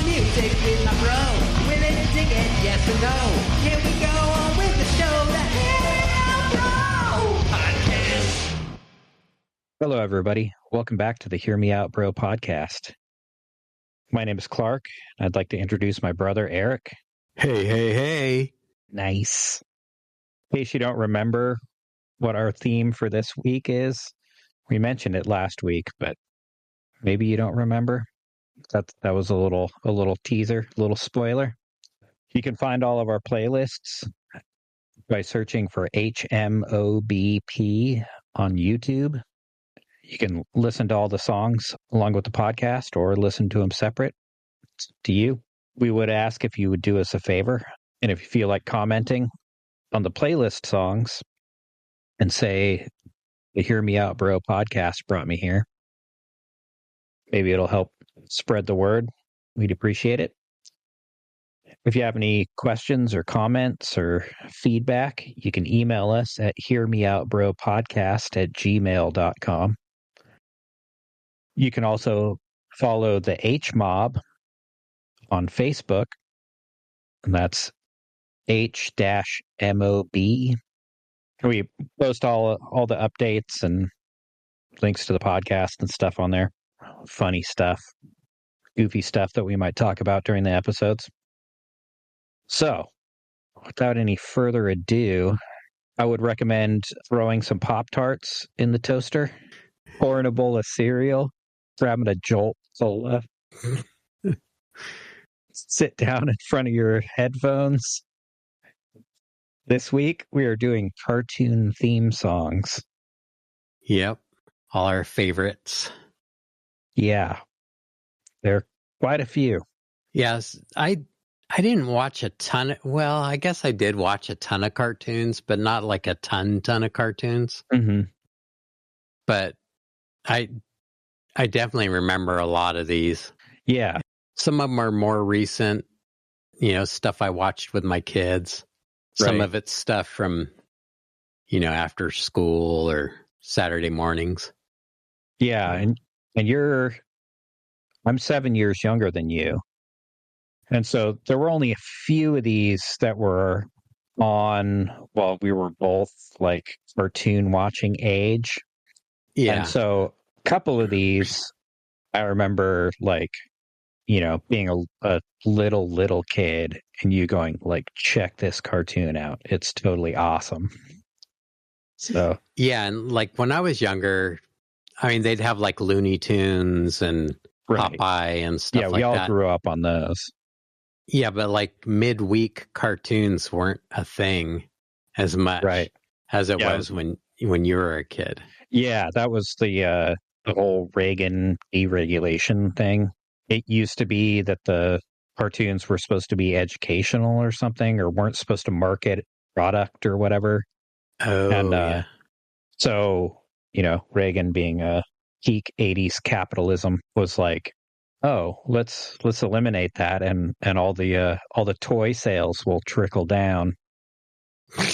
music with my bro. Willing to dig it, yes or no? Here we go on with the show, the Hear Me Out Bro podcast. Hello, everybody. Welcome back to the Hear Me Out Bro podcast. My name is Clark. I'd like to introduce my brother, Eric. Hey. Nice. In case you don't remember what our theme for this week is, we mentioned it last week, but maybe you don't remember. That was a little teaser, a little spoiler. You can find all of our playlists by searching for HMOBP on YouTube. You can listen to all the songs along with the podcast or listen to them separate. It's up to you. We would ask if you would do us a favor, and if you feel like commenting on the playlist songs and say, the Hear Me Out Bro podcast brought me here. Maybe it'll help spread the word. We'd appreciate it. If you have any questions or comments or feedback, you can email us at hearmeoutbropodcast@gmail.com. You can also follow the HMOB on Facebook, and that's H-MOB. We post all the updates and links to the podcast and stuff on there. Funny stuff, goofy stuff that we might talk about during the episodes. So, without any further ado, I would recommend throwing some Pop-Tarts in the toaster, pouring a bowl of cereal, grabbing a Jolt Cola, sit down in front of your headphones. This week, we are doing cartoon theme songs. Yep. All our favorites. Yeah. There are quite a few. Yes. I didn't watch a ton I guess I did watch a ton of cartoons, but not like a ton of cartoons. Mm-hmm. But I definitely remember a lot of these. Yeah. Some of them are more recent, stuff I watched with my kids. Some of it's stuff from, after school or Saturday mornings. Yeah. And I'm 7 years younger than you. And so there were only a few of these that were on while we were both like cartoon watching age. Yeah. And so a couple of these, I remember being a little kid and you going like, check this cartoon out. It's totally awesome. So yeah. And like when I was younger, I mean, they'd have like Looney Tunes and Popeye and stuff like that. Yeah, we all grew up on those. Yeah, but like midweek cartoons weren't a thing as much as it was when you were a kid. Yeah, that was the whole Reagan deregulation thing. It used to be that the cartoons were supposed to be educational or something, or weren't supposed to market product or whatever. Oh, and so Reagan, being a peak 80s capitalism, was like, oh, let's eliminate that, and all the toy sales will trickle down,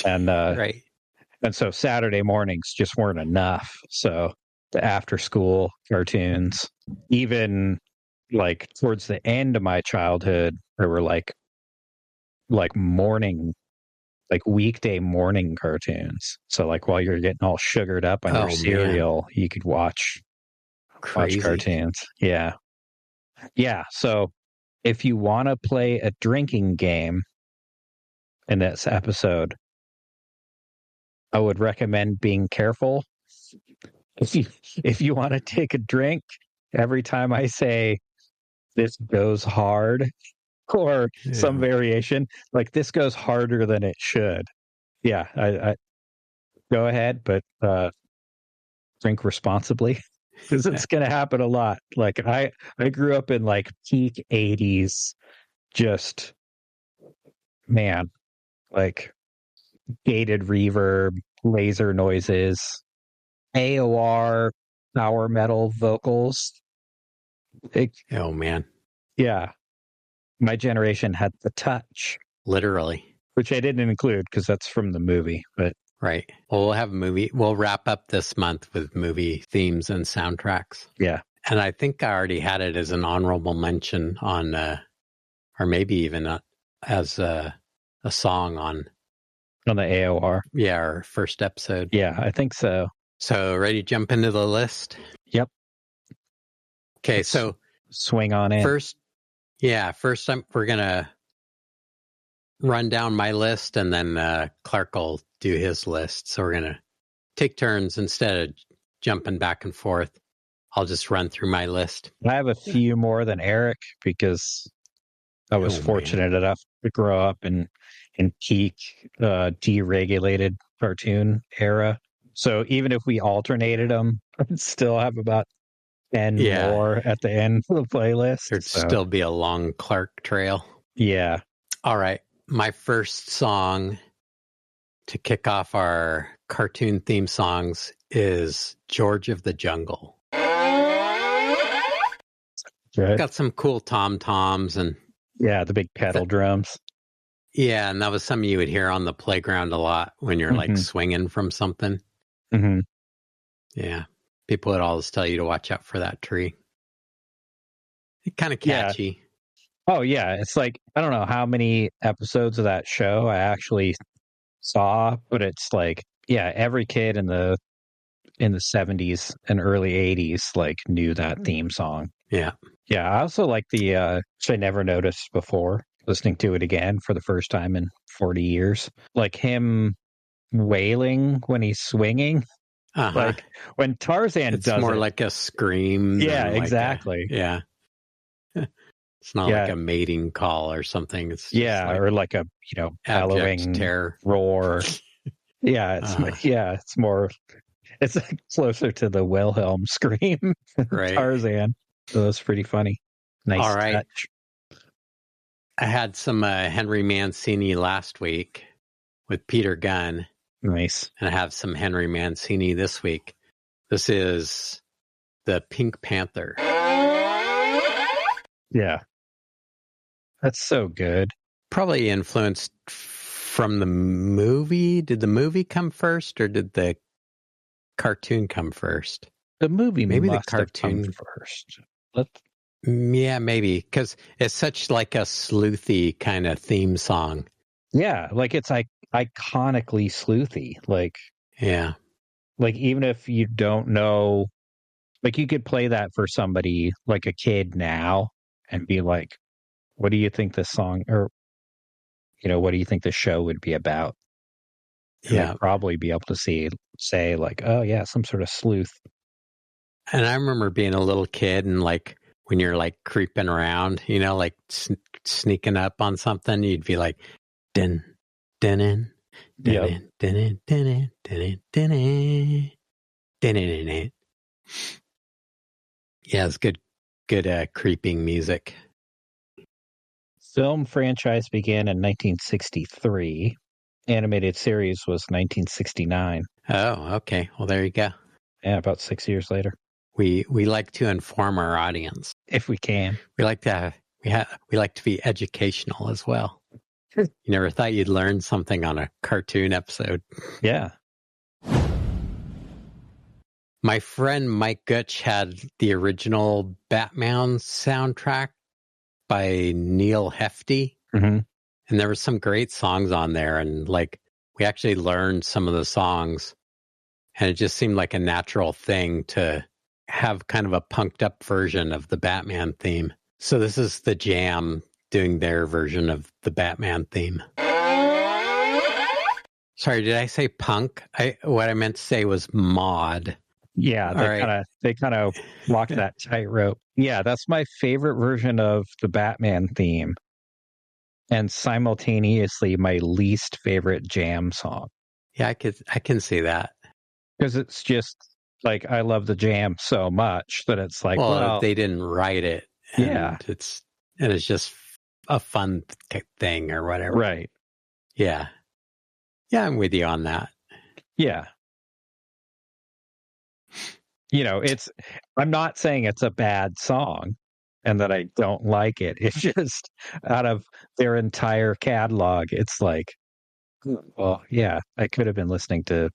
and right. And so Saturday mornings just weren't enough. So the after school cartoons, even like towards the end of my childhood, there were like morning, like weekday morning cartoons. So like while you're getting all sugared up on your cereal, you could watch cartoons. Yeah. Yeah. So if you want to play a drinking game in this episode, I would recommend being careful. If you want to take a drink, every time I say this goes hard or some variation, like this goes harder than it should. Yeah. I go ahead, but drink responsibly. Because it's going to happen a lot. Like I grew up in like peak 80s, just, man, like gated reverb, laser noises, AOR, power metal vocals. Oh, man. Yeah. My generation had the touch. Literally. Which I didn't include because that's from the movie, but right. Well, we'll have a movie. We'll wrap up this month with movie themes and soundtracks. Yeah. And I think I already had it as an honorable mention on or maybe even as a song on the AOR. Yeah, our first episode. Yeah, I think so. So ready to jump into the list? Yep. Okay, Let's so swing on in. First we're gonna run down my list, and then Clark will do his list. So we're gonna take turns instead of jumping back and forth. I'll just run through my list. I have a few more than Eric because I was fortunate enough to grow up in peak deregulated cartoon era. So even if we alternated them, I'd still have about 10 more at the end of the playlist. There'd still be a long Clark trail. Yeah. All right. My first song to kick off our cartoon theme songs is George of the Jungle. Right. Got some cool tom-toms and the big pedal drums. Yeah, and that was something you would hear on the playground a lot when you're like swinging from something. Mm-hmm. Yeah, people would always tell you to watch out for that tree. It's kind of catchy. Yeah. Oh yeah, it's like I don't know how many episodes of that show I actually saw, but it's like every kid in the 70s and early 80s like knew that theme song. Yeah. Yeah, I also like the which I never noticed before, listening to it again for the first time in 40 years. Like him wailing when he's swinging. Like when Tarzan does it. It's more like a scream. Yeah, exactly. It's not like a mating call or something. It's just or like a, bellowing terror roar. It's more, it's closer to the Wilhelm scream than Tarzan. So that's pretty funny. Nice All right. touch. I had some Henry Mancini last week with Peter Gunn. Nice. And I have some Henry Mancini this week. This is the Pink Panther. Yeah. That's so good. Probably influenced from the movie. Did the movie come first or did the cartoon come first? The movie maybe must the cartoon have come first. Yeah, maybe, because it's such like a sleuthy kind of theme song. Yeah, like it's like iconically sleuthy. Like like even if you don't know, like you could play that for somebody like a kid now and be like, "What do you think this song or what do you think the show would be about?" And they'd probably be able to say like, "Oh yeah, some sort of sleuth." And I remember being a little kid and like when you're like creeping around, like sneaking up on something, you'd be like, din, din, din, din, din, din, din, din, din. Yeah, it's good creeping music. Film franchise began in 1963. Animated series was 1969. Oh, okay. Well, there you go. Yeah, about 6 years later. We like to inform our audience if we can. We like to be educational as well. You never thought you'd learn something on a cartoon episode. Yeah. My friend Mike Gutch had the original Batman soundtrack by Neil Hefti. Mm-hmm. And there were some great songs on there. And like, we actually learned some of the songs. And it just seemed like a natural thing to have kind of a punked up version of the Batman theme. So this is the Jam doing their version of the Batman theme. Sorry, did I say punk? What I meant to say was mod. Yeah, they kind of walked that tightrope. Yeah, that's my favorite version of the Batman theme, and simultaneously my least favorite Jam song. Yeah, I can see that because it's just like I love the Jam so much that it's like, well, they didn't write it. And it's just a fun thing or whatever. Right. Yeah. Yeah, I'm with you on that. Yeah. I'm not saying it's a bad song and that I don't like it. It's just out of their entire catalog, it's like, well, yeah, I could have been listening to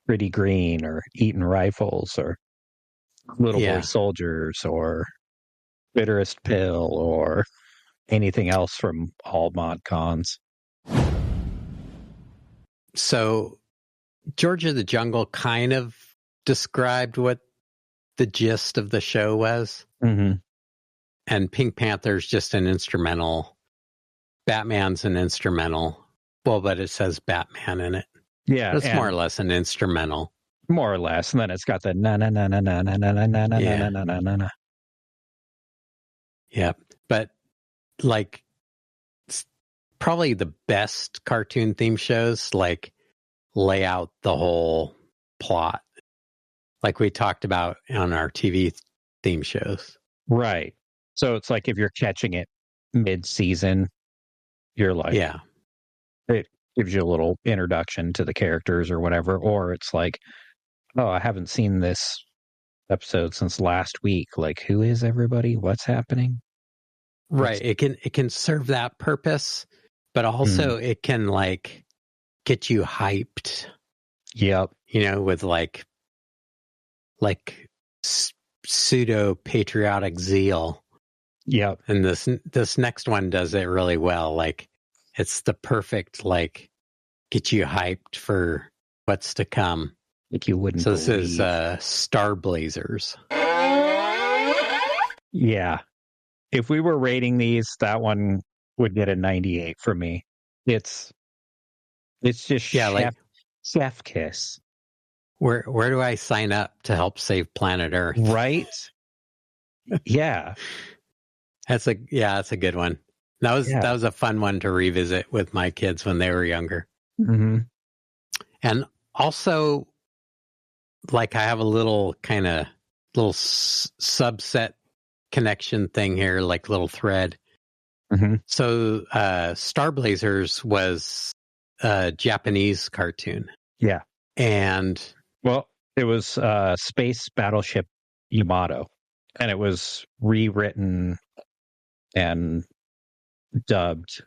Pretty Green or Eating Rifles or Little Boy Soldiers or Bitterest Pill or anything else from all mod cons. So George of the Jungle kind of described what the gist of the show was. Mm-hmm. And Pink Panther's just an instrumental. Batman's an instrumental. Well, but it says Batman in it. Yeah. But it's more or less an instrumental. More or less. And then it's got the na-na-na-na-na-na-na-na-na-na-na-na-na. Yeah. But like probably the best cartoon theme shows like lay out the whole plot. Like we talked about on our TV theme shows. Right. So it's like if you're catching it mid-season, you're like, yeah, it gives you a little introduction to the characters or whatever. Or it's like, oh, I haven't seen this episode since last week. Like, who is everybody? What's happening? Right. It can serve that pseudo but also it can like get you hyped. Yep. You know, with like pseudo patriotic zeal. Yep. And this next one does it really well. Like it's the perfect like get you hyped for what's to come. Like you wouldn't. So this is Star Blazers. Yeah. If we were rating these, that one would get a 98 for me. It's just chef kiss. Where do I sign up to help save planet Earth? Right? Yeah. That's a good one. That was a fun one to revisit with my kids when they were younger. Mm-hmm. And also, like I have a little subset connection thing here, like little thread. Mm-hmm. So Star Blazers was a Japanese cartoon. Yeah. And well, it was Space Battleship Yamato, and it was rewritten and dubbed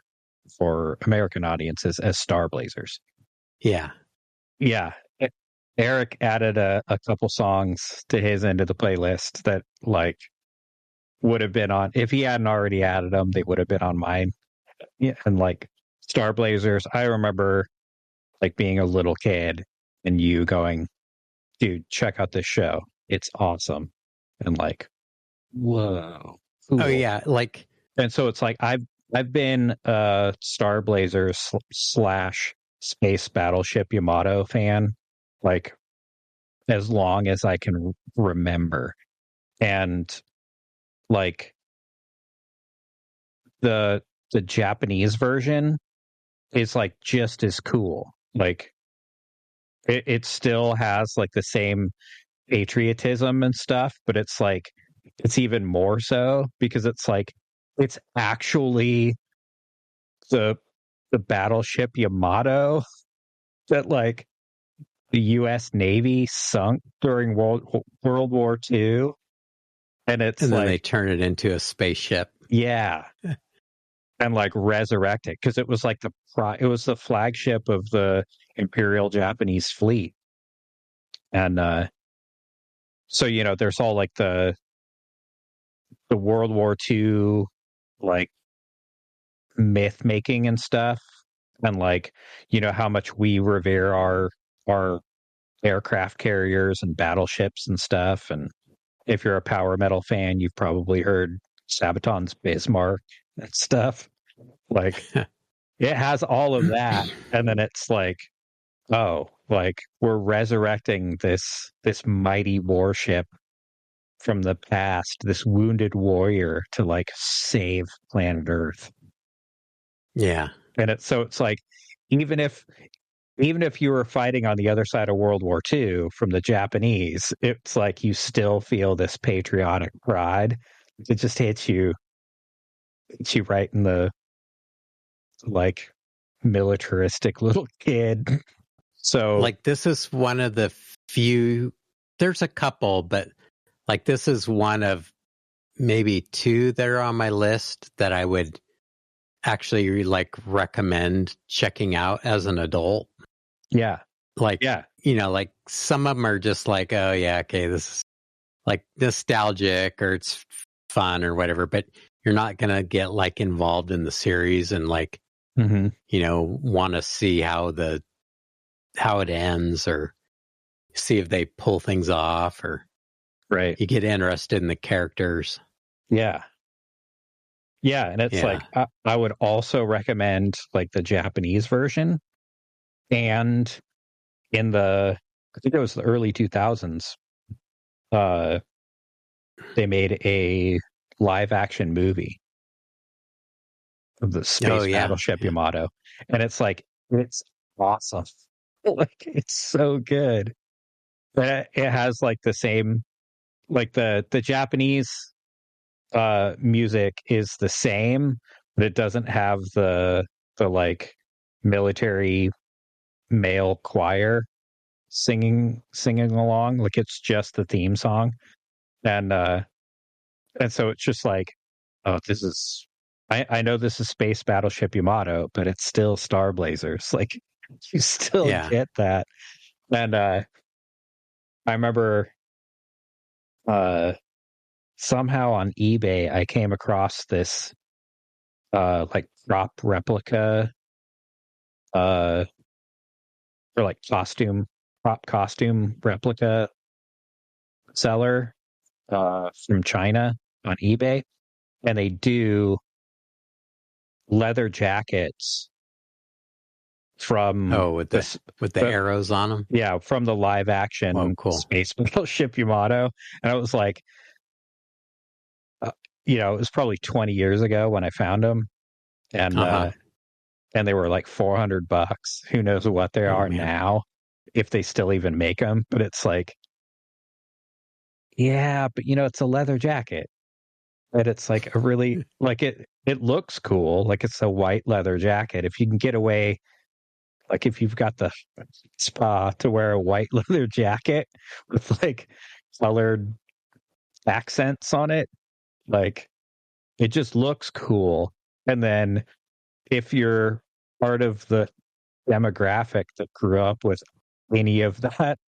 for American audiences as Star Blazers. Yeah. Yeah. Eric added a couple songs to his end of the playlist that like would have been on, if he hadn't already added them, they would have been on mine. Yeah. And like Star Blazers, I remember like being a little kid and you going, dude, check out this show. It's awesome. And like, whoa. Cool. Oh yeah. Like, and so it's like, I've been a Star Blazers / Space Battleship Yamato fan, like as long as I can remember. And like the Japanese version is like just as cool. Like it still has like the same patriotism and stuff, but it's like it's even more so because it's like it's actually the battleship Yamato that like the U.S. Navy sunk during World War II, and it's and then like they turn it into a spaceship. Yeah, and like resurrect it because it was like it was the flagship of the Imperial Japanese fleet, and so you know there's all like the World War II like myth making and stuff, and like you know how much we revere our aircraft carriers and battleships and stuff. And if you're a power metal fan, you've probably heard Sabaton's Bismarck and stuff. Like it has all of that, and then it's like, oh, like we're resurrecting this mighty warship from the past, this wounded warrior to like save planet Earth. Yeah. And it's like even if you were fighting on the other side of World War II from the Japanese, it's like you still feel this patriotic pride. It just hits you right in the like militaristic little kid. So like this is one of the few, there's a couple, but like this is one of maybe two that are on my list that I would actually like recommend checking out as an adult. Yeah. Like, yeah. You know, like some of them are just like, oh yeah, okay, this is like nostalgic or it's fun or whatever, but you're not going to get like involved in the series and like, want to see how it ends or see if they pull things off or you get interested in the characters. Yeah. Yeah. And it's like, I would also recommend like the Japanese version. And in I think it was the early 2000s, they made a live action movie of the space battleship Yamato. And it's like, it's awesome. Like, it's so good. But it has like the same, like the Japanese music is the same, but it doesn't have the like military male choir singing along. Like, it's just the theme song. And so it's just like, oh, this is, I know this is Space Battleship Yamato, but it's still Star Blazers. Like, you still get that. And I remember somehow on eBay I came across this like prop replica or like prop costume replica seller from China on eBay, and they do leather jackets from with the arrows on them. Yeah, from the live action Space Battleship Yamato. And I was like, it was probably 20 years ago when I found them, and they were like $400. Who knows what they are now, if they still even make them. But it's like, yeah, but it's a leather jacket. And it's like a really, like it looks cool. Like, it's a white leather jacket. If you can get away, like if you've got the spa to wear a white leather jacket with like colored accents on it, like, it just looks cool. And then if you're part of the demographic that grew up with any of that,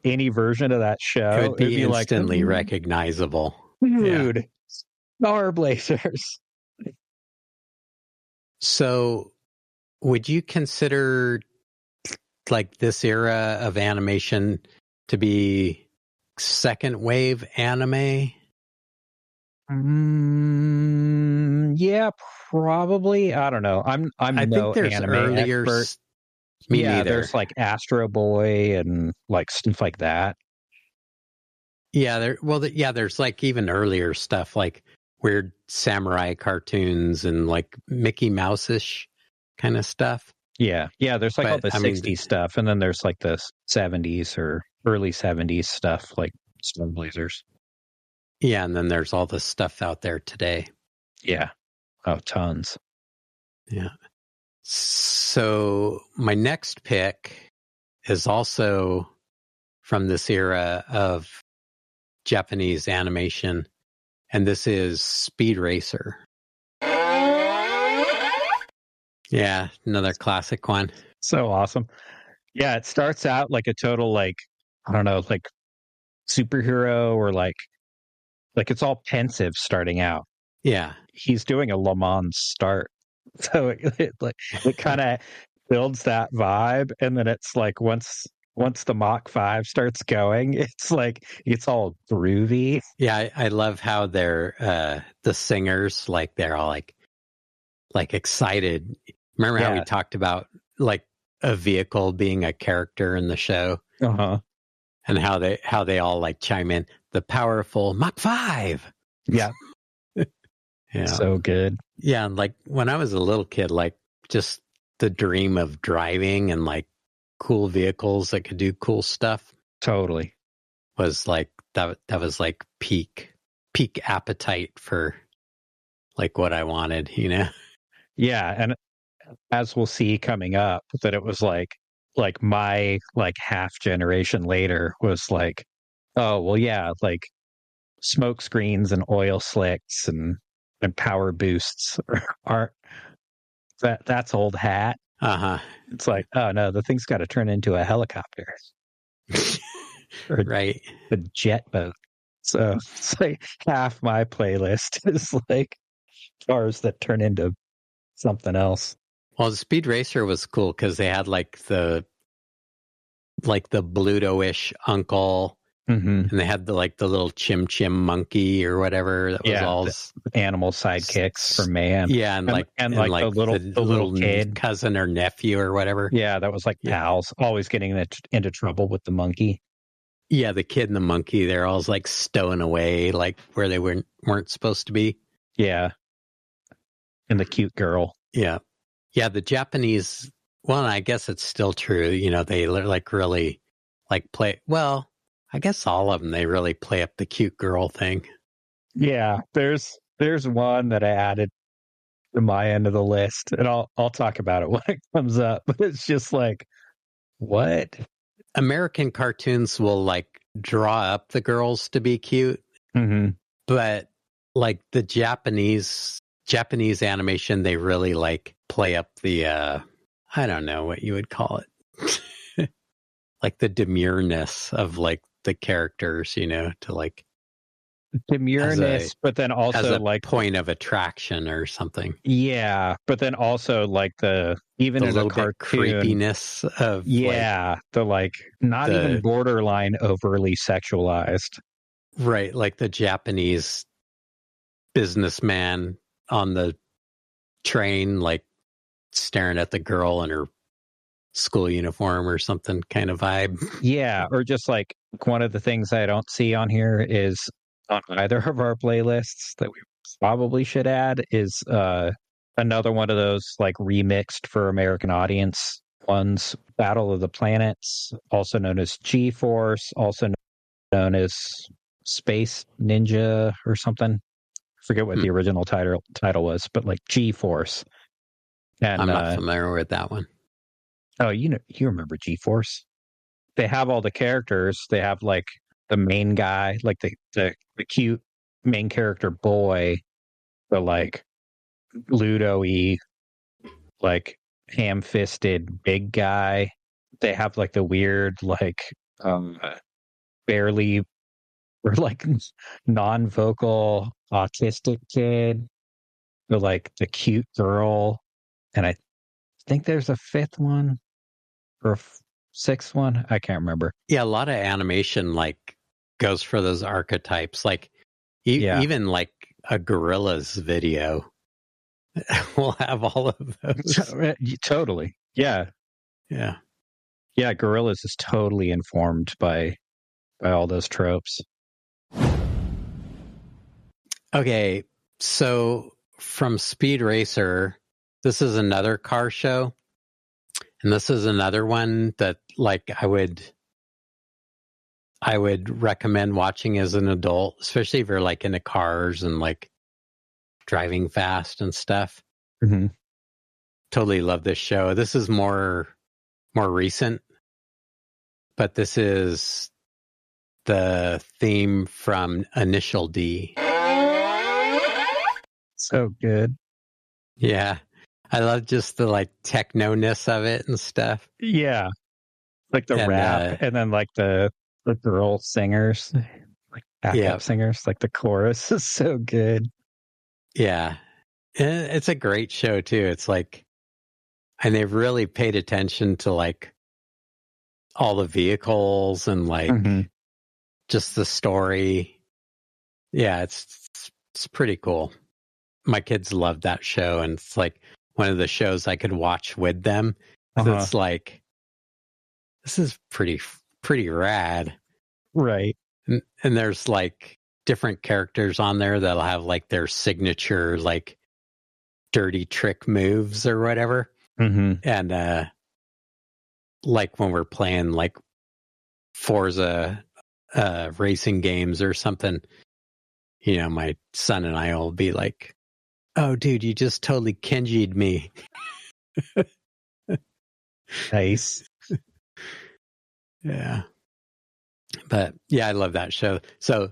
any version of that show, it would be instantly like, recognizable. Dude, Star Blazers. So would you consider like this era of animation to be second wave anime? Yeah, probably. I don't know. I think there's anime earlier expert. Me neither. There's like Astro Boy and like stuff like that. Yeah, there's like even earlier stuff like weird samurai cartoons and like Mickey Mouse-ish kind of stuff. Yeah, there's like all the 60s stuff, and then there's like the 70s or early 70s stuff like Star Blazers. Yeah, and then there's all the stuff out there today. Yeah. Oh, tons. Yeah. So my next pick is also from this era of Japanese animation, and this is Speed Racer. Yeah, another classic one. So awesome. Yeah, it starts out like a total, like, I don't know, like superhero, or like it's all pensive starting out. Yeah. He's doing a Le Mans start. So it kind of builds that vibe, and then it's like once the Mach 5 starts going, it's like it's all groovy. Yeah, I love how they're the singers, like they're all like excited. Remember how we talked about like a vehicle being a character in the show? And how they all like chime in, the powerful Mach 5. Yeah. Yeah. So good. Yeah, and like when I was a little kid, like just the dream of driving and like cool vehicles that could do cool stuff. Totally. Was like that was like peak appetite for like what I wanted, Yeah, and as we'll see coming up, that it was like my like half generation later was like, oh well, yeah, like smoke screens and oil slicks and power boosts aren't that's old hat. It's like, oh no, the thing's got to turn into a helicopter. Or right, a jet boat. So it's like half my playlist is like cars that turn into something else. Well, the Speed Racer was cool because they had like the Bluto-ish uncle, and they had the little Chim Chim monkey or whatever that was all animal sidekicks for man. Yeah, and the little kid cousin or nephew or whatever. Yeah, that was like pals, always getting into trouble with the monkey. Yeah, the kid and the monkey, they're always like stowing away, like where they weren't supposed to be. Yeah, and the cute girl. Yeah, the Japanese. Well, I guess it's still true. You know, they like really like play. Well, I guess all of them, they really play up the cute girl thing. Yeah, there's one that I added to my end of the list, and I'll talk about it when it comes up. But it's just like, what? American cartoons will like draw up the girls to be cute, but like the Japanese animation, they really like play up the I don't know what you would call it, like the demureness of like the characters, you know, to like demureness, but then also as a like point of attraction or something. Yeah, but then also like even the in little a cartoon, bit creepiness of the like not even borderline overly sexualized. Right, like the Japanese businessman on the train, like staring at the girl in her school uniform or something kind of vibe. Yeah, or just like one of the things I don't see on here is on either of our playlists that we probably should add is another one of those like remixed for American audience ones, Battle of the Planets, also known as G-Force, also known as Space Ninja or something. I forget what the original title was, but like G-Force. And I'm not familiar with that one. Oh, you remember G-Force? They have all the characters. They have like the main guy, like the cute main character boy, the like Ludo-y, like ham-fisted big guy. They have like the weird, like barely or like non-vocal autistic kid. The cute girl, and I think there's a fifth one or sixth one. I can't remember. Yeah, a lot of animation like goes for those archetypes. Like even like a Gorillaz video will have all of those. Totally. Yeah. Yeah. Yeah, Gorillaz is totally informed by all those tropes. Okay, so from Speed Racer, this is another car show. And this is another one that like I would recommend watching as an adult, especially if you're like into cars and like driving fast and stuff. Mm-hmm. Totally love this show. This is more recent, but this is the theme from Initial D. So good. Yeah. I love just the like techno-ness of it and stuff. Yeah. Like the rap and then like the girl singers, like backup singers, like the chorus is so good. Yeah. It's a great show too. It's like, and they've really paid attention to like all the vehicles and like just the story. Yeah, it's pretty cool. My kids love that show, and it's like one of the shows I could watch with them. It's like, this is pretty rad. Right. And there's like different characters on there that'll have like their signature, like dirty trick moves or whatever. And like when we're playing like Forza racing games or something, you know, my son and I will be like, oh, dude, you just totally Kenji'd me. Nice. Yeah. But yeah, I love that show. So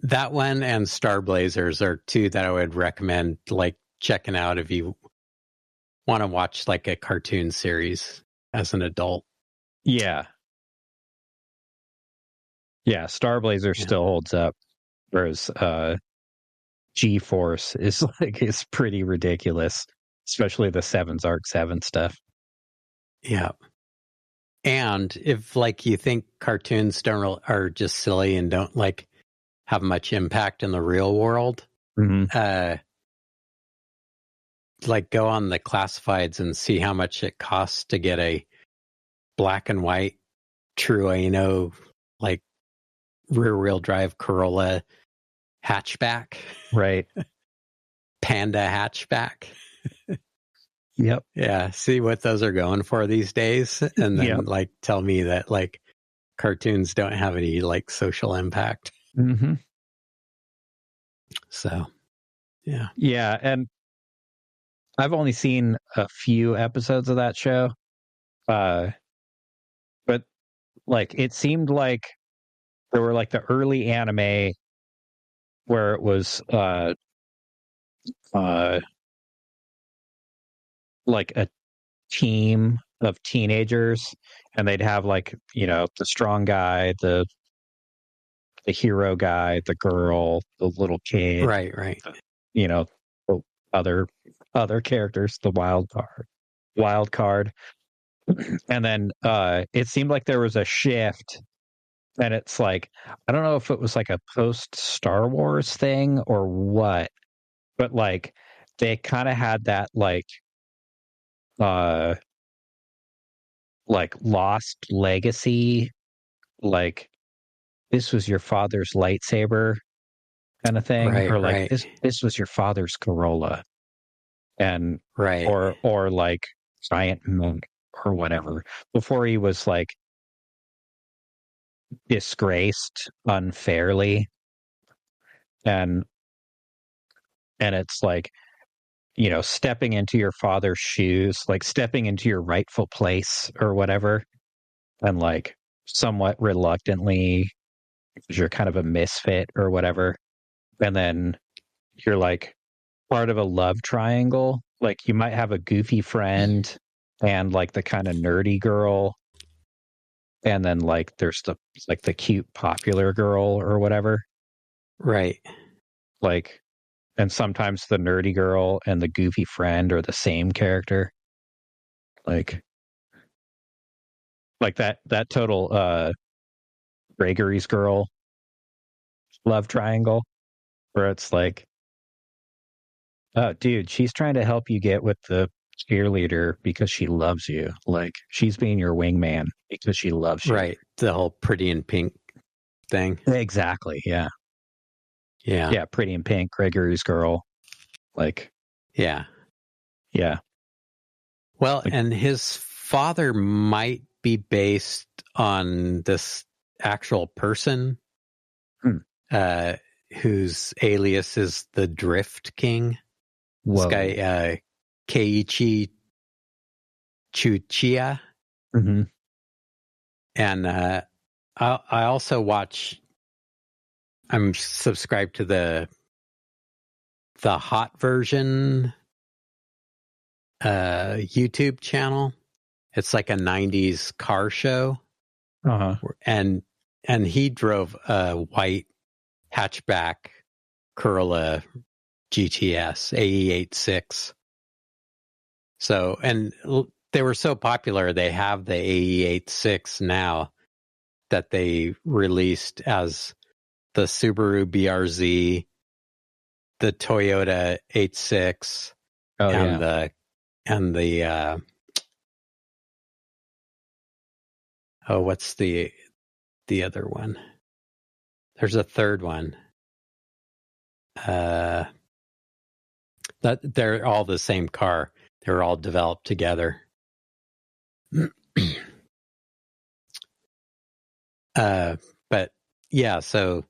that one and Star Blazers are two that I would recommend like checking out if you want to watch like a cartoon series as an adult. Yeah. Yeah, Star Blazer still holds up. Whereas G-Force is pretty ridiculous, especially the Seven's Arc 7 stuff. Yeah. And if like you think cartoons are just silly and don't like have much impact in the real world, like go on the classifieds and see how much it costs to get a black and white Trueno like rear wheel drive Corolla hatchback. Right. Panda hatchback. Yep. Yeah. See what those are going for these days. And then like tell me that like cartoons don't have any like social impact. Mm-hmm. So, yeah. Yeah. And I've only seen a few episodes of that show. But like it seemed like there were like the early anime where it was like a team of teenagers, and they'd have like, you know, the strong guy, the hero guy, the girl, the little kid, right, you know, the other characters, the wild card. And then it seemed like there was a shift, and it's like, I don't know if it was like a post Star Wars thing or what, but like they kind of had that like lost legacy, like this was your father's lightsaber kind of thing, or like this was your father's Corolla, and or like giant monk or whatever, before he was like disgraced unfairly, and it's like, you know, stepping into your father's shoes, like stepping into your rightful place or whatever, and like somewhat reluctantly, because you're kind of a misfit or whatever, and then you're like part of a love triangle. Like you might have a goofy friend and like the kind of nerdy girl, and then like there's the cute popular girl or whatever, right? Like, and sometimes the nerdy girl and the goofy friend are the same character, like that total Gregory's Girl love triangle, where it's like, oh dude, she's trying to help you get with the cheerleader because she loves you. Like she's being your wingman because she loves you. Right. The whole Pretty in Pink thing. Exactly. Yeah. Yeah. Pretty in Pink, Gregory's Girl. Like, yeah. Well, like, and his father might be based on this actual person whose alias is the Drift King. Whoa. This guy, Keiichi Chuchiya. Mm-hmm. And I also watch, I'm subscribed to the Hot Version YouTube channel. It's like a 90s car show. Uh-huh. And he drove a white hatchback Corolla GTS AE86. So, and they were so popular, they have the AE86 now that they released as the Subaru BRZ, the Toyota 86, and the what's the other one? There's a third one. That they're all the same car. They're all developed together. But yeah, so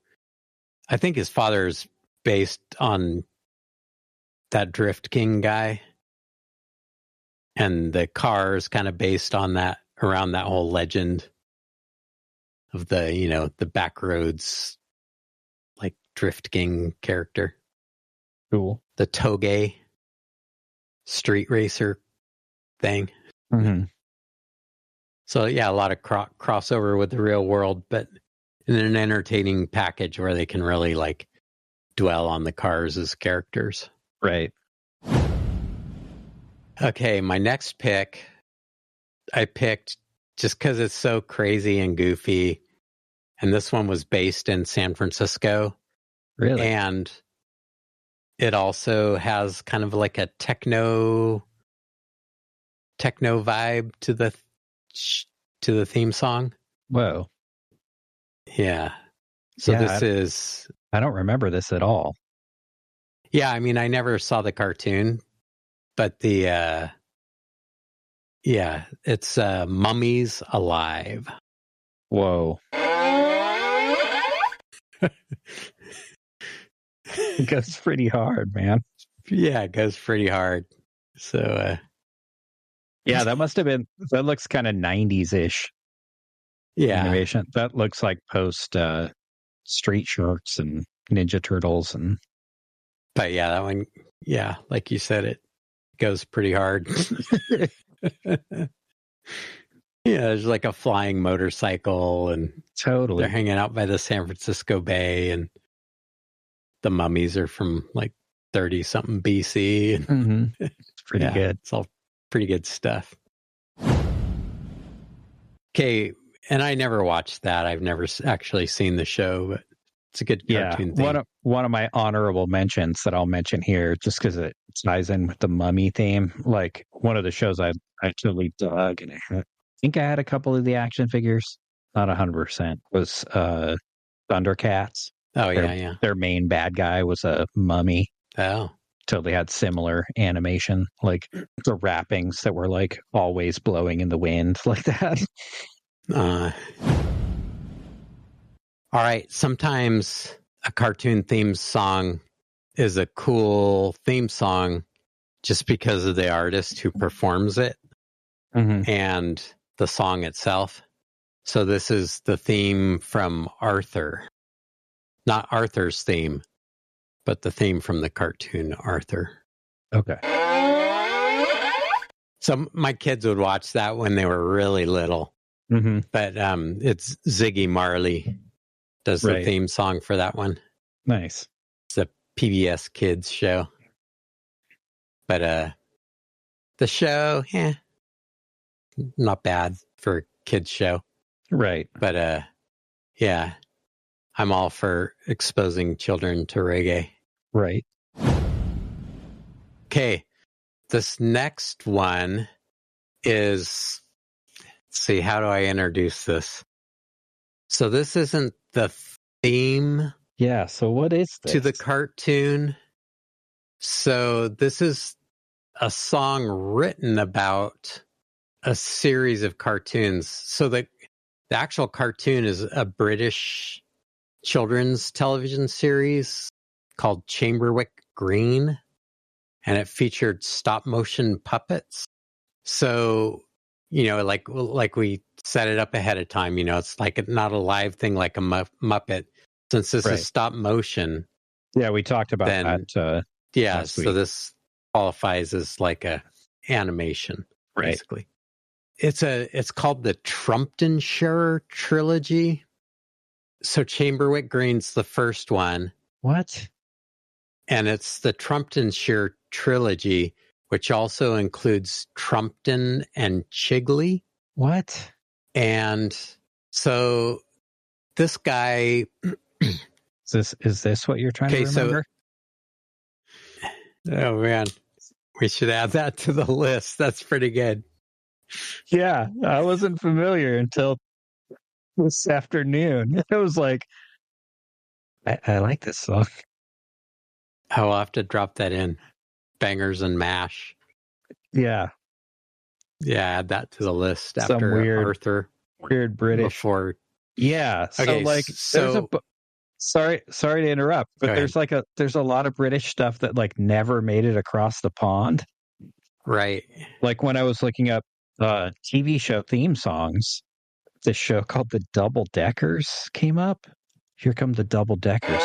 I think his father is based on that Drift King guy, and the car is kind of based on that, around that whole legend of the, you know, the backroads like Drift King character. Cool. The Toge street racer thing. Mm-hmm. So yeah, a lot of crossover with the real world, but in an entertaining package where they can really like dwell on the cars as characters. Right. Okay, my next pick, I picked just because it's so crazy and goofy. And this one was based in San Francisco. Really? And it also has kind of like a techno vibe to the theme song. Whoa. Yeah. So yeah, this is... I don't remember this at all. Yeah, I mean, I never saw the cartoon, but the... yeah, it's Mummies Alive. Whoa. It goes pretty hard, man. Yeah, it goes pretty hard. So... yeah, that looks kind of 90s-ish. Yeah. Animation. That looks like post Street Sharks and Ninja Turtles. But yeah, that one, yeah, like you said, it goes pretty hard. Yeah, there's like a flying motorcycle and totally. They're hanging out by the San Francisco Bay and the mummies are from like 30-something BC. Mm-hmm. It's pretty good. It's all pretty good stuff. Okay, and I never watched that. I've never actually seen the show, but it's a good cartoon thing. One of my honorable mentions that I'll mention here, just because it ties in with the mummy theme, like one of the shows I actually dug, and I think I had a couple of the action figures, not 100%, was Thundercats. Oh, yeah. Their main bad guy was a mummy. Oh. So they had similar animation, like the wrappings that were like always blowing in the wind, like that. All right. Sometimes a cartoon theme song is a cool theme song just because of the artist who performs it and the song itself. So this is the theme from Arthur. Not Arthur's theme, but the theme from the cartoon Arthur. Okay. So my kids would watch that when they were really little. Mm-hmm. But it's Ziggy Marley does the theme song for that one. Nice. It's a PBS Kids show. But the show, not bad for a kids show. Right. But yeah, I'm all for exposing children to reggae. Right. Okay, this next one is, let's see, how do I introduce this? So this isn't the theme. Yeah, so what is this? To the cartoon. So this is a song written about a series of cartoons. So the actual cartoon is a British children's television series called Chamberwick Green, and it featured stop motion puppets. So, like we set it up ahead of time, it's like not a live thing like a Muppet. Since this is stop motion. Yeah, we talked about that. Yeah, so this qualifies as like a animation, basically. It's called the Trumptonshire Trilogy. So Chamberwick Green's the first one. What? And it's the Trumptonshire Trilogy, which also includes Trumpton and Chigley. What? And so this guy... Is this what you're trying to remember? Oh, man. We should add that to the list. That's pretty good. Yeah, I wasn't familiar until this afternoon. It was like, I like this song. I'll have to drop that in. Bangers and Mash. Yeah. Yeah, add that to the list Some after weird, Arthur. Weird British. Before. Yeah. So okay, there's sorry to interrupt, but there's a lot of British stuff that like never made it across the pond. Right. Like when I was looking up TV show theme songs, this show called The Double Deckers came up. Here come the Double Deckers.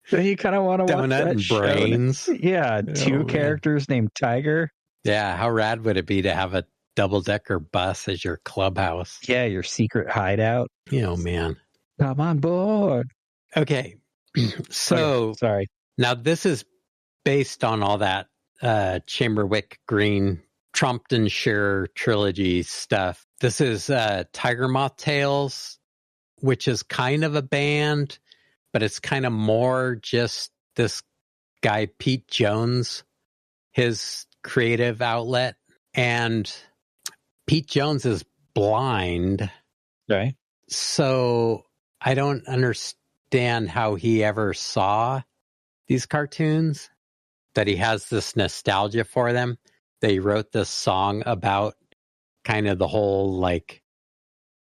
So you kind of want to watch that and show. Brains. Yeah, two characters named Tiger. Yeah, how rad would it be to have a double-decker bus as your clubhouse? Yeah, your secret hideout. Oh, man. Come on board. Okay, So okay, sorry. Now this is based on all that Chamberwick Green Trumptonshire trilogy stuff. This is Tiger Moth Tales, which is kind of a band, but it's kind of more just this guy Pete Jones, his creative outlet. And Pete Jones is blind. Okay. So I don't understand how he ever saw these cartoons, that he has this nostalgia for them. They wrote this song about kind of the whole like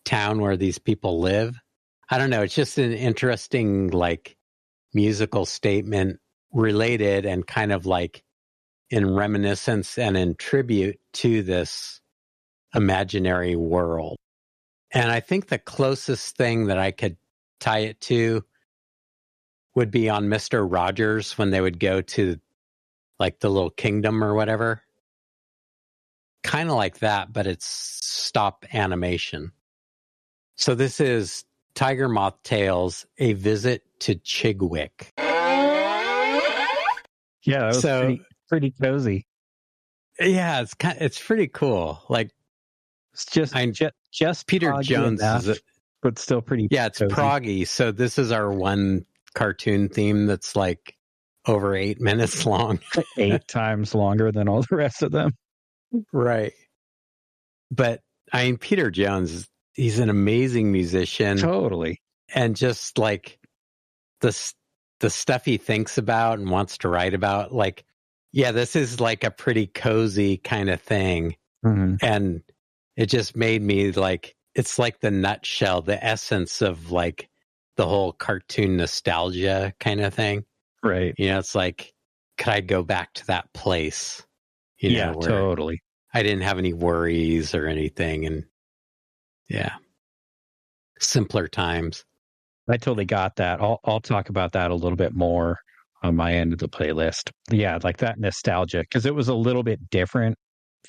town where these people live. I don't know. It's just an interesting like musical statement related and kind of like in reminiscence and in tribute to this imaginary world. And I think the closest thing that I could tie it to would be on Mr. Rogers when they would go to like the little kingdom or whatever. Kind of like that, but it's stop animation. So this is Tiger Moth Tales, A Visit to Chigwick. Yeah, that was pretty cozy. Yeah, it's pretty cool. Like it's just Peter Jones enough, but still pretty it's cozy. proggy. So this is our one cartoon theme that's like over 8 minutes long. 8 times longer than all the rest of them. Right. But I mean, Peter Jones, he's an amazing musician. Totally. And just like the stuff he thinks about and wants to write about, like, yeah, this is like a pretty cozy kind of thing. Mm-hmm. And it just made me like, it's like the nutshell, the essence of like the whole cartoon nostalgia kind of thing. Right. You know, it's like, could I go back to that place? You know, yeah, totally. I didn't have any worries or anything. And yeah, simpler times. I totally got that. I'll talk about that a little bit more on my end of the playlist. Yeah, like that nostalgia, because it was a little bit different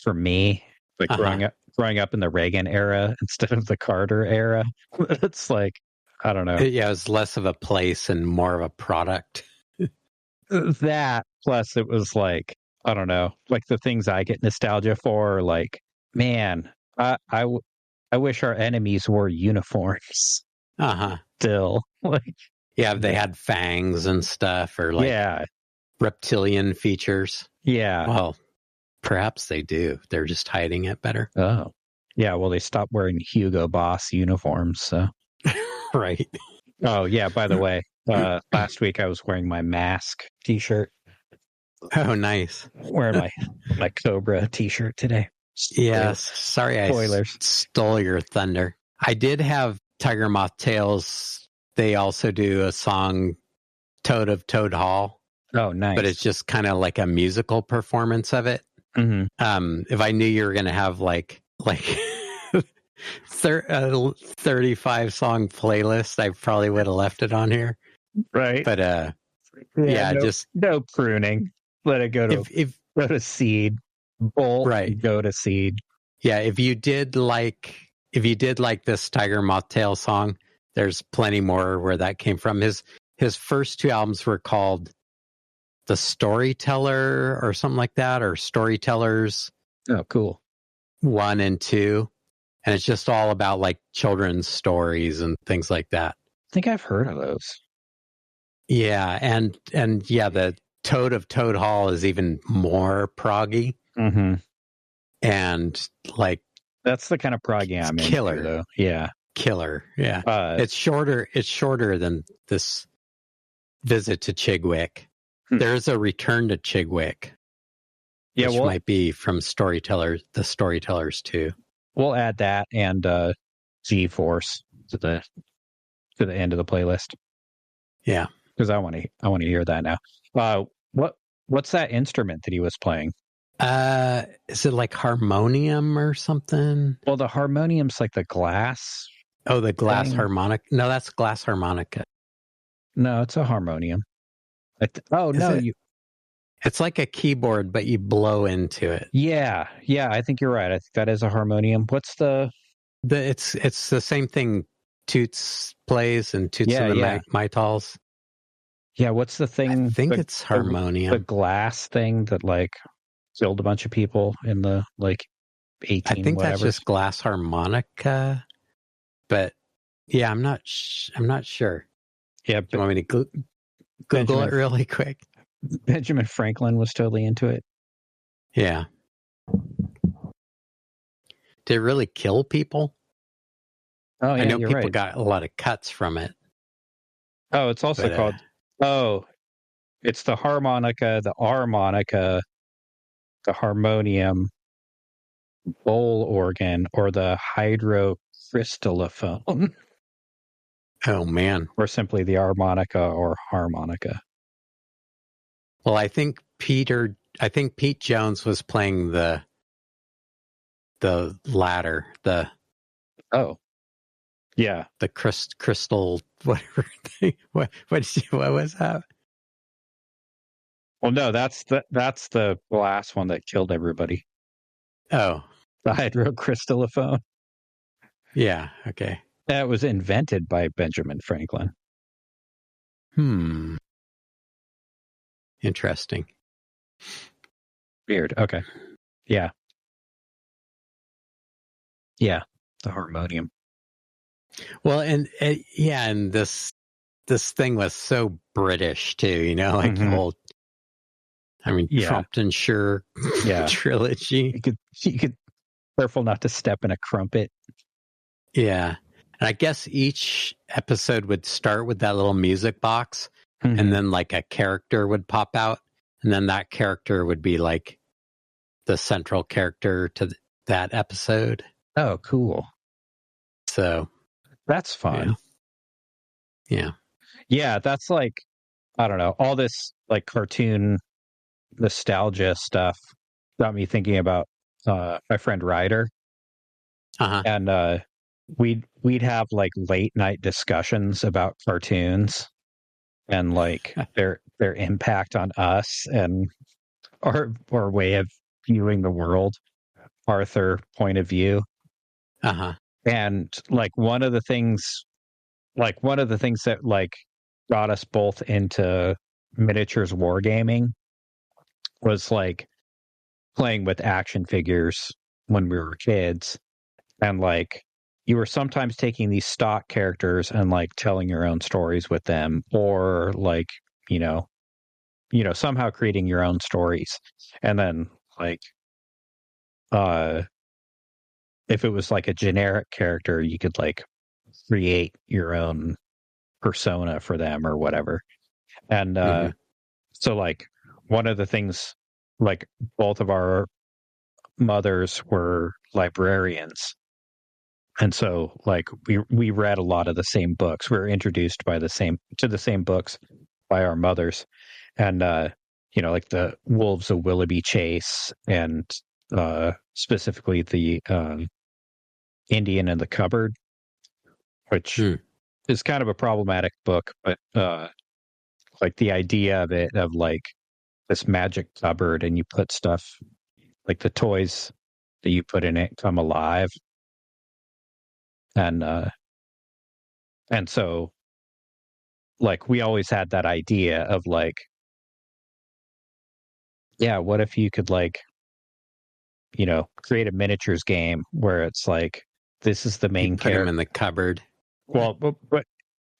for me, like growing up in the Reagan era instead of the Carter era. It's like, I don't know. Yeah, it was less of a place and more of a product. That plus it was like, I don't know, like the things I get nostalgia for, like, man, I wish our enemies wore uniforms. Still, like, yeah, they had fangs and stuff, or like reptilian features. Yeah. Well, perhaps they do. They're just hiding it better. Oh, yeah. Well, they stopped wearing Hugo Boss uniforms, so right. Oh, yeah. By the way, last week I was wearing my Mask T-shirt. Oh, nice. Wearing my Cobra T-shirt today. Yes. Sorry, I stole your thunder. I did have Tiger Moth Tales. They also do a song, Toad of Toad Hall. Oh, nice. But it's just kind of like a musical performance of it. Mm-hmm. If I knew you were going to have like 35 song playlist, I probably would have left it on here. Right. But just no pruning. Let it go to go to seed. Bolt. Right. Go to seed. Yeah. If you did like this Tiger Moth Tail song, there's plenty more where that came from. His first 2 albums were called The Storyteller or something like that, or Storytellers. Oh, cool. 1 and 2. And it's just all about like children's stories and things like that. I think I've heard of those. Yeah. And yeah, the Toad of Toad Hall is even more proggy. Mm-hmm. And like, that's the kind of proggy I'm killer into, though. Yeah. Killer. Yeah. It's shorter than this visit to Chigwick. There's a return to Chigwick. Yeah. Which might be from the Storytellers too. We'll add that and G-Force to the end of the playlist. Yeah. Because I want to hear that now. What's that instrument that he was playing? Is it like harmonium or something? Well, the harmonium's like the glass. Oh, the glass harmonic. No, that's glass harmonica. No, it's a harmonium. It's like a keyboard, but you blow into it. Yeah, I think you're right. I think that is a harmonium. What's it's the same thing Toots plays and Toots and the Maytals. Yeah, what's the thing? I think it's harmonium. The glass thing that like killed a bunch of people in the like 18 I think whatever. that's just glass harmonica, but yeah, I'm not sure. Yeah, Do you want me to Google it really quick? Benjamin Franklin was totally into it. Yeah. Did it really kill people? Oh, yeah, I know you're people right. got a lot of cuts from it. Oh, it's also called. It's the harmonica, the armonica, the harmonium, bowl organ, or the hydrocrystallophone. Oh man. Or simply the harmonica or harmonica. Well, I think Pete Jones was playing the latter, the crystal whatever thing. What was that? Well, no, that's the glass one that killed everybody. Oh, the hydrocrystallophone. Yeah. Okay. That was invented by Benjamin Franklin. Interesting. Weird. Okay. Yeah. Yeah. The harmonium. Well, and this thing was so British too, you know, like the whole, Trumptonshire trilogy. You could careful not to step in a crumpet. Yeah. And I guess each episode would start with that little music box, and then like a character would pop out, and then that character would be like the central character to that episode. Oh, cool. So that's fun. Yeah. Yeah, that's like, I don't know, all this like cartoon nostalgia stuff got me thinking about my friend Ryder. And we'd have like late night discussions about cartoons and like their impact on us and our way of viewing the world, Arthur point of view. And like one of the things that like got us both into miniatures wargaming was like playing with action figures when we were kids. And like you were sometimes taking these stock characters and like telling your own stories with them, or like, you know, somehow creating your own stories. And then like if it was like a generic character, you could like create your own persona for them or whatever. And so like one of the things, like both of our mothers were librarians. And so like we read a lot of the same books. We were introduced to the same books by our mothers. And like the Wolves of Willoughby Chase and specifically the Indian in the Cupboard, which is kind of a problematic book, but like the idea of it, of like this magic cupboard, and you put stuff like the toys that you put in it come alive. And so like we always had that idea of like, yeah, what if you could like, create a miniatures game where it's like, this is the main character. Put him in the cupboard. Well, but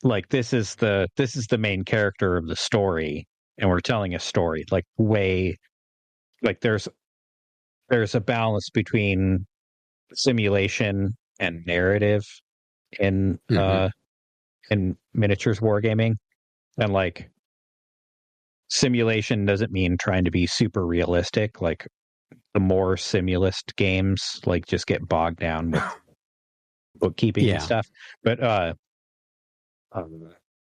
like this is the main character of the story, and we're telling a story like there's a balance between simulation and narrative in miniatures wargaming. And like simulation doesn't mean trying to be super realistic. Like the more simulist games like just get bogged down with bookkeeping and stuff. But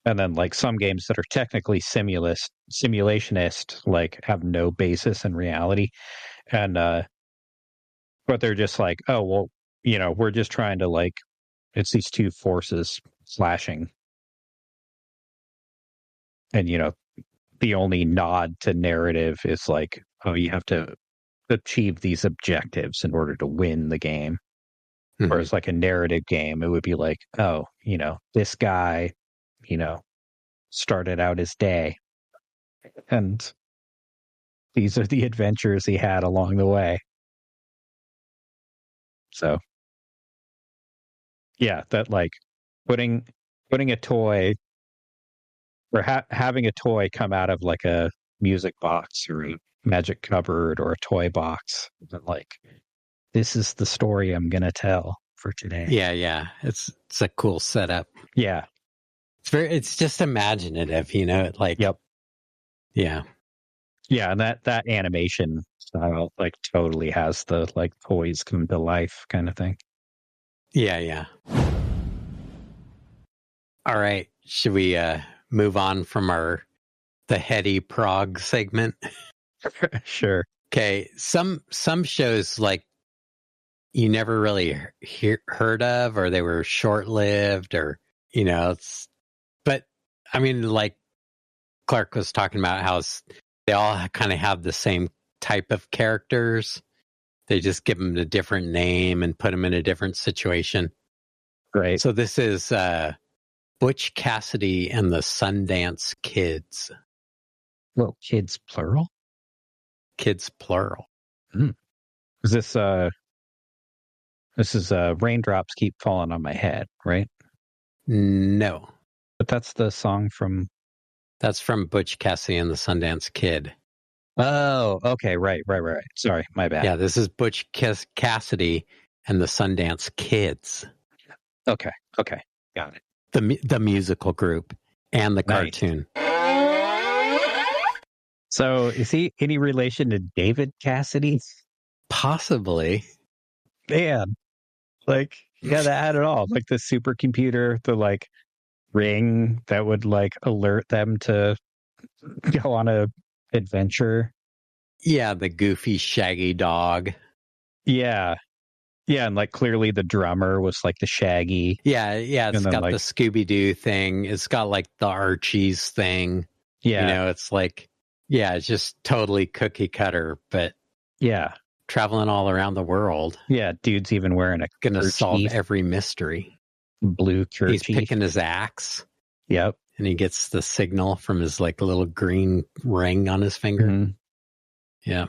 and then like some games that are technically simulationist like have no basis in reality. And but they're just like, oh well, we're just trying to like, it's these two forces clashing. And the only nod to narrative is like, oh, you have to achieve these objectives in order to win the game. Whereas like a narrative game, it would be like, oh, this guy, started out his day. And these are the adventures he had along the way. So, yeah, that like putting a toy or having a toy come out of like a music box or a magic cupboard or a toy box, but like this is the story I'm gonna tell for today. Yeah. It's a cool setup. Yeah. It's just imaginative, like, yep. Yeah. Yeah, and that animation style like totally has the like toys come to life kind of thing. Yeah. All right. Should we move on from the heady prog segment? Sure. Okay. Some shows like you never really heard of, or they were short-lived, or but I mean, like Clark was talking about how they all kind of have the same type of characters. They just give them a different name and put them in a different situation. Right. So this is Butch Cassidy and the Sundance Kids. Well, kids plural? Kids plural. Is this is Raindrops Keep Falling on My Head, right? No. But that's the song from... That's from Butch Cassidy and the Sundance Kid. Oh, okay, right. Sorry, my bad. Yeah, this is Butch Cassidy and the Sundance Kids. Okay, got it. The musical group and the cartoon. So, is he any relation to David Cassidy? Possibly. Man, like, yeah, that had it all. Like the supercomputer, the like ring that would like alert them to go on a adventure. Yeah, the goofy shaggy dog. Yeah, and like clearly the drummer was like the Shaggy. Yeah, it's got like the Scooby-Doo thing. It's got like the Archies thing. Yeah. It's like, it's just totally cookie cutter, but yeah, traveling all around the world. Yeah, dude's even wearing a gonna solve every mystery. Blue kerchief. He's picking his axe. Yep. And he gets the signal from his like little green ring on his finger. Mm-hmm. Yeah.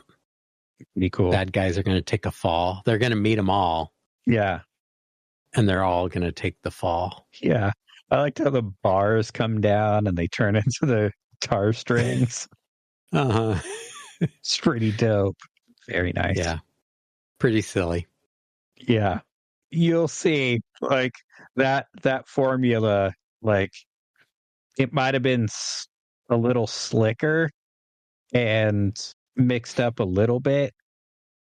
Pretty cool. Bad guys are going to take a fall. They're going to meet them all. Yeah. And they're all going to take the fall. Yeah. I liked how the bars come down and they turn into the guitar strings. Uh-huh. It's pretty dope. Very nice. Yeah. Pretty silly. Yeah. You'll see like that formula, like it might have been a little slicker and mixed up a little bit,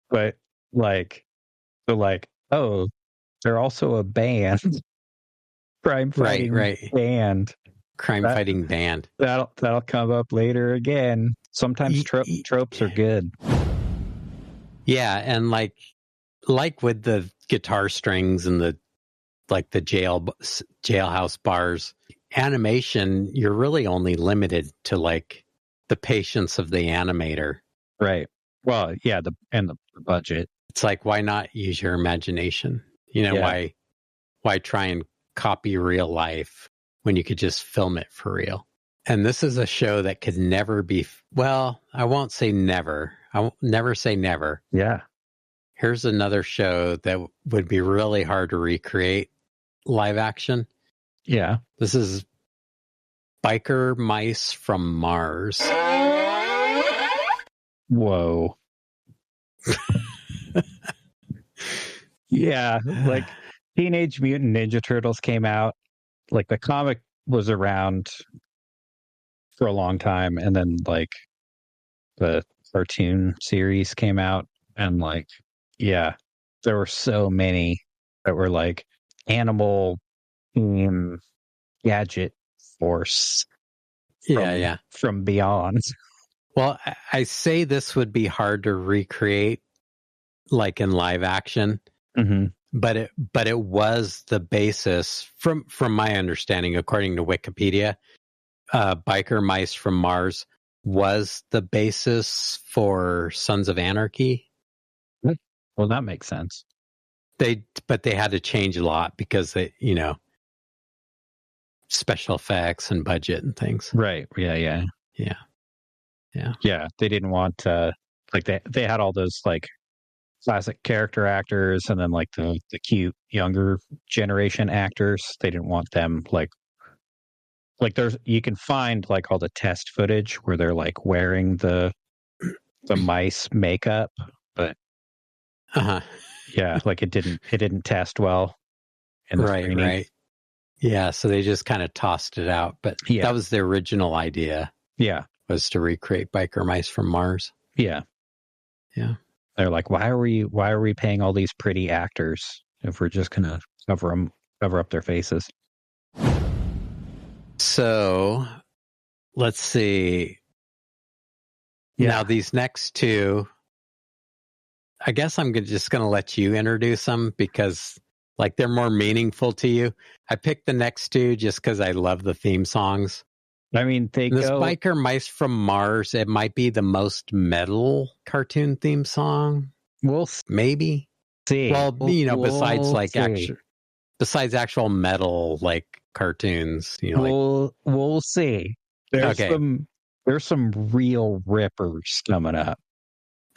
but like, they're like, oh, they're also a band. Crime fighting band. Crime fighting band. That'll come up later again. Sometimes tropes are good. Yeah, and like with the guitar strings and the like the jailhouse bars, animation, you're really only limited to like the patience of the animator. Right. Well, yeah, the budget. It's like, why not use your imagination? Why try and copy real life when you could just film it for real? And this is a show that could never be, well, I won't say never. I won't never say never. Yeah. Here's another show that would be really hard to recreate live action. Yeah. This is Biker Mice from Mars. Whoa. Yeah, like Teenage Mutant Ninja Turtles came out. Like the comic was around for a long time, and then like the cartoon series came out, and like, yeah, there were so many that were like animal team gadget force. From beyond. Well, I say this would be hard to recreate, like in live action, but it was the basis from my understanding, according to Wikipedia. Biker Mice from Mars was the basis for Sons of Anarchy. Well, that makes sense. But they had to change a lot because they special effects and budget and things. Right. Yeah. They didn't want like they had all those like classic character actors and then like the cute younger generation actors. They didn't want them like there's you can find like all the test footage where they're like wearing the mice makeup, but yeah, like it didn't test well in the screening. Right. Yeah, so they just kind of tossed it out, but that was the original idea. Yeah, was to recreate biker mice from Mars. Yeah. They're like, why are we paying all these pretty actors if we're just gonna cover up their faces? So, let's see. Yeah. Now these next two, I guess I'm just going to let you introduce them because like they're more meaningful to you. I picked the next two just because I love the theme songs. I mean, this Biker Mice from Mars, it might be the most metal cartoon theme song. We'll maybe see. Well, besides actual metal like cartoons, we'll see. There's some real rippers coming up.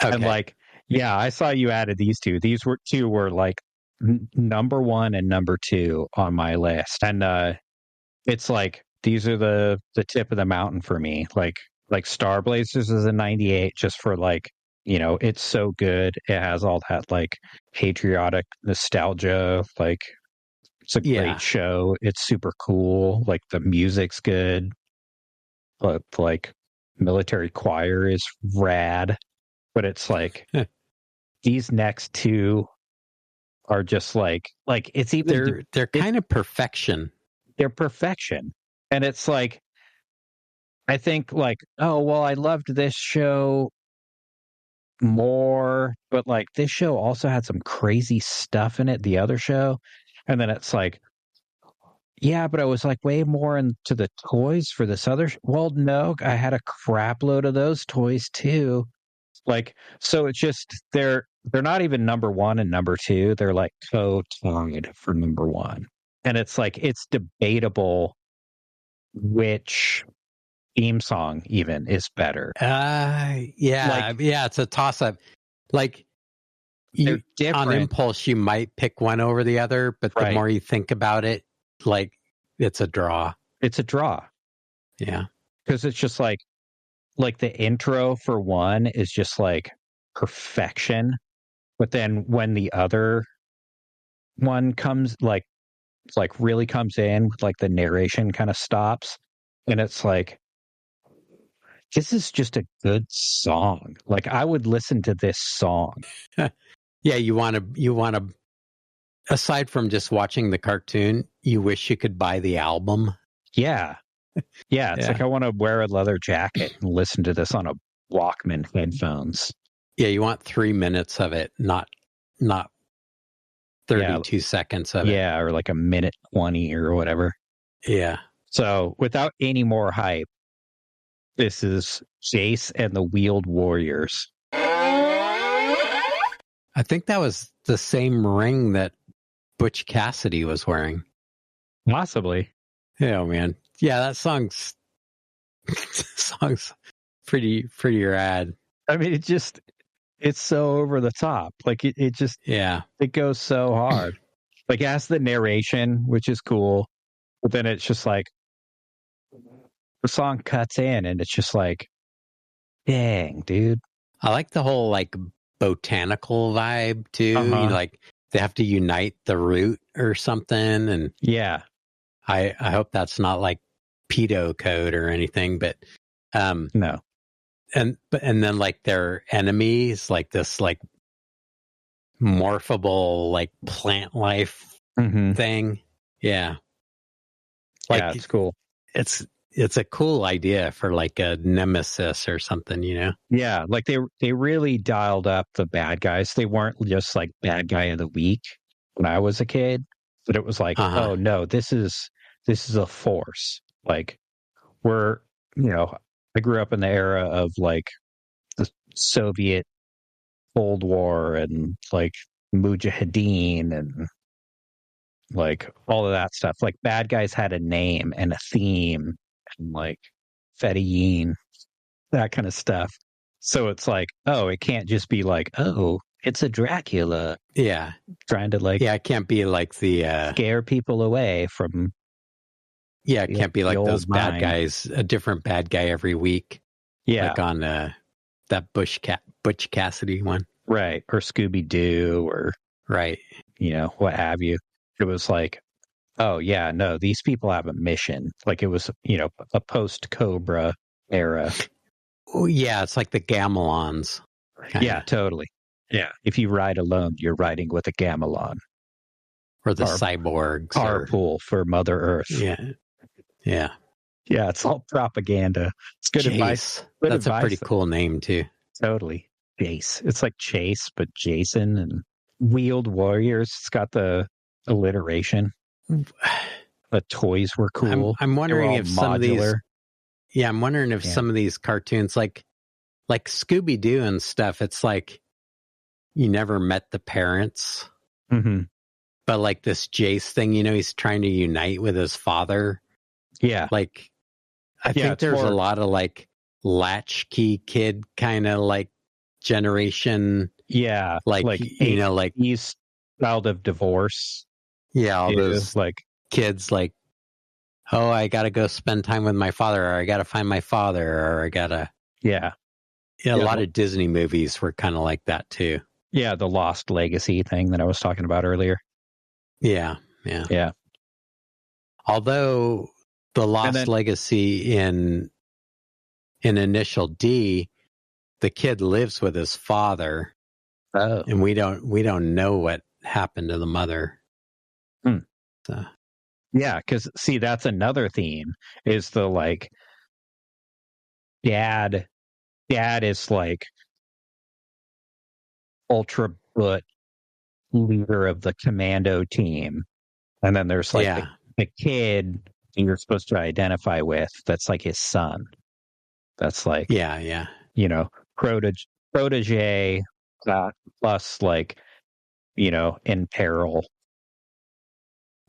Okay. And like, yeah, I saw you added these two. These were like number 1 and number 2 on my list. And it's like these are the tip of the mountain for me. Like Star Blazers is a 98 just for like, it's so good. It has all that like patriotic nostalgia. Like it's a great show. It's super cool. Like the music's good. But like military choir is rad. But it's like these next two are just like it's even they're kind of perfection. They're perfection. And it's like I think like, oh well, I loved this show more, but like this show also had some crazy stuff in it, the other show. And then it's like, yeah, but I was like way more into the toys for this other well, no, I had a crap load of those toys too. Like, so it's just they're not even number 1 and number 2. They're like co-tied for number 1. And it's like it's debatable which theme song even is better. It's a toss-up. Like on impulse, you might pick one over the other, but the more you think about it, like it's a draw. It's a draw. Yeah. Because it's just like the intro for one is just like perfection. But then when the other one comes like really comes in, like the narration kind of stops and it's like, this is just a good song. Like I would listen to this song. Yeah. You want to, aside from just watching the cartoon, you wish you could buy the album. Yeah. Yeah. It's like, I want to wear a leather jacket and listen to this on a Walkman headphones. Yeah. You want 3 minutes of it, not 32 seconds of it. Yeah. Or like a minute 20 or whatever. Yeah. So without any more hype, this is Jace and the Wheeled Warriors. I think that was the same ring that Butch Cassidy was wearing. Possibly. Yeah, man. Yeah, that song's pretty rad. I mean, it's so over the top. Like it just, it goes so hard. Like it has the narration, which is cool, but then it's just like the song cuts in and it's just like, dang, dude. I like the whole like botanical vibe too. Like they have to unite the root or something. And yeah, I hope that's not like pedo code or anything, but no. And then like their enemies, like this like morphable like plant life thing. Yeah. Like, yeah, it's cool. It's a cool idea for like a nemesis or something, Yeah, like they really dialed up the bad guys. They weren't just like bad guy of the week when I was a kid, but it was like, oh no, this is a force. Like we're, I grew up in the era of like the Soviet Cold War and like Mujahideen and like all of that stuff. Like bad guys had a name and a theme, and like Fetty that kind of stuff. So it's like, oh, it can't just be like, oh, it's a Dracula. Yeah. Trying to like, it can't be like the scare people away from. Yeah, it can't be like those bad mind. guys, a different bad guy every week. Yeah. Like on that Butch Cassidy one. Right. Or Scooby-Doo or, right. You know, what have you. It was like, oh, yeah, no, these people have a mission. Like it was, you know, a post-Cobra era. Oh, yeah, it's like the Gamelons. Kinda. Yeah, totally. Yeah. If you ride alone, you're riding with a Gamelon. Or the cyborgs. Carpool for Mother Earth. Yeah. Yeah. Yeah, it's all propaganda. It's good advice. Good That's advice. A pretty cool name, too. Totally. Jace. It's like Chase, but Jason and Wheeled Warriors. It's got the alliteration. The toys were cool. I'm wondering if some of these... Yeah, I'm wondering if some of these cartoons, like Scooby-Doo and stuff, it's like you never met the parents. Mm-hmm. But like this Jace thing, you know, he's trying to unite with his father. Yeah. Like, I think there's a lot of like latchkey kid kind of like generation. Yeah. Like you know, like he's child of divorce. Yeah. All those like kids like, oh, I got to go spend time with my father, or I got to find my father, or I got to. Yeah. A lot of Disney movies were kind of like that too. Yeah. The Lost Legacy thing that I was talking about earlier. Yeah. Although the Lost Legacy in Initial D, the kid lives with his father. Oh. And we don't know what happened to the mother. So. Yeah, because see, that's another theme is the like dad is like ultra butt leader of the commando team. And then there's like the kid you're supposed to identify with that's like his son. That's like, you know, protege plus like, you know, in peril.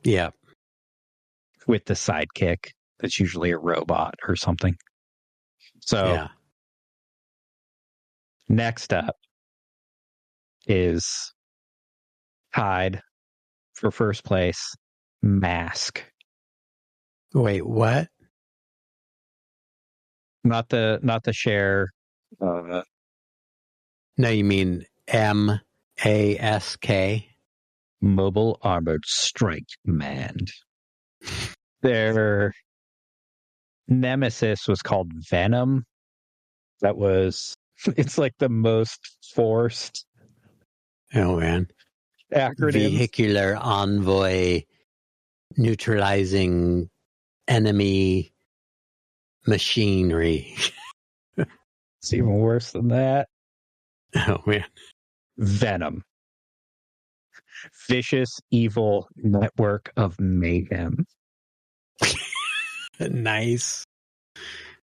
Yeah. With the sidekick that's usually a robot or something. So next up is tied for first place, Mask. Wait, what? Not the share. No, you mean MASK? Mobile Armored Strike Command. Their nemesis was called Venom. It's like the most forced. Oh man. Acronyms. Vehicular envoy neutralizing enemy machinery. It's even worse than that. Oh man. Venom. Vicious, evil network of mayhem. Nice.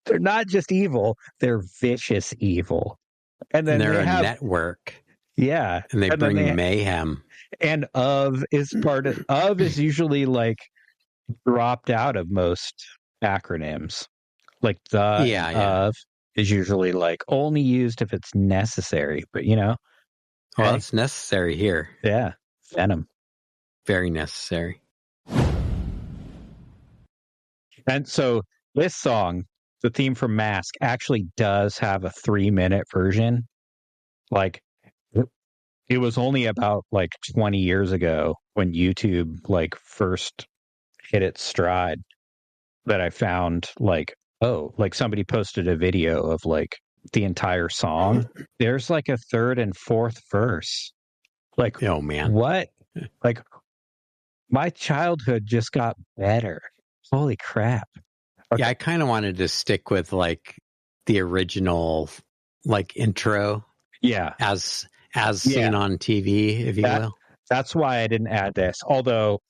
They're not just evil, they're vicious evil. And then they're a network. Yeah. And they bring mayhem. And is usually like dropped out of most acronyms. Like of is usually like only used if it's necessary. But you know. Well, it's necessary here. Yeah. Venom. Very necessary. And so this song, the theme from Mask, actually does have a 3-minute version. Like it was only about like 20 years ago when YouTube like first hit its stride that I found like, oh, like somebody posted a video of like the entire song. There's like a third and fourth verse. Like, oh man, what? Like my childhood just got better. Holy crap. Okay. Yeah, I kind of wanted to stick with like the original like intro. Yeah. As seen on TV, if you will. That's why I didn't add this. Although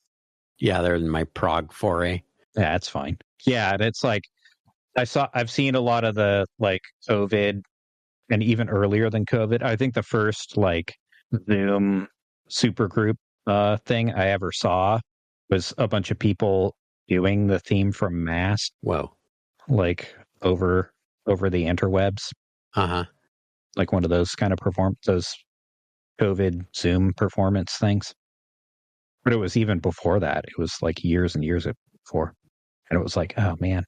they're in my prog foray. Yeah, that's fine. Yeah, and it's like I've seen a lot of the like COVID and even earlier than COVID. I think the first like Zoom supergroup thing I ever saw was a bunch of people doing the theme from Mask. Whoa. Like over the interwebs. Uh-huh. Like one of those kind of those COVID Zoom performance things. But it was even before that. It was like years and years before. And it was like, oh man.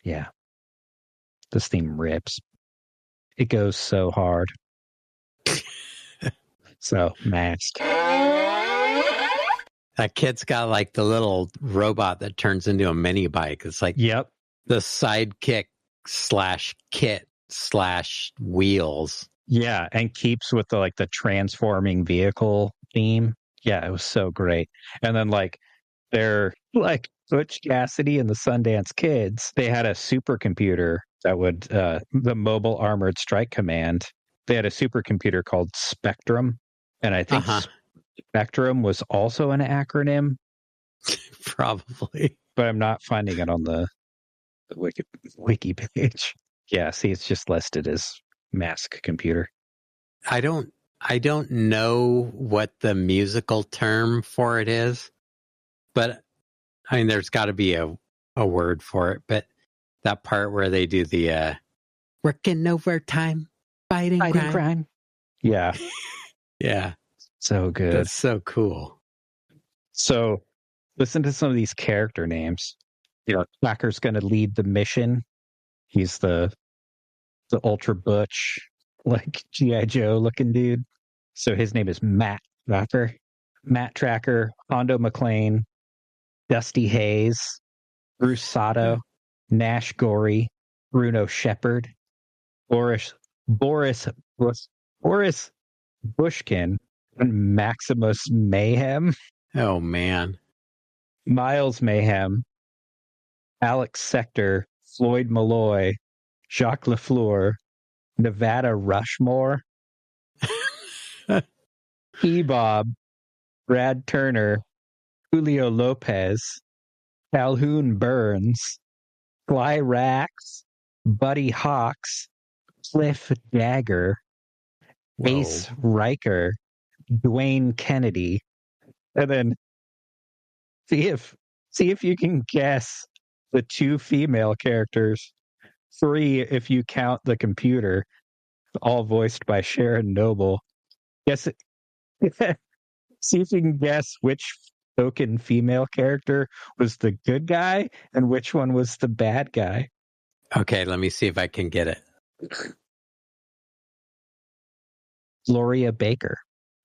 Yeah. This theme rips. It goes so hard. So, Mask. That kid's got like the little robot that turns into a mini bike. It's like yep, the sidekick / kit / wheels. Yeah, and keeps with the transforming vehicle theme. Yeah, it was so great. And then they're like Butch Cassidy and the Sundance Kids. They had a supercomputer that would the Mobile Armored Strike Command. They had a supercomputer called Spectrum, and I think Spectrum was also an acronym. Probably, but I'm not finding it on the wiki page. Yeah, see, it's just listed as Mask Computer. I don't know what the musical term for it is, but I mean, there's got to be a word for it. But that part where they do the working overtime, fighting crime. Yeah. Yeah. So good. That's so cool. So listen to some of these character names. Tracker's going to lead the mission. He's the ultra butch, like G.I. Joe looking dude. So his name is Matt Tracker. Matt Tracker, Hondo McLean, Dusty Hayes, Bruce Sato, Nash Gorey, Bruno Shepard, Boris Bushkin, and Maximus Mayhem. Oh, man. Miles Mayhem, Alex Sector, Floyd Malloy, Jacques Lafleur, Nevada Rushmore, E-Bob, Brad Turner, Julio Lopez, Calhoun Burns, Fly Rax, Buddy Hawks, Cliff Dagger, Ace Riker, Dwayne Kennedy, and then see if you can guess the 2 female characters, 3 if you count the computer, all voiced by Sharon Noble. Guess it. See if you can guess which token female character was the good guy and which one was the bad guy. Okay, let me see if I can get it. Gloria Baker.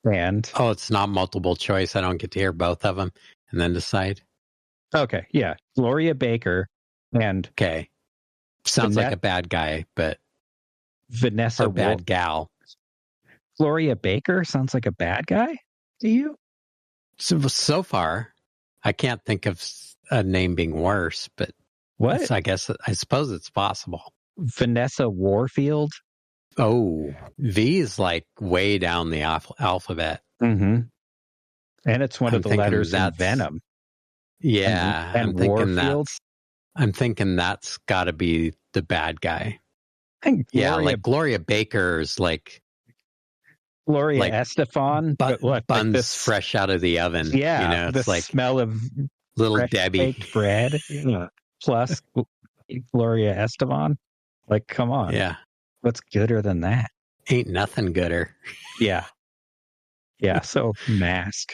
And it's not multiple choice. I don't get to hear both of them and then decide. Okay, yeah. Gloria Baker and okay. Sounds like a bad guy, but Vanessa bad gal. Gloria Baker sounds like a bad guy to you? So far, I can't think of a name being worse, but what? I suppose it's possible. Vanessa Warfield. Oh, V is like way down the alphabet. Mm-hmm. And it's one of the letters in Venom. Yeah, and Warfield. I'm thinking that's got to be the bad guy. Like Gloria Baker's like Gloria Estefan, buns this, fresh out of the oven. Yeah, it's the like smell of little Debbie baked bread. Plus Gloria Estefan. Like, come on. Yeah, what's gooder than that? Ain't nothing gooder. Yeah. So Mask.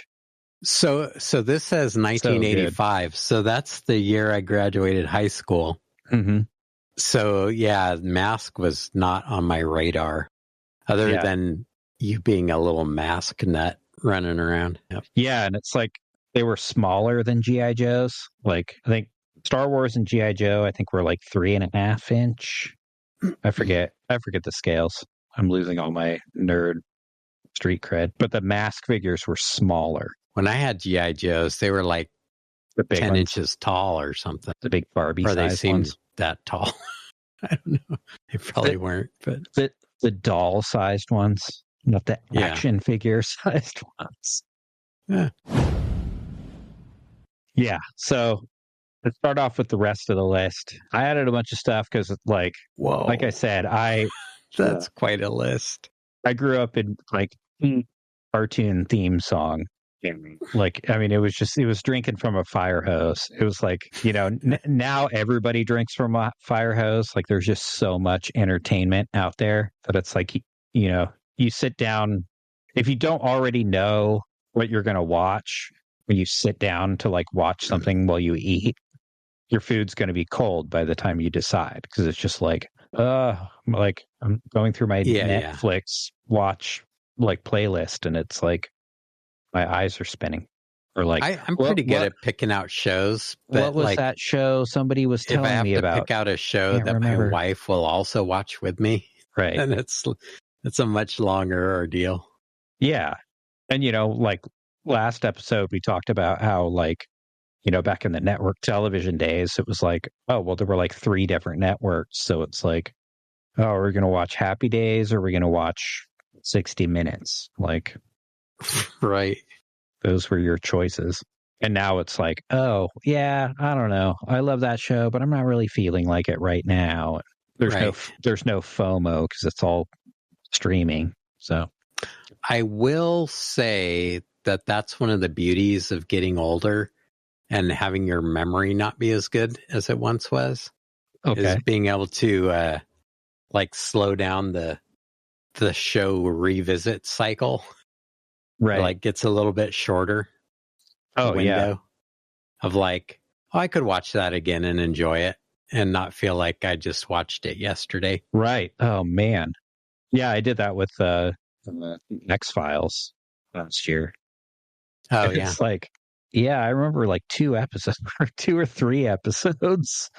So this says 1985. So that's the year I graduated high school. Mm-hmm. So yeah, Mask was not on my radar, other than you being a little mask nut running around. Yep. Yeah, and it's like they were smaller than G.I. Joes. Like I think Star Wars and G.I. Joe, I think were like 3.5 inch. I forget the scales. I'm losing all my nerd street cred. But the Mask figures were smaller. When I had G.I. Joes, they were like the big 10 ones. inches tall or something. The big Barbie or they size seemed ones. That tall. I don't know. They probably weren't. But the doll-sized ones, not the action figure-sized ones. Yeah. Yeah. So let's start off with the rest of the list. I added a bunch of stuff because, like I said, that's quite a list. I grew up in like cartoon theme song Like, I mean, it was drinking from a fire hose. It was like, now everybody drinks from a fire hose. Like, there's just so much entertainment out there that it's like, you sit down. If you don't already know what you're going to watch, when you sit down to like watch something while you eat, your food's going to be cold by the time you decide. Because it's just like I'm going through my Netflix watch like playlist, and it's like my eyes are spinning. Or like, I'm pretty good at picking out shows. But what was like, that show somebody was telling me about? If I have to pick out a show that my wife will also watch with me, right? And it's a much longer ordeal. Yeah, and like last episode we talked about how like back in the network television days, it was like, oh well, there were like 3 different networks, so it's like, oh, we're gonna watch Happy Days or we're gonna watch 60 Minutes, like, right. Those were your choices. And now it's like, oh, yeah, I don't know. I love that show, but I'm not really feeling like it right now. There's no FOMO because it's all streaming. So I will say that that's one of the beauties of getting older and having your memory not be as good as it once was. Okay. Is being able to like slow down the show revisit cycle. Right. Like gets a little bit shorter. Oh, window of like, oh, I could watch that again and enjoy it and not feel like I just watched it yesterday. Right. Oh, man. Yeah, I did that with X-Files last year. Oh, yeah. It's like, yeah, I remember like 2 episodes or 2 or 3 episodes.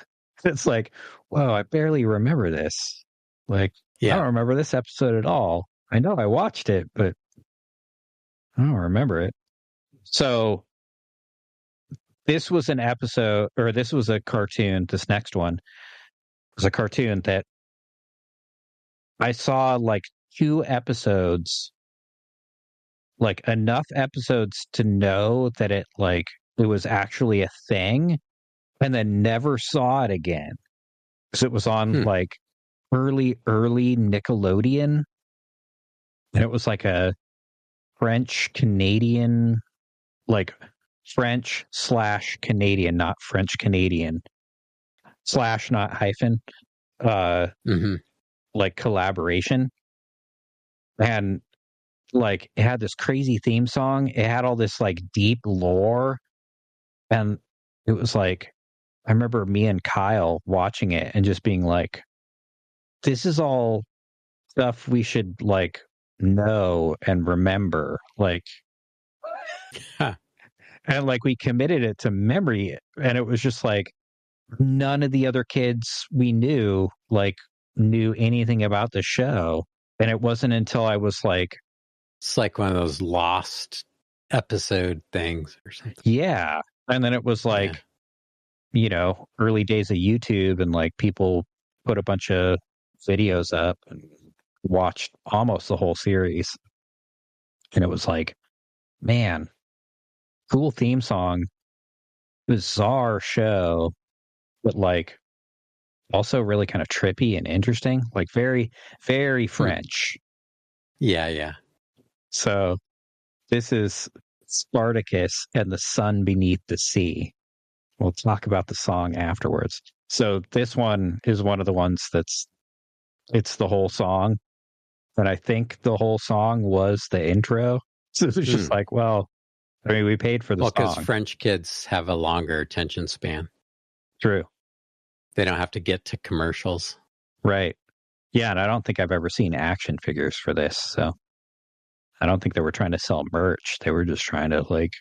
It's like, whoa, I barely remember this. Like, I don't remember this episode at all. I know I watched it, but I don't remember it. So this was an episode, or this was a cartoon. This next one was a cartoon that I saw like 2 episodes, like enough episodes to know that it was actually a thing, and then never saw it again. Because it was on like early Nickelodeon. And it was like a French-Canadian, like French/Canadian, not French-Canadian, / not hyphen, like collaboration. And like it had this crazy theme song. It had all this like deep lore. And it was like, I remember me and Kyle watching it and just being like, this is all stuff we should like know and remember. Like, and like we committed it to memory, and it was just like none of the other kids we knew knew anything about the show. And it wasn't until I was like, it's like one of those lost episode things or something. Yeah. And then it was like, early days of YouTube, and like people put a bunch of videos up and watched almost the whole series. And it was like, man, cool theme song, bizarre show, but like also really kind of trippy and interesting, like very, very French. Yeah. So this is Spartacus and the Sun Beneath the Sea. We'll talk about the song afterwards. So this one is one of the ones it's the whole song. And I think the whole song was the intro. So it's just like, well, I mean, we paid for the song. Well, because French kids have a longer attention span. True. They don't have to get to commercials. Right. Yeah, and I don't think I've ever seen action figures for this. So I don't think they were trying to sell merch. They were just trying to like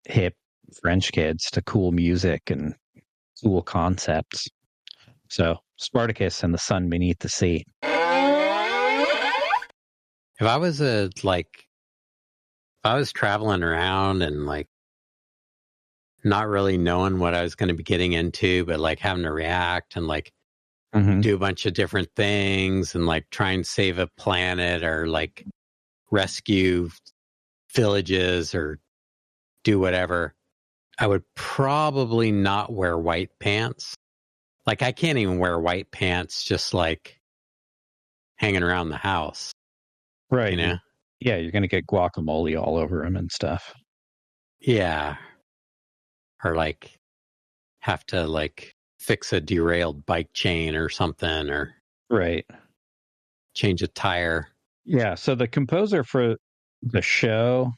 hip French kids to cool music and cool concepts. So Spartacus and the Sun Beneath the Sea. If I was traveling around and like not really knowing what I was going to be getting into, but like having to react and like do a bunch of different things and like try and save a planet or like rescue villages or do whatever, I would probably not wear white pants. Like I can't even wear white pants just like hanging around the house. Right. You know? Yeah, you're going to get guacamole all over him and stuff. Yeah. Or like have to like fix a derailed bike chain or something, or right, change a tire. Yeah, so the composer for the show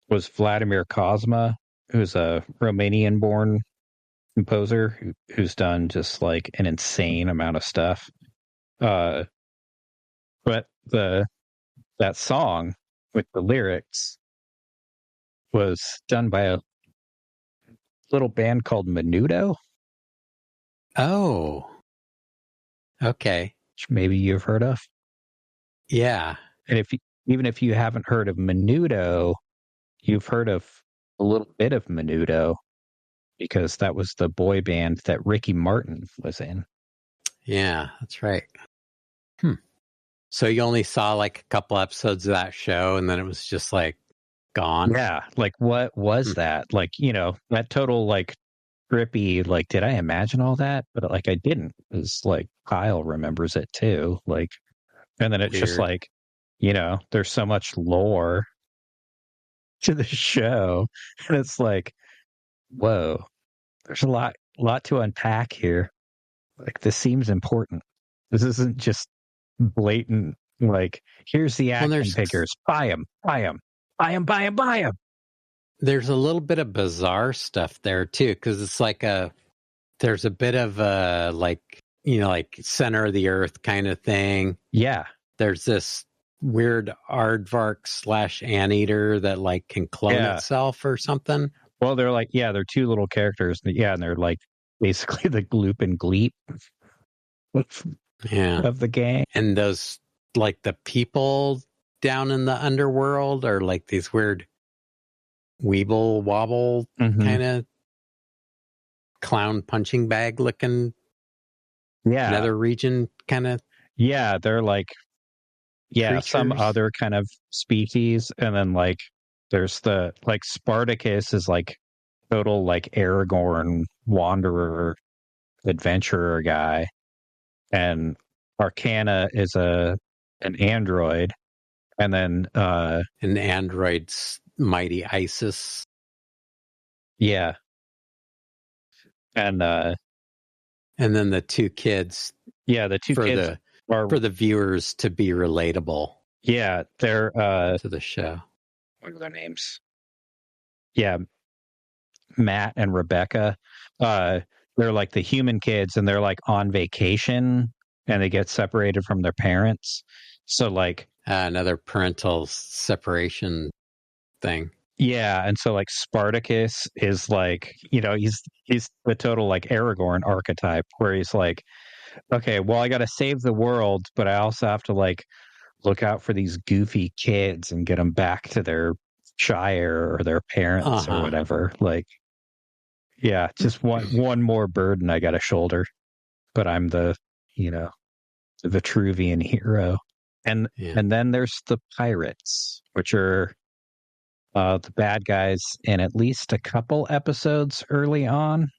was Vladimir Cosma, who's a Romanian-born composer who's done just like an insane amount of stuff. But that song with the lyrics was done by a little band called Menudo. Oh, okay. Which maybe you've heard of. Yeah. And even if you haven't heard of Menudo, you've heard of a little bit of Menudo because that was the boy band that Ricky Martin was in. Yeah, that's right. So you only saw like a couple episodes of that show and then it was just like gone? Yeah, like what was that? Like, that total like trippy, like, did I imagine all that? But like I didn't. It's like Kyle remembers it too. Like, and then it's just like, there's so much lore to the show. And it's like, whoa, there's a lot to unpack here. Like, this seems important. This isn't just blatant, like, here's the action figures. Buy them. There's a little bit of bizarre stuff there too, because it's like there's a bit of a like center of the earth kind of thing. Yeah. There's this weird aardvark / anteater that like can clone itself or something. Well, they're like, they're two little characters. Yeah, and they're like basically the Gloop and Gleep of the gang. And those, like the people down in the underworld are like these weird weeble wobble kind of clown punching bag looking nether region kind of. Yeah, they're like, creatures. Some other kind of species. And then like there's the like Spartacus is like total like Aragorn wanderer adventurer guy. And Arcana is an android. And then an android's mighty Isis. Yeah. And then the two kids. Yeah, the two kids are for the viewers to be relatable. Yeah, they're to the show. What are their names? Yeah, Matt and Rebecca. They're like the human kids, and they're like on vacation, and they get separated from their parents. So like another parental separation thing. Yeah, and so like Spartacus is like, he's the total like Aragorn archetype where he's like, okay, well, I got to save the world, but I also have to like look out for these goofy kids and get them back to their shire or their parents or whatever. Like, yeah, just one more burden I got to shoulder, but I'm the Vitruvian hero. And then there's the pirates, which are the bad guys in at least a couple episodes early on.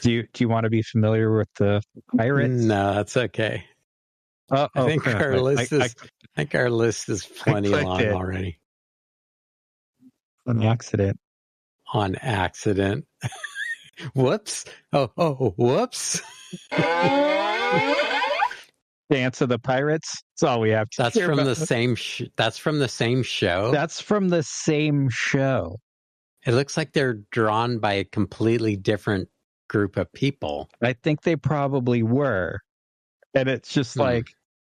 Do you want to be familiar with the pirates? No, that's okay. I think our list is plenty long already. On accident. Whoops. Oh, whoops. Dance of the Pirates. That's all we have to That's from the same that's from the same show. That's from the same show. It looks like they're drawn by a completely different group of people. I think they probably were. And it's just like,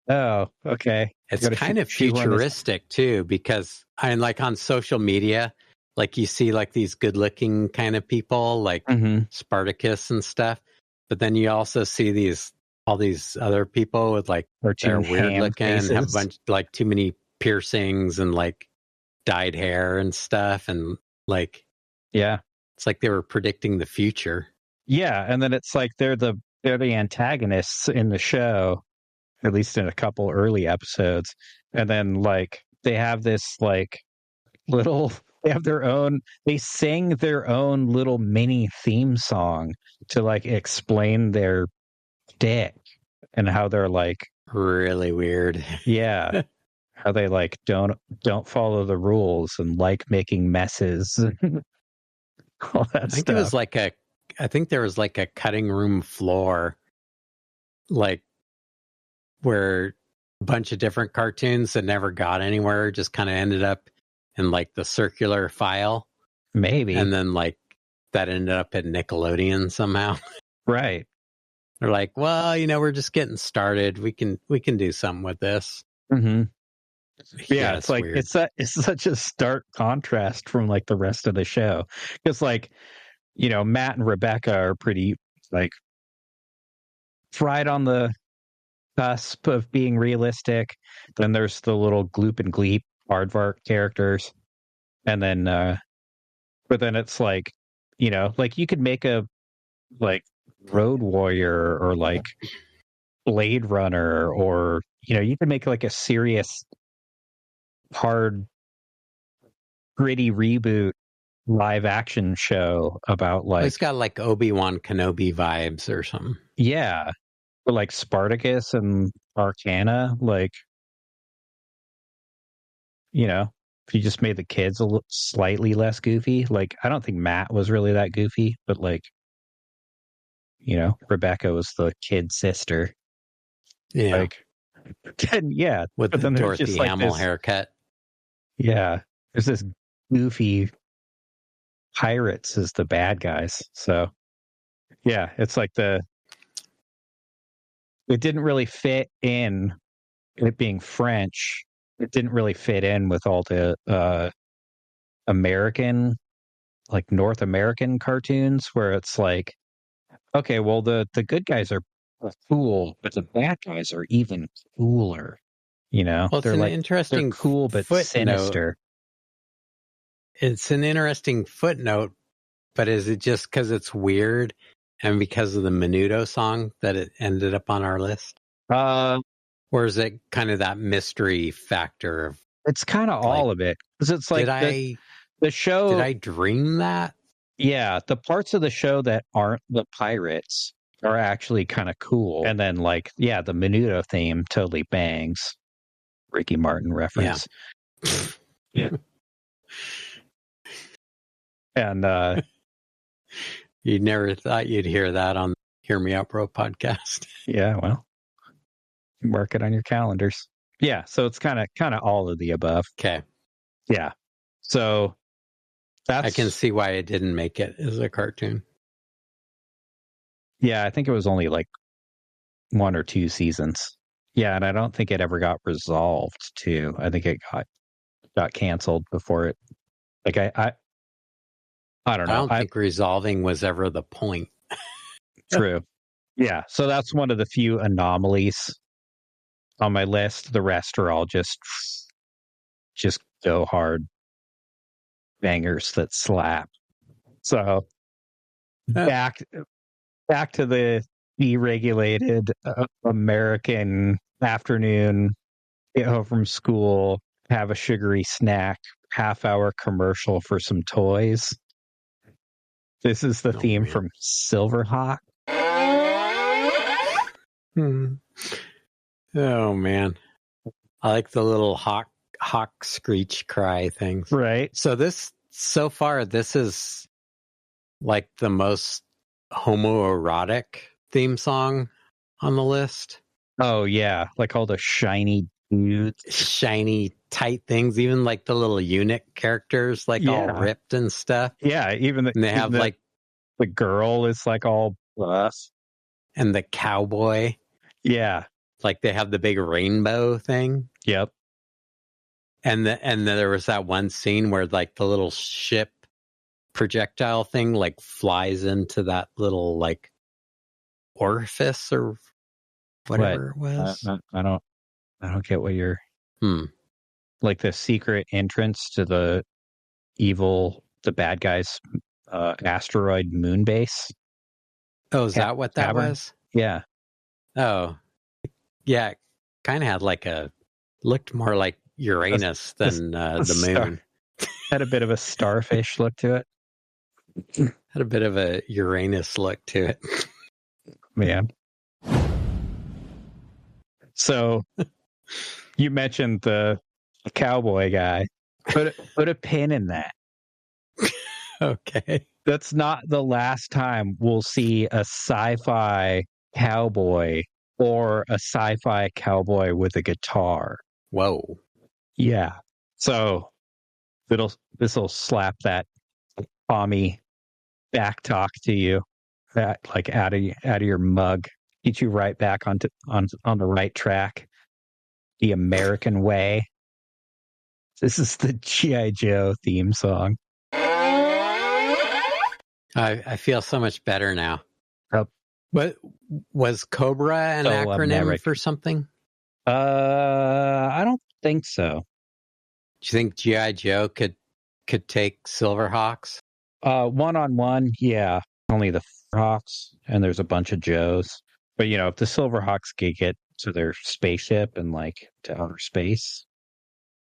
oh, okay. It's kind of futuristic too, because like on social media, like you see like these good looking kind of people like Spartacus and stuff. But then you also see all these other people with like they're weird looking, faces. Have a bunch like too many piercings and like dyed hair and stuff, and like it's like they were predicting the future. Yeah, and then it's like they're the antagonists in the show, at least in a couple early episodes, and then like they have this like they sing their own little mini theme song to like explain their dick and how they're like really weird. Yeah. how they like don't follow the rules and like making messes. All that I think stuff. it was like I think there was like a cutting room floor, like where a bunch of different cartoons that never got anywhere just kind of ended up in like the circular file. Maybe. And then like that ended up at Nickelodeon somehow. Right. They're like, well, we're just getting started. We can do something with this. Mm-hmm. Yeah, it's like weird. it's such a stark contrast from like the rest of the show, because like Matt and Rebecca are pretty like right on the cusp of being realistic. Then there's the little Gloop and Gleep aardvark characters, and then but then it's like like you could make a like Road Warrior or like Blade Runner, or you could make like a serious hard gritty reboot live action show about like it's got like Obi-Wan Kenobi vibes or something. Yeah, or like Spartacus and Arcana, like if you just made the kids slightly less goofy. Like I don't think Matt was really that goofy, but like Rebecca was the kid sister. Yeah, like yeah, with but the then Dorothy just like Hamill haircut. Yeah, there's this goofy pirates as the bad guys. So yeah, it's like it didn't really fit in, it being French. It didn't really fit in with all the American, like North American cartoons, where it's like, okay, well the good guys are cool, but the bad guys are even cooler. Well, it's they're an like interesting they're cool but footnote. sinister. It's an interesting footnote, but is it just because it's weird and because of the Menudo song that it ended up on our list? Or is it kind of that mystery factor? It's kind of all of it, because it's like the show. Did I dream that? Yeah, the parts of the show that aren't the pirates are actually kind of cool, and then like the Menudo theme totally bangs. Ricky Martin reference. Yeah. And you never thought you'd hear that on Hear Me Out Bro podcast. Yeah, well, mark it on your calendars. Yeah, so it's kind of all of the above. Okay. Yeah. So I can see why it didn't make it as a cartoon. Yeah, I think it was only like 1 or 2 seasons. Yeah, and I don't think it ever got resolved too. I think it got canceled before it. Like I don't know. I don't think resolving was ever the point. True. Yeah, so that's one of the few anomalies on my list. The rest are all just go hard bangers that slap. So back to the deregulated American afternoon, get home from school, have a sugary snack, half-hour commercial for some toys. This is the theme from Silverhawk. Oh man, I like the little hawk screech cry things. Right. So far, this is like the most homoerotic theme song on the list. Oh yeah, like all the shiny dudes, shiny tight things, even like the little eunuch characters, like all ripped and stuff. Yeah, and they have like the girl is like all buff, and the cowboy. Yeah, like they have the big rainbow thing. Yep. And then there was that one scene where like the little ship projectile thing like flies into that little like orifice or whatever it was. I don't get what you're like the secret entrance to the bad guys asteroid moon base. Oh, is that what that was? Yeah. Oh, yeah. Kind of had looked more like Uranus than the moon. Had a bit of a starfish look to it. Had a bit of a Uranus look to it. Man. So you mentioned the a cowboy guy. Put a pin in that. Okay. That's not the last time we'll see a sci-fi cowboy or a sci-fi cowboy with a guitar. Whoa. Yeah. So this'll slap that Tommy back talk to you, that like out of your mug, get you right back on the right track, the American way. This is the G.I. Joe theme song. I feel so much better now. Yep. What was Cobra an acronym for something? I don't think so. Do you think G.I. Joe could take Silverhawks? 1-on-1, yeah. Only the Hawks, and there's a bunch of Joes. But if the Silverhawks could get to their spaceship and like to outer space,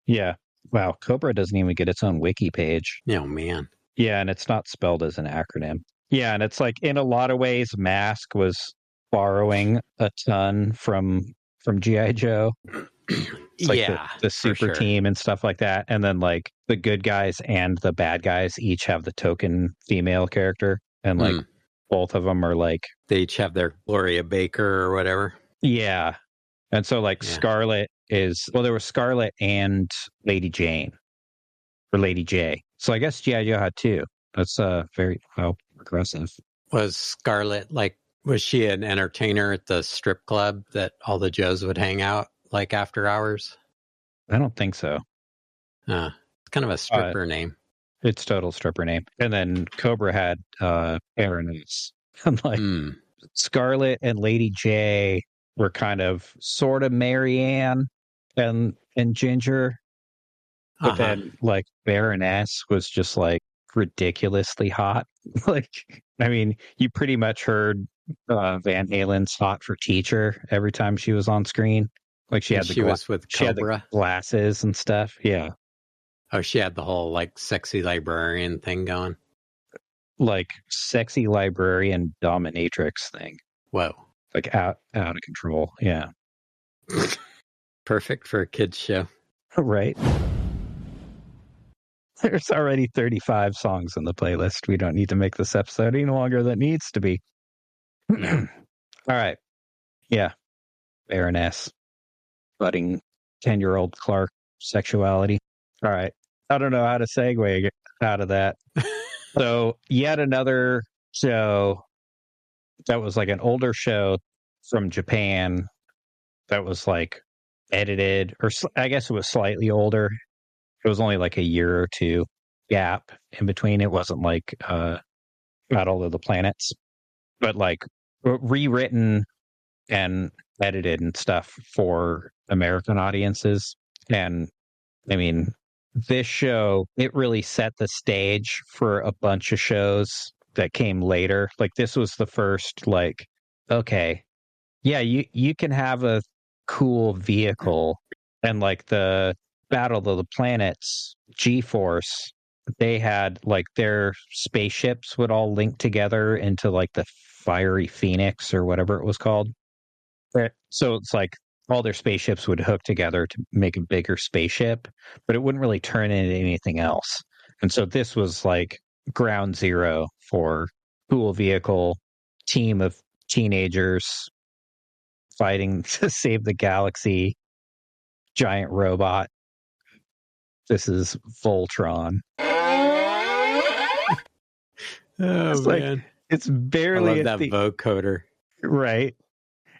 yeah. Wow, Cobra doesn't even get its own wiki page. Oh man. Yeah, and it's not spelled as an acronym. Yeah, and it's like in a lot of ways, Mask was borrowing a ton from G.I. Joe. It's like the super team and stuff like that. And then like the good guys and the bad guys each have the token female character. And like both of them are like... They each have their Gloria Baker or whatever. Yeah. And so like Scarlet is... Well, there was Scarlet and Lady Jane. Or Lady J. So I guess G.I. Joe had two. That's very progressive. Was Scarlet like... Was she an entertainer at the strip club that all the Joes would hang out like after hours? I don't think so. It's kind of a stripper name. It's total stripper name. And then Cobra had Baroness. And like Scarlet and Lady J were kind of sort of Marianne and Ginger. But then like Baroness was just like ridiculously hot. Like, I mean, you pretty much heard Van Halen's "Hot for Teacher" every time she was on screen. Like she had was with Cobra. She had the glasses and stuff. Yeah. Oh, she had the whole like sexy librarian thing going. Like sexy librarian dominatrix thing. Whoa. Like out of control. Yeah. Perfect for a kid's show. Right. There's already 35 songs in the playlist. We don't need to make this episode any longer than it needs to be. All right. Yeah. Baroness. Budding 10-year-old Clark sexuality. All right. I don't know how to segue out of that. So yet another show that was like an older show from Japan that was like edited, or I guess it was slightly older. It was only like a year or two gap in between. It wasn't like Battle of the Planets, but like rewritten and edited and stuff for American audiences. And I mean, this show, it really set the stage for a bunch of shows that came later. Like this was the first, like, okay, yeah, you can have a cool vehicle. And like the Battle of the Planets, G-Force, they had like their spaceships would all link together into like the Fiery Phoenix or whatever it was called. So it's like all their spaceships would hook together to make a bigger spaceship, but it wouldn't really turn into anything else. And so this was like ground zero for cool vehicle, team of teenagers fighting to save the galaxy, giant robot. This is Voltron. Oh, man. It's barely... I love that vocoder. Right.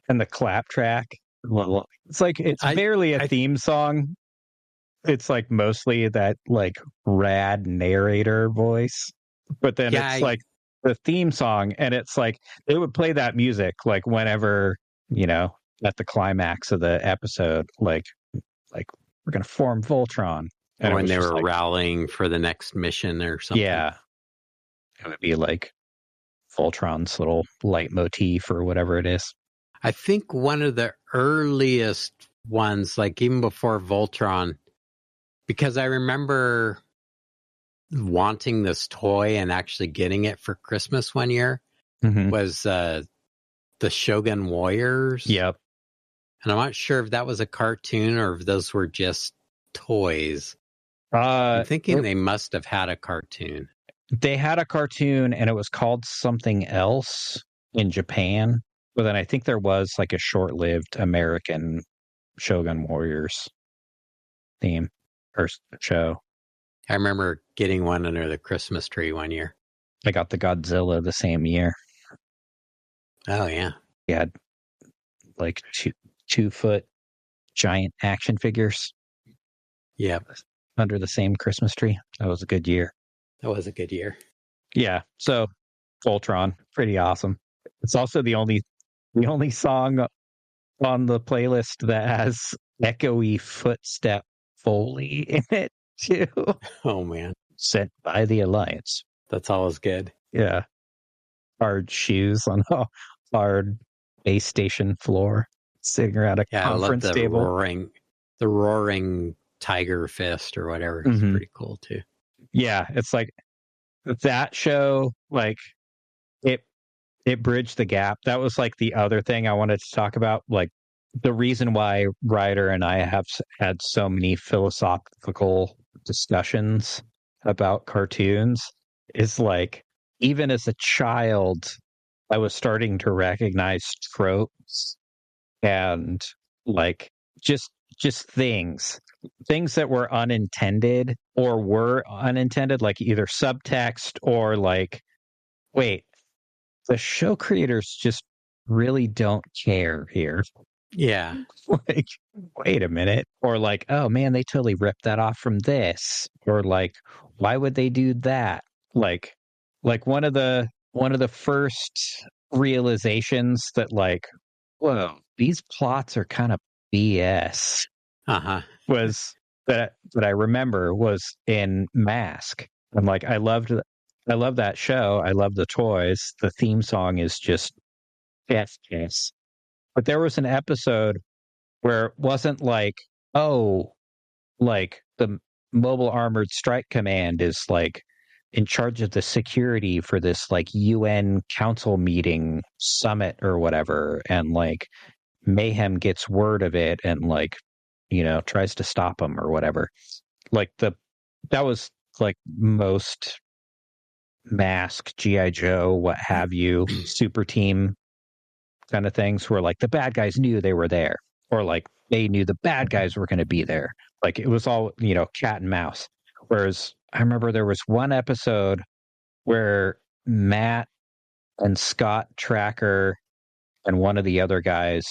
And the clap track. It's like, it's barely a theme song. It's like mostly that like rad narrator voice. But then it's like the theme song, and it's like they would play that music like whenever, at the climax of the episode, like we're going to form Voltron. And when they were rallying for the next mission or something. Yeah. It would be like Voltron's little leitmotif or whatever it is. I think one of the earliest ones, like even before Voltron, because I remember wanting this toy and actually getting it for Christmas one year, was the Shogun Warriors. Yep. And I'm not sure if that was a cartoon or if those were just toys. I'm thinking they must have had a cartoon. They had a cartoon, and it was called something else in Japan. But then I think there was like a short-lived American Shogun Warriors theme or show. I remember getting one under the Christmas tree one year. I got the Godzilla the same year. Oh, yeah. We had like 2-foot giant action figures. Yeah. Under the same Christmas tree. That was a good year. That was a good year. Yeah. So Voltron, pretty awesome. It's also the only song on the playlist that has echoey footstep Foley in it too. Oh man. Sent by the Alliance. That's always good. Yeah. Hard shoes on a hard base station floor, sitting around a conference table. The roaring tiger fist or whatever. It's pretty cool too. Yeah, it's like that show, like it bridged the gap. That was like the other thing I wanted to talk about. Like the reason why Ryder and I have had so many philosophical discussions about cartoons is like, even as a child, I was starting to recognize tropes and like just things that were unintended or were unintended, like either subtext or like, wait, the show creators just really don't care here. Yeah. Like, wait a minute. Or like, oh man, they totally ripped that off from this. Or like, why would they do that? Like one of the first realizations that like, whoa, these plots are kind of BS. Was that I remember was in Mask. I'm like, I love that show. I love the toys. The theme song is just yes. But there was an episode where it wasn't like, oh, like the Mobile Armored Strike Command is like in charge of the security for this like UN council meeting summit or whatever, and like Mayhem gets word of it and like, you know, tries to stop him or whatever. Like that was like most Mask, G.I. Joe, what have you, super team kind of things where like the bad guys knew they were there, or like they knew the bad guys were going to be there. Like it was all, you know, cat and mouse. Whereas I remember there was one episode where Matt and Scott Tracker and one of the guys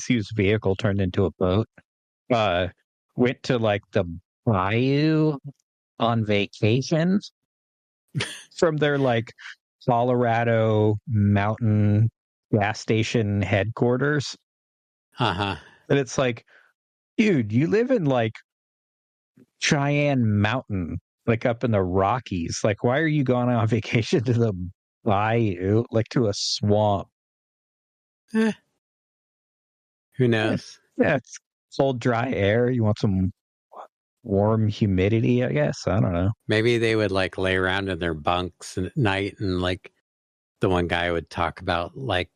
whose vehicle turned into a boat, went to like the bayou on vacation from their like Colorado mountain gas station headquarters. And it's like, dude, you live in like Cheyenne Mountain, like up in the Rockies. Like, why are you going on vacation to the bayou, like to a swamp? Who knows? Yeah, it's cold, dry air. You want some warm humidity, I guess. I don't know. Maybe they would like lay around in their bunks at night, and like the one guy would talk about like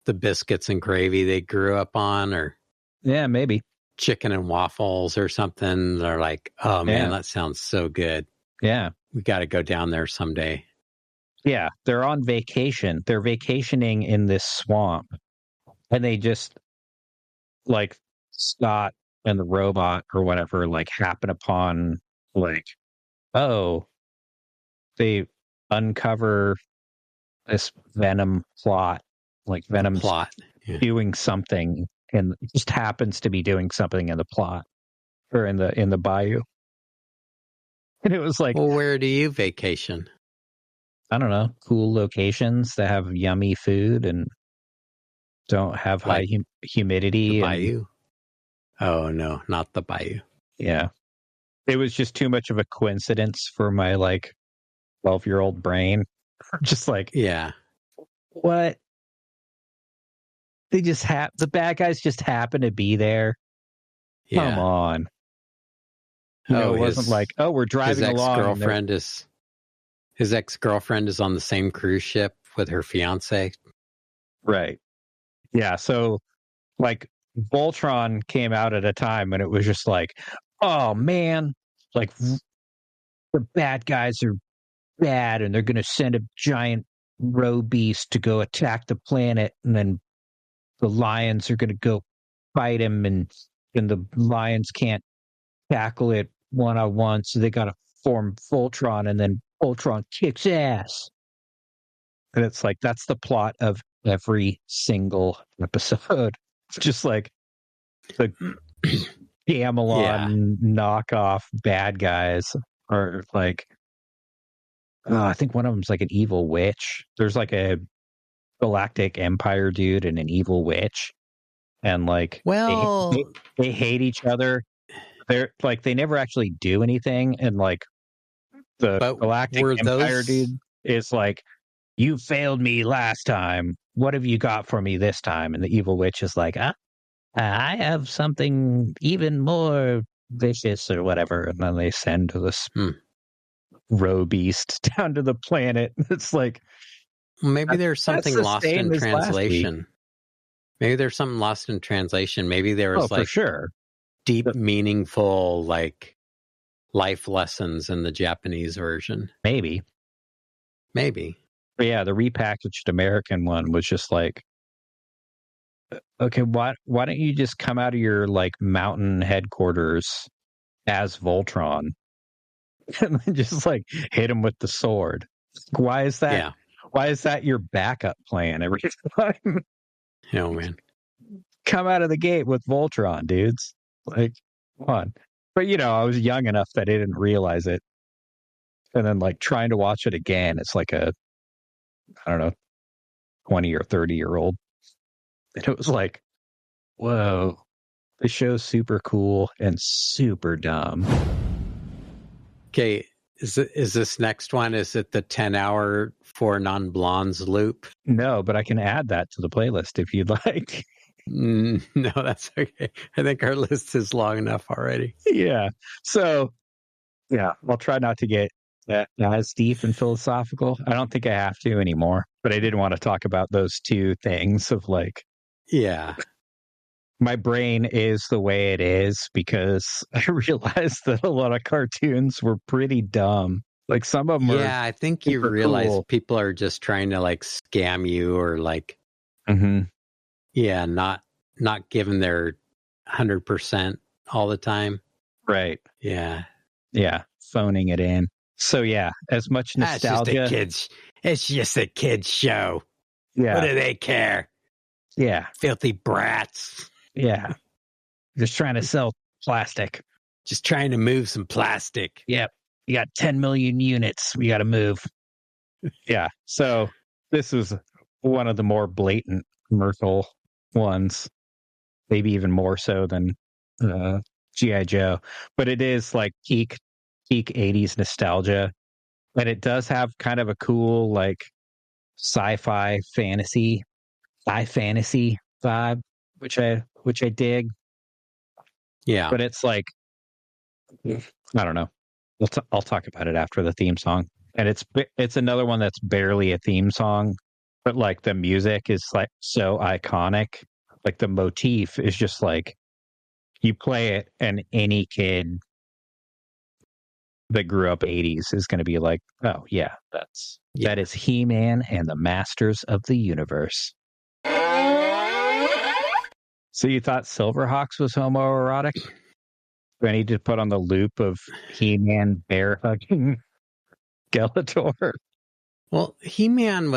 the biscuits and gravy they grew up on, or yeah, maybe chicken and waffles or something. They're like, oh man, that sounds so good. Yeah, we got to go down there someday. Yeah, they're on vacation. They're vacationing in this swamp, and they just like Scott and the robot or whatever like happen upon like, oh, they uncover this Venom plot, like Venom's doing something, and it just happens to be doing something in the plot or in the bayou. And it was like, well, where do you vacation? I don't know, cool locations that have yummy food and don't have high humidity. The bayou. Oh no, not the bayou. Yeah. It was just too much of a coincidence for my like 12-year-old brain. Just like, yeah. What? They just the bad guys just happen to be there. Yeah. Come on. You know, it wasn't like, oh, we're driving along. His ex-girlfriend is on the same cruise ship with her fiance. Right. Yeah. So like Voltron came out at a time when it was just like, oh man, like the bad guys are bad and they're going to send a giant roe beast to go attack the planet, and then the lions are going to go fight him, and the lions can't tackle it one-on-one, so they got to form Voltron, and then Voltron kicks ass. And it's like, that's the plot of every single episode. It's just like the Gamelon knockoff bad guys are like, I think one of them's like an evil witch. There's like a galactic empire dude and an evil witch. And like, they hate each other. They're like, they never actually do anything. And like, the galactic empire dude is like, you failed me last time. What have you got for me this time? And the evil witch is like, I have something even more vicious or whatever. And then they send this roe beast down to the planet. It's like, maybe there's something lost in translation. Maybe there's something lost in translation. Maybe there was for sure deep, meaningful, like life lessons in the Japanese version. Maybe. But yeah, the repackaged American one was just like, okay, why don't you just come out of your like mountain headquarters as Voltron and then just like hit him with the sword? Why is that? Yeah. Why is that your backup plan every time? Oh man, come out of the gate with Voltron, dudes! Like, come on. But I was young enough that I didn't realize it, and then like trying to watch it again, it's like a, I don't know, 20 or 30-year-old. And it was like, whoa, the show's super cool and super dumb. Okay, is this next one, is it the 10-hour 4 non-blondes loop? No, but I can add that to the playlist if you'd like. No, that's okay. I think our list is long enough already. Yeah. So, yeah, I'll try not to get as deep and philosophical. I don't think I have to anymore, but I did want to talk about those two things of like, yeah, my brain is the way it is because I realized that a lot of cartoons were pretty dumb. Like some of them were. Yeah, I think you realize people are just trying to like scam you or like, yeah, not giving their 100% all the time. Right. Yeah. Yeah. Phoning it in. So yeah, as much nostalgia. It's just a kid's show. Yeah. What do they care? Yeah. Filthy brats. Yeah. Just trying to sell plastic. Just trying to move some plastic. Yep. You got 10 million units we got to move. Yeah. So this is one of the more blatant commercial ones. Maybe even more so than G.I. Joe. But it is like peak 80s nostalgia. And it does have kind of a cool like sci-fi fantasy vibe, which I dig. Yeah. But it's like, I don't know. I'll talk about it after the theme song. And it's another one that's barely a theme song, but like the music is like so iconic. Like the motif is just like, you play it and any kid that grew up 80s is going to be like, oh yeah, that is He-Man and the Masters of the Universe. So you thought Silverhawks was homoerotic? Do I need to put on the loop of He-Man bear hugging Skeletor? Well, He-Man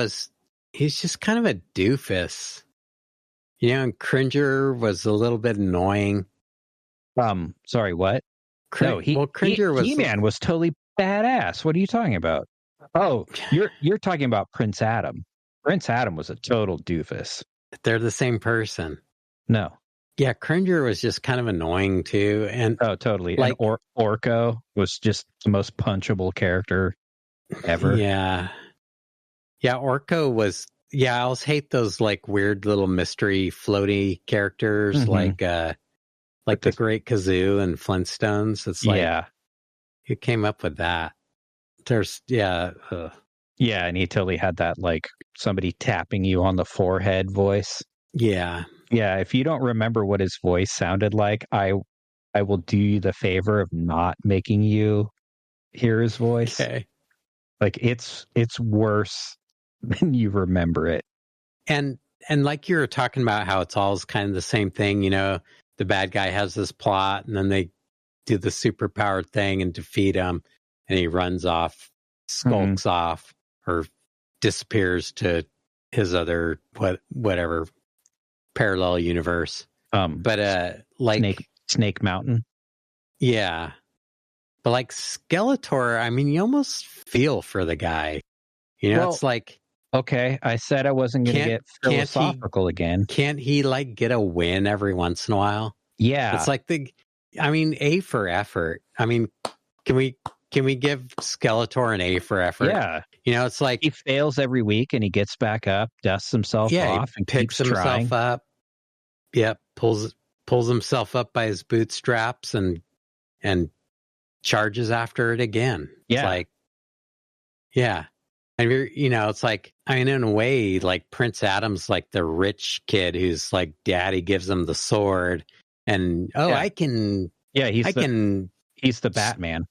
he's just kind of a doofus. And Cringer was a little bit annoying. Sorry, what? Cringer was... He-Man was totally badass. What are you talking about? Oh, you're talking about Prince Adam. Prince Adam was a total doofus. They're the same person. No. Yeah, Cringer was just kind of annoying too. And oh, totally. Like, and Orko was just the most punchable character ever. Yeah. Yeah, Orko was... Yeah, I always hate those like weird little mystery floaty characters like the Great Kazoo and Flintstones. It's like, who came up with that? Yeah, and he totally had that like somebody tapping you on the forehead voice. Yeah. Yeah, if you don't remember what his voice sounded like, I will do you the favor of not making you hear his voice. Okay. Like it's worse than you remember it. And like you were talking about how it's all kind of the same thing, you know, the bad guy has this plot and then they do the superpowered thing and defeat him and he runs off, skulks off, or disappears to his other whatever parallel universe. But like Snake Mountain. Yeah. But like Skeletor, I mean, you almost feel for the guy. You know, it's like, okay, I said I wasn't going to get philosophical again. Can't he like get a win every once in a while? Yeah. It's like A for effort. I mean, can we give Skeletor an A for effort? Yeah. You know, it's like he fails every week and he gets back up, dusts himself off and picks keeps himself up. Yep. Pulls himself up by his bootstraps and charges after it again. Yeah. It's like, yeah. And you know, it's like, I mean, in a way, like Prince Adam's like the rich kid who's like, daddy gives him the sword and, I can. Yeah, he's the Batman.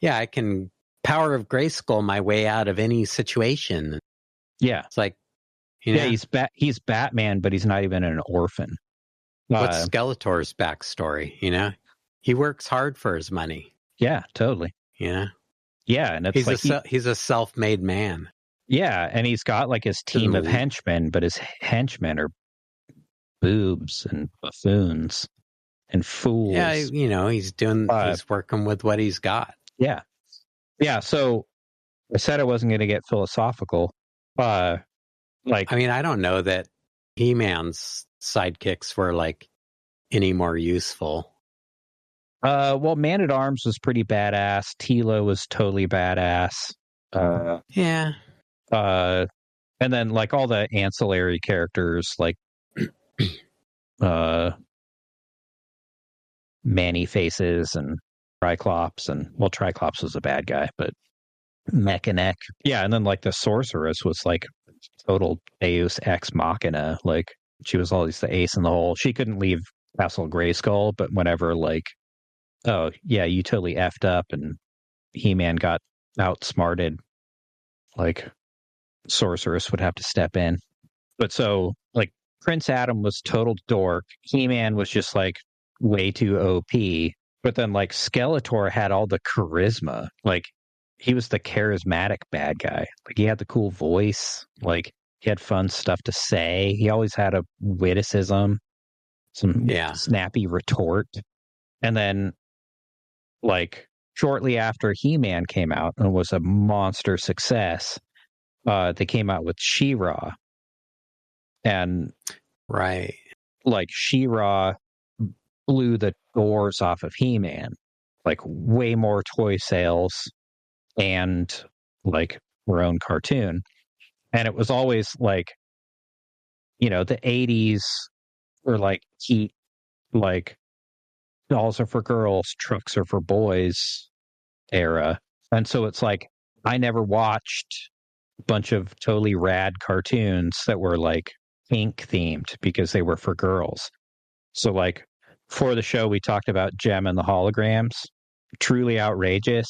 Yeah, I can power of Grayskull my way out of any situation. Yeah. It's like, you know. Yeah, he's Batman, but he's not even an orphan. What's Skeletor's backstory, you know? He works hard for his money. Yeah, totally. You know? Yeah, and it's he's a self-made man. Yeah, and he's got like his team of henchmen, but his henchmen are boobs and buffoons and fools. Yeah, you know, he's working with what he's got. Yeah. Yeah, so I said I wasn't going to get philosophical. I mean, I don't know that He-Man's sidekicks were like any more useful. Well, Man-at-Arms was pretty badass. Tilo was totally badass. Yeah. And then like all the ancillary characters like Manny Faces and Triclops, and well, Triclops was a bad guy, but Mechanic. Yeah, and then like the Sorceress was like total Deus Ex Machina. Like she was always the ace in the hole. She couldn't leave Castle Grayskull, but whenever like, oh yeah, you totally effed up and He-Man got outsmarted, like Sorceress would have to step in. But so like Prince Adam was total dork. He-Man was just like way too OP. But then like Skeletor had all the charisma. Like he was the charismatic bad guy. Like he had the cool voice. Like he had fun stuff to say. He always had a witticism, some snappy retort. And then like shortly after He-Man came out and was a monster success, they came out with She-Ra. And right, like She-Ra blew the doors off of He-Man, like way more toy sales and like her own cartoon. And it was always like, you know, the 80s were like heat, like dolls are for girls, trucks are for boys era. And so it's like I never watched a bunch of totally rad cartoons that were like pink themed because they were for girls. So like for the show, we talked about Gem and the Holograms. Truly Outrageous.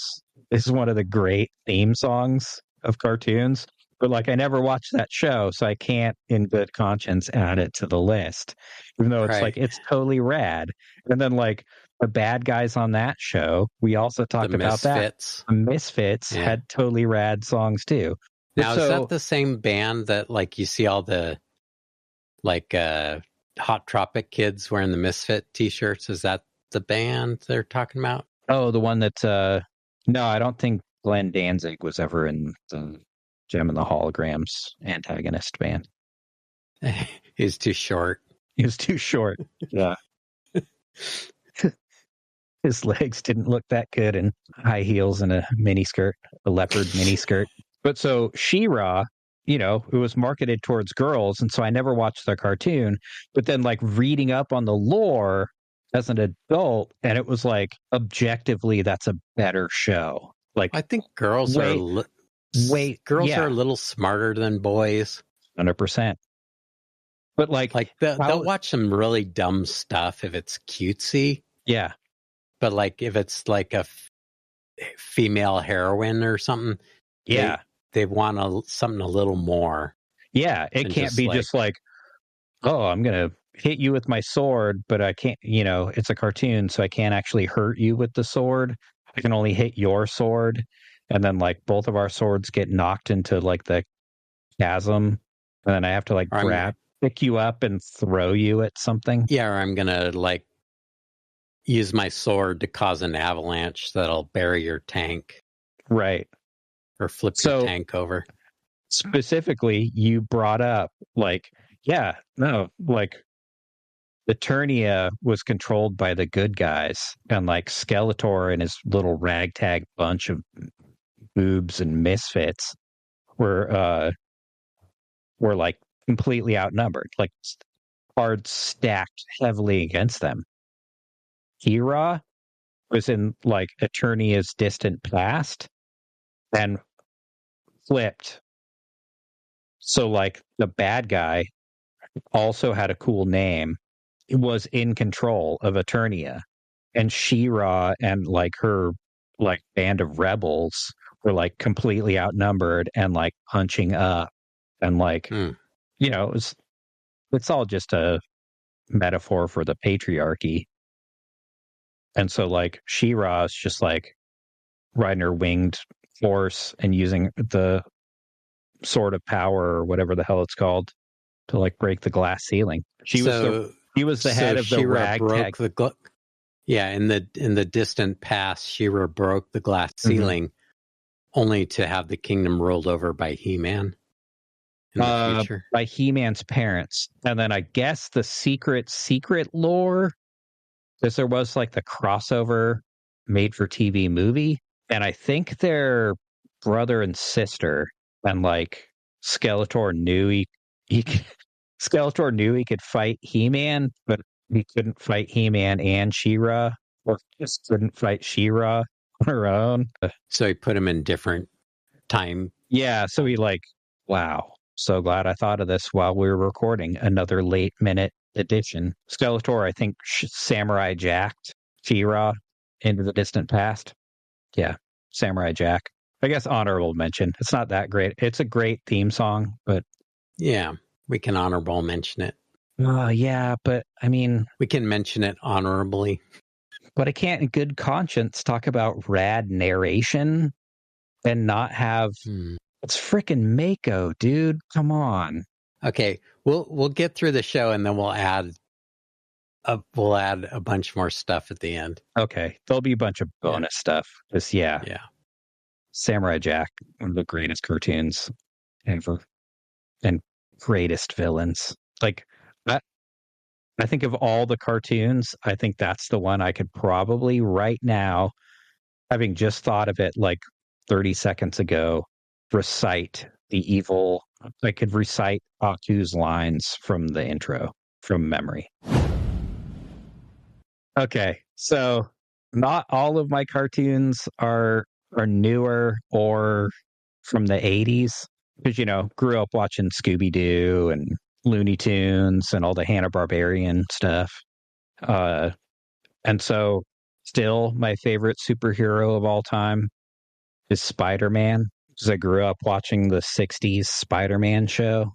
This is one of the great theme songs of cartoons. But like I never watched that show, so I can't in good conscience add it to the list. Even though it's like it's totally rad. And then like the bad guys on that show, we also talked about that. The Misfits had totally rad songs too. Now is that the same band that like you see all the like Hot Tropic kids wearing the Misfit t-shirts? Is that the band they're talking about? Oh, the one that no, I don't think Glenn Danzig was ever in the Gem and the Holograms antagonist band. He's too short. He was too short. Yeah. His legs didn't look that good in high heels and a miniskirt, a leopard miniskirt. But so She-Ra, you know, it was marketed towards girls. And so I never watched the cartoon. But then like reading up on the lore as an adult, and it was like, objectively, that's a better show. Like I think girls are a little smarter than boys. 100%. But like they'll watch some really dumb stuff if it's cutesy. Yeah. But like if it's like a female heroine or something, yeah, they want something a little more. Yeah, it can't be just like, oh, I'm going to hit you with my sword, but I can't, it's a cartoon, so I can't actually hurt you with the sword. I can only hit your sword. And then like both of our swords get knocked into like the chasm. And then I have to like pick you up and throw you at something. Yeah, or I'm going to like use my sword to cause an avalanche that'll bury your tank. Right. Or flip your tank over. Specifically, you brought up like, Eternia was controlled by the good guys, and like Skeletor and his little ragtag bunch of boobs and misfits were like completely outnumbered, like cards stacked heavily against them. Hera was in like Eternia's distant past and flipped. So like the bad guy also had a cool name. It was in control of Eternia, and She-Ra and like her like band of rebels were like completely outnumbered and like punching up, and like it's all just a metaphor for the patriarchy. And so like She-Ra is just like riding her winged horse and using the sword of power or whatever the hell it's called to like break the glass ceiling. She was the head of the ragtag. In the distant past, She-Ra broke the glass ceiling, only to have the kingdom ruled over by He-Man in the future. By He-Man's parents. And then I guess the secret lore, because there was like the crossover made for TV movie, and I think they're brother and sister, and like Skeletor knew he could fight He-Man, but he couldn't fight He-Man and She-Ra, or just couldn't fight She-Ra on her own. So he put him in different time. Yeah, so he like, wow, so glad I thought of this while we were recording another late minute edition. Skeletor, I think, Samurai Jacked She-Ra into the distant past. Yeah, Samurai Jack. I guess honorable mention. It's not that great. It's a great theme song, but yeah, we can honorable mention it. Yeah, but I mean, we can mention it honorably. But I can't in good conscience talk about rad narration and not have it's freaking Mako, dude. Come on. Okay, we'll get through the show and then we'll add a bunch more stuff at the end. Okay, there'll be a bunch of bonus stuff. Just yeah. Samurai Jack, one of the greatest cartoons ever, and greatest villains. Like I think of all the cartoons, I think that's the one I could probably right now, having just thought of it like 30 seconds ago, recite the evil. I could recite Aku's lines from the intro from memory. Okay, so not all of my cartoons are newer or from the 80s, because, grew up watching Scooby-Doo and Looney Tunes and all the Hanna-Barbarian stuff. And so still my favorite superhero of all time is Spider-Man, because I grew up watching the 60s Spider-Man show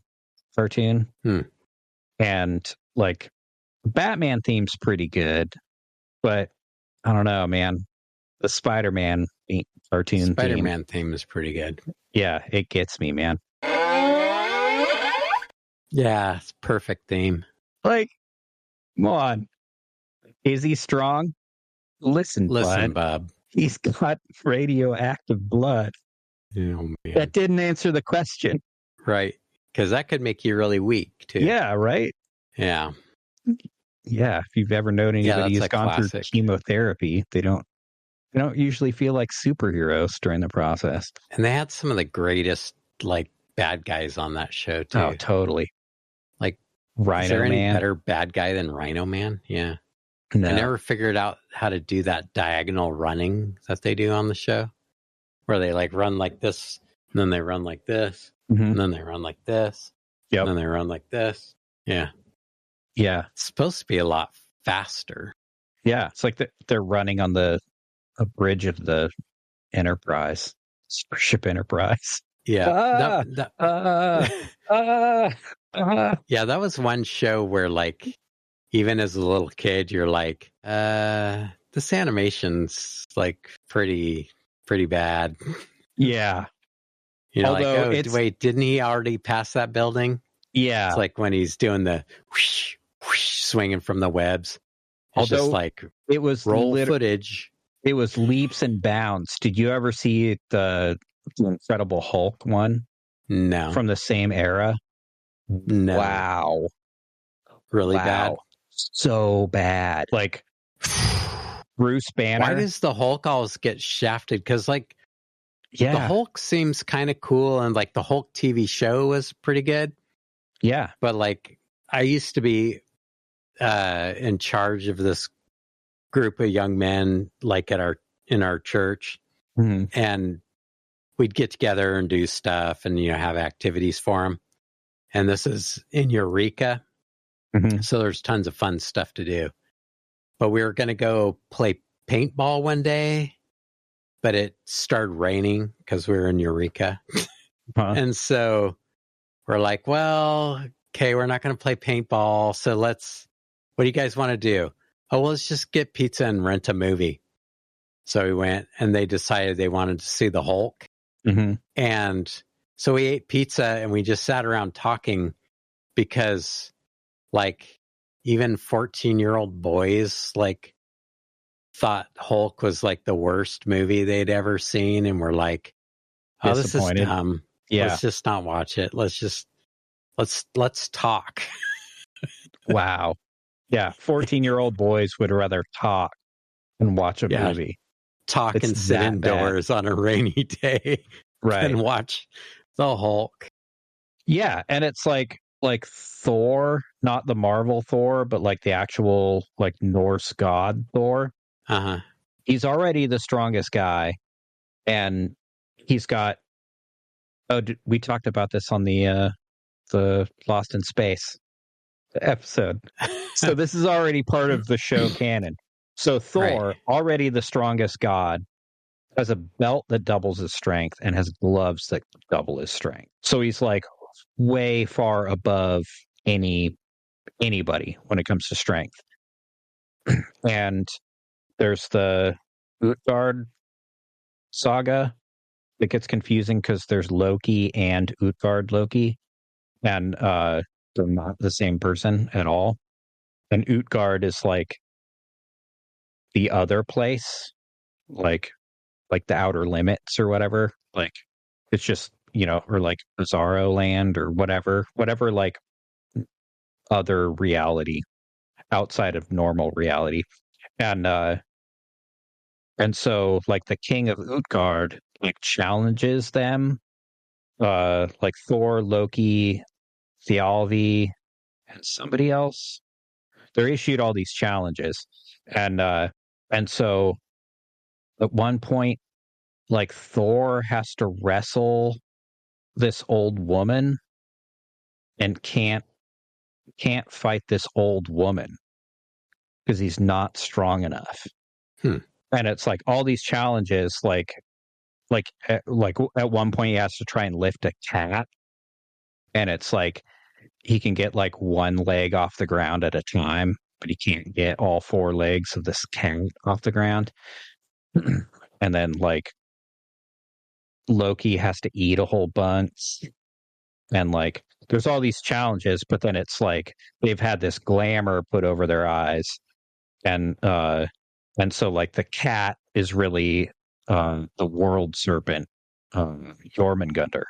cartoon. And like Batman theme's pretty good, but I don't know, man. The Spider-Man cartoon Spider-Man theme is pretty good. Yeah, it gets me, man. Yeah, it's perfect theme. Like, come on. Is he strong? Listen, Bob. He's got radioactive blood. Oh, man. That didn't answer the question. Right. Because that could make you really weak, too. Yeah, right? Yeah. Yeah, if you've ever known anybody who's gone through chemotherapy, they don't usually feel like superheroes during the process. And they had some of the greatest, like, bad guys on that show, too. Oh, totally. Like, Rhino is there any Man. better bad guy than Rhino Man? Yeah. No. I never figured out how to do that diagonal running that they do on the show, where they, like, run like this, and then they run like this, and then they run like this, and then they run like this. Yeah. Yeah. It's supposed to be a lot faster. Yeah. It's like they're running on a bridge of the Enterprise, Starship Enterprise. Yeah. Yeah, that was one show where, like, even as a little kid, you're like, this animation's like pretty bad. Yeah. You know, although, like, wait, didn't he already pass that building? Yeah. It's like when he's doing the whoosh, whoosh, swinging from the webs. It's just like it was roll footage. It was leaps and bounds. Did you ever see the Incredible Hulk one? No. From the same era? No. Wow. Really bad? So bad. Like, Bruce Banner. Why does the Hulk always get shafted? Because, like, the Hulk seems kind of cool, and, like, the Hulk TV show was pretty good. Yeah. But, like, I used to be in charge of this group of young men, like, in our church. Mm-hmm. And we'd get together and do stuff and, you know, have activities for them. And this is in Eureka. Mm-hmm. So there's tons of fun stuff to do. But we were going to go play paintball one day, but it started raining because we were in Eureka. Huh. And so we're like, well, okay, we're not going to play paintball. So what do you guys want to do? Oh, well, let's just get pizza and rent a movie. So we went, and they decided they wanted to see the Hulk. Mm-hmm. And so we ate pizza, and we just sat around talking because, like, even 14-year-old boys, like, thought Hulk was, like, the worst movie they'd ever seen, and we're like, oh, this is dumb. Yeah. Let's just not watch it. Let's talk. Wow. Yeah, 14-year-old boys would rather talk than watch a movie. Talk and sit indoors on a rainy day, right? And watch the Hulk. Yeah, and it's like Thor, not the Marvel Thor, but like the actual, like, Norse god Thor. Uh-huh. He's already the strongest guy, and he's got. Oh, we talked about this on the Lost in Space episode. So this is already part of the show canon. So Thor, already the strongest god, has a belt that doubles his strength and has gloves that double his strength. So he's, like, way far above anybody when it comes to strength. And there's the Utgard saga that gets confusing because there's Loki and Utgard Loki, and they're not the same person at all. And Utgard is like the other place, like the outer limits or whatever. Like, it's just, you know, or like Bizarro land or whatever, like other reality outside of normal reality. And so, like, the king of Utgard, like, challenges them, like Thor, Loki, Thjalfi, and somebody else. They're issued all these challenges, and so at one point, like, Thor has to wrestle this old woman and can't fight this old woman because he's not strong enough. And it's like all these challenges, like at one point he has to try and lift a cat, and it's like he can get like one leg off the ground at a time, but he can't get all four legs of this cat off the ground. And then, like, Loki has to eat a whole bunch, and like there's all these challenges, but then it's like they've had this glamour put over their eyes, and so, like, the cat is really the world serpent, Jormungandr,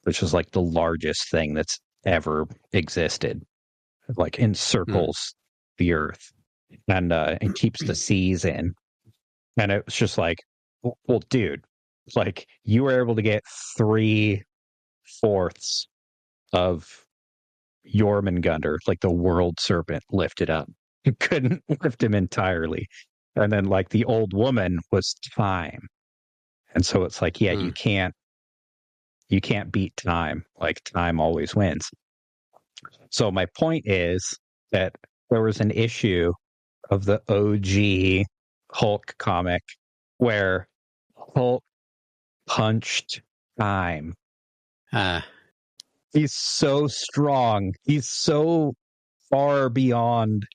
which is like the largest thing that's ever existed, like encircles the earth, and keeps the seas in. And it was just like, well, dude, like, you were able to get 3/4 of Jormungandr, like the world serpent, lifted up. You couldn't lift him entirely. And then, like, the old woman was time. And so it's like, yeah, you can't beat time. Like, time always wins. So my point is that there was an issue of the OG Hulk comic where Hulk punched time. He's so strong. He's so far beyond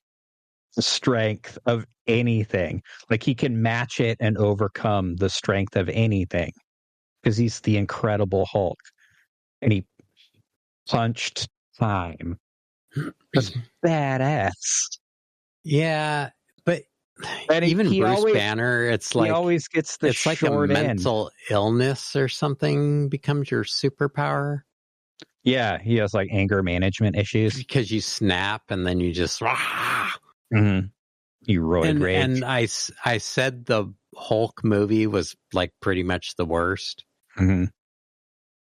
the strength of anything. Like he can match it and overcome the strength of anything because he's the Incredible Hulk. And he punched time. That's badass. Yeah, but And even Bruce Banner, it's like he always gets the it's like a mental illness or something becomes your superpower. Yeah, he has like anger management issues because you snap and then you just you roid rage. And I said the Hulk movie was like pretty much the worst,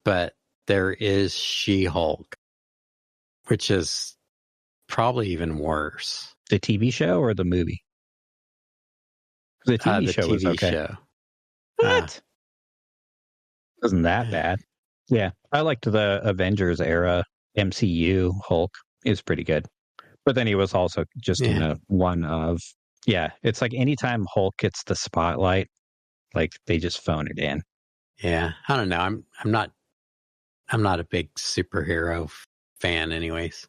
but there is She-Hulk, which is probably even worse. The TV show or the movie? The TV show was okay. Show. What? Wasn't that bad? Yeah, I liked the Avengers era MCU Hulk. It was pretty good. But then he was also just in a one of, it's like anytime Hulk gets the spotlight, like they just phone it in. Yeah, I don't know. I'm not a big superhero fan anyways.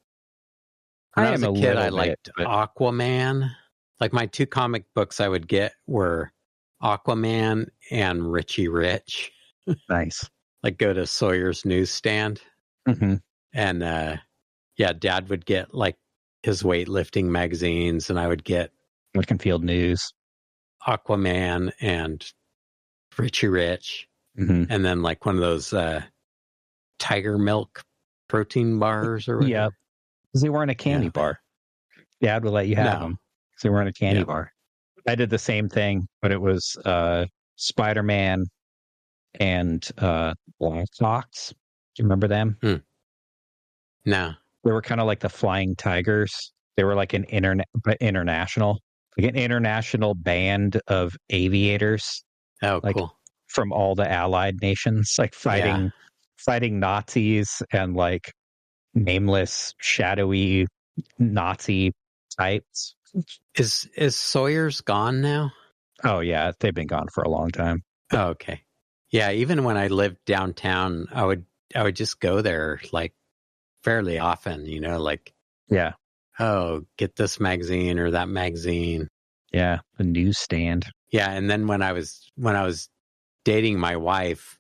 When I was a kid, I liked Aquaman. Like my two comic books I would get were Aquaman and Richie Rich. Nice. Like go to Sawyer's newsstand. And Dad would get like his weightlifting magazines, and I would get Lincolnfield News, Aquaman and Richie Rich, and then like one of those tiger milk protein bars or whatever. Yeah, because they weren't a candy bar. Dad would let you have them because they weren't a candy bar. I did the same thing, but it was Spider-Man and Black Sox. Do you remember them? No. They were kind of like the Flying Tigers. They were like an international band of aviators. Oh, like, cool. From all the allied nations, like fighting Nazis and like nameless, shadowy Nazi types. Is Sawyer's gone now? Oh yeah, they've been gone for a long time. Oh, okay. Yeah, even when I lived downtown, I would just go there like fairly often, like get this magazine or that magazine. Yeah, the newsstand. Yeah, and then when I was dating my wife,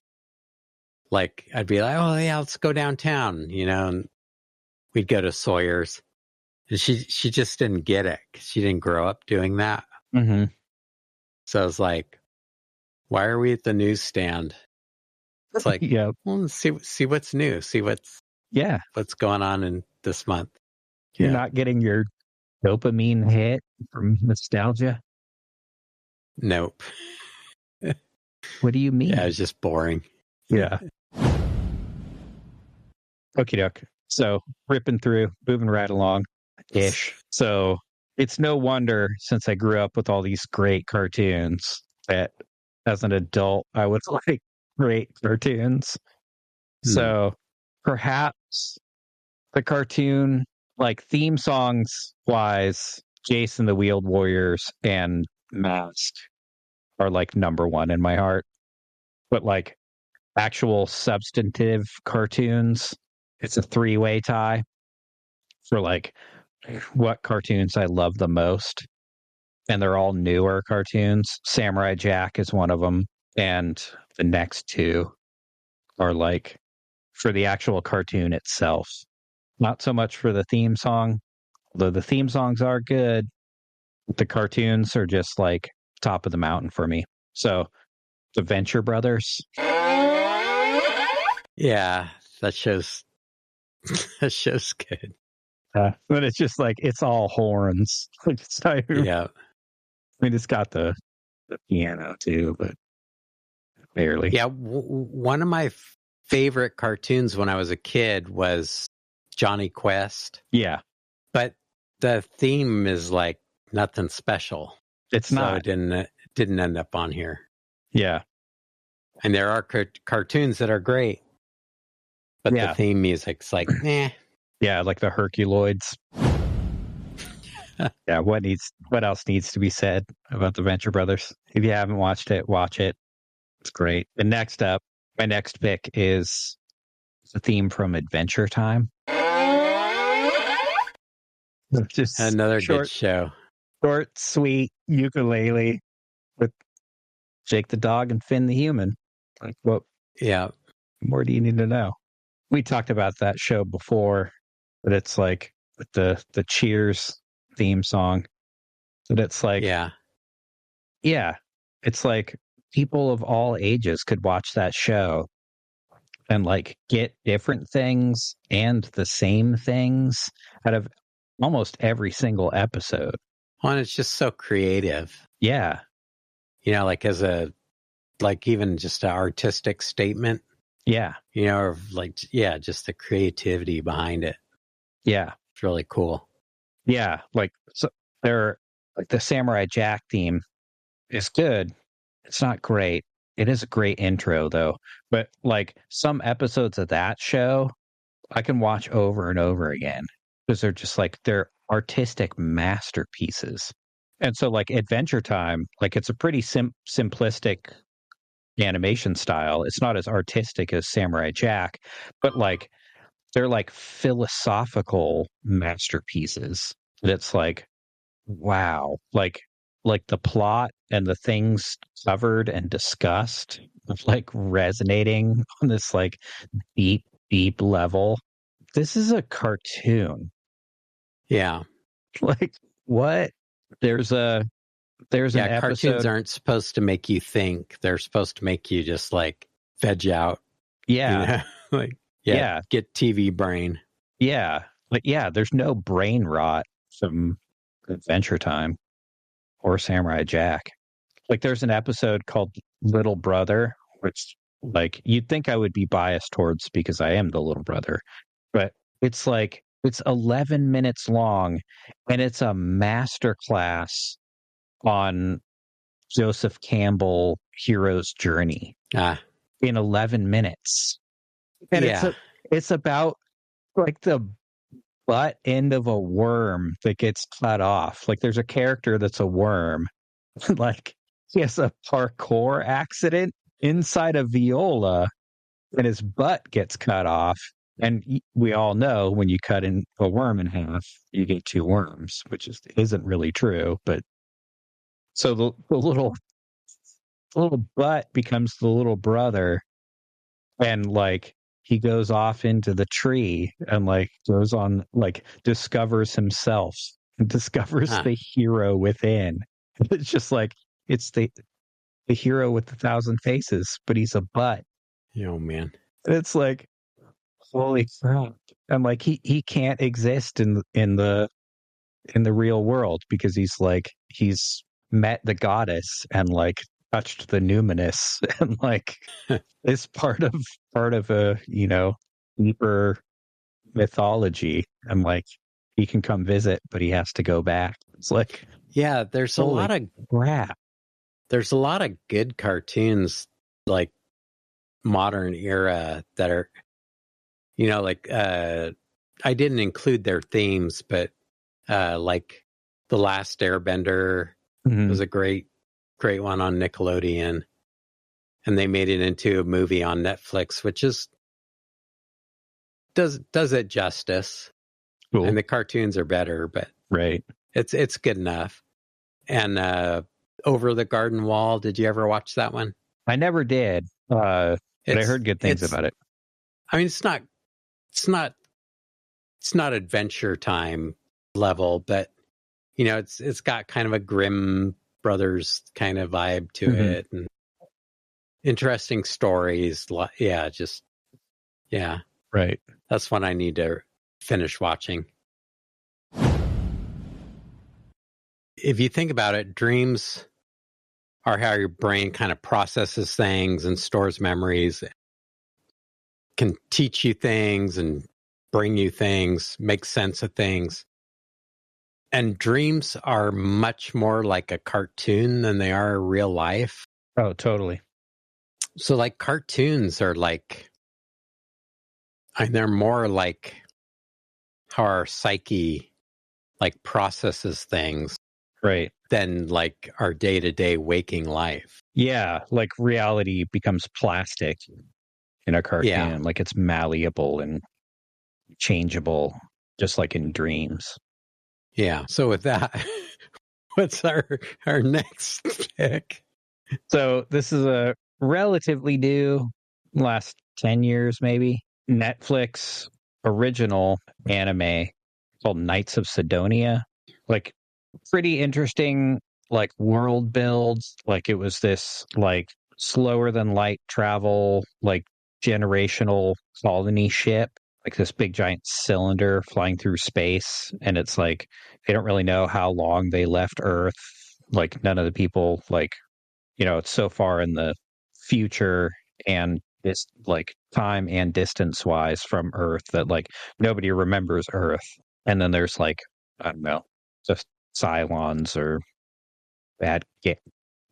like I'd be like, oh yeah, let's go downtown, and we'd go to Sawyer's, and she just didn't get it. She didn't grow up doing that. So I was like, why are we at the newsstand? It's like, well, see what's new, see what's going on in this month. You're not getting your dopamine hit from nostalgia? Nope. What do you mean? Yeah, it was just boring. Yeah. Okie doke. So ripping through, moving right along ish. So it's no wonder, since I grew up with all these great cartoons, that as an adult I would like great cartoons. So perhaps the cartoon, like theme songs wise, Jason the Wheeled Warriors and Mask are like number one in my heart. But like actual substantive cartoons, it's a three-way tie for like what cartoons I love the most. And they're all newer cartoons. Samurai Jack is one of them. And the next two are like for the actual cartoon itself. Not so much for the theme song, although the theme songs are good. The cartoons are just like top of the mountain for me. So the Venture Brothers. Yeah, that show's good. But it's just like, it's all horns. Yeah. I mean, it's got the piano too, but barely. Yeah, one of my favorite cartoons when I was a kid was Johnny Quest. Yeah. But the theme is like nothing special. It's not. It didn't end up on here. Yeah. And there are cartoons that are great. But the theme music's like, Yeah, like the Herculoids. Yeah, what else needs to be said about the Venture Brothers? If you haven't watched it, watch it. It's great. And next up, my next pick is the theme from Adventure Time. Just another good show. Short, sweet ukulele with Jake the dog and Finn the human. Like, what? Yeah. More do you need to know? We talked about that show before, but it's like with the Cheers theme song. That it's like, yeah, it's like people of all ages could watch that show and like get different things and the same things out of almost every single episode. Well, and it's just so creative. Yeah. You know, like as like even just an artistic statement. Yeah. You know, or like, yeah, just the creativity behind it. Yeah. It's really cool. Yeah. Like, so they're like the Samurai Jack theme is good. It's not great. It is a great intro though. But like some episodes of that show, I can watch over and over again because they're just like, they're artistic masterpieces. And so like Adventure Time, like it's a pretty simplistic animation style. It's not as artistic as Samurai Jack, but like they're like philosophical masterpieces. It's like, wow, like the plot and the things covered and discussed like resonating on this like deep level. This is a cartoon. Yeah. Like what? There's an episode. Cartoons aren't supposed to make you think. They're supposed to make you just like veg out. Yeah. You know? Like, yeah. Get TV brain. Yeah. Like, yeah, there's no brain rot from Adventure Time or Samurai Jack. Like there's an episode called Little Brother, which like you'd think I would be biased towards because I am the little brother, but it's like it's 11 minutes long and it's a masterclass on Joseph Campbell hero's journey in 11 minutes. And it's about like the butt end of a worm that gets cut off. Like there's a character that's a worm. Like he has a parkour accident inside a viola and his butt gets cut off. And we all know when you cut in a worm in half, you get two worms, which isn't really true. But so the little butt becomes the little brother, and like he goes off into the tree and like goes on, like discovers himself, discovers the hero within. It's just like it's the hero with 1,000 faces, but he's a butt. Oh man. And it's like, holy crap. And like he can't exist in the real world because he's met the goddess and like touched the numinous and like is part of a, you know, deeper mythology, and like he can come visit but he has to go back. It's like, yeah, there's a lot of crap. There's a lot of good cartoons like modern era that are, you know, like I didn't include their themes, but like The Last Airbender was a great one on Nickelodeon, and they made it into a movie on Netflix, which is does it justice. Cool. And the cartoons are better, but right, it's good enough. And Over the Garden Wall, did you ever watch that one? I never did, but I heard good things about it. I mean, it's not Adventure Time level, but you know, it's got kind of a Grimm Brothers kind of vibe to it, and interesting stories. Yeah, right. That's one I need to finish watching. If you think about it, dreams are how your brain kind of processes things and stores memories, can teach you things and bring you things, make sense of things. And dreams are much more like a cartoon than they are real life. Oh, totally. So like cartoons are like, they're more like how our psyche like processes things, right, than like our day-to-day waking life. Yeah, like reality becomes plastic in a cartoon. Yeah. Like it's malleable and changeable, just like in dreams. Yeah. So with that, what's our next pick? So this is a relatively new, last 10 years maybe, Netflix original anime called Knights of Sidonia. Like pretty interesting, like world builds. Like it was this like slower than light travel, like generational colony ship, like this big giant cylinder flying through space. And it's like they don't really know how long they left Earth. Like none of the people like, it's so far in the future and this like time and distance wise from Earth that like nobody remembers Earth. And then there's like, I don't know, just Cylons or bad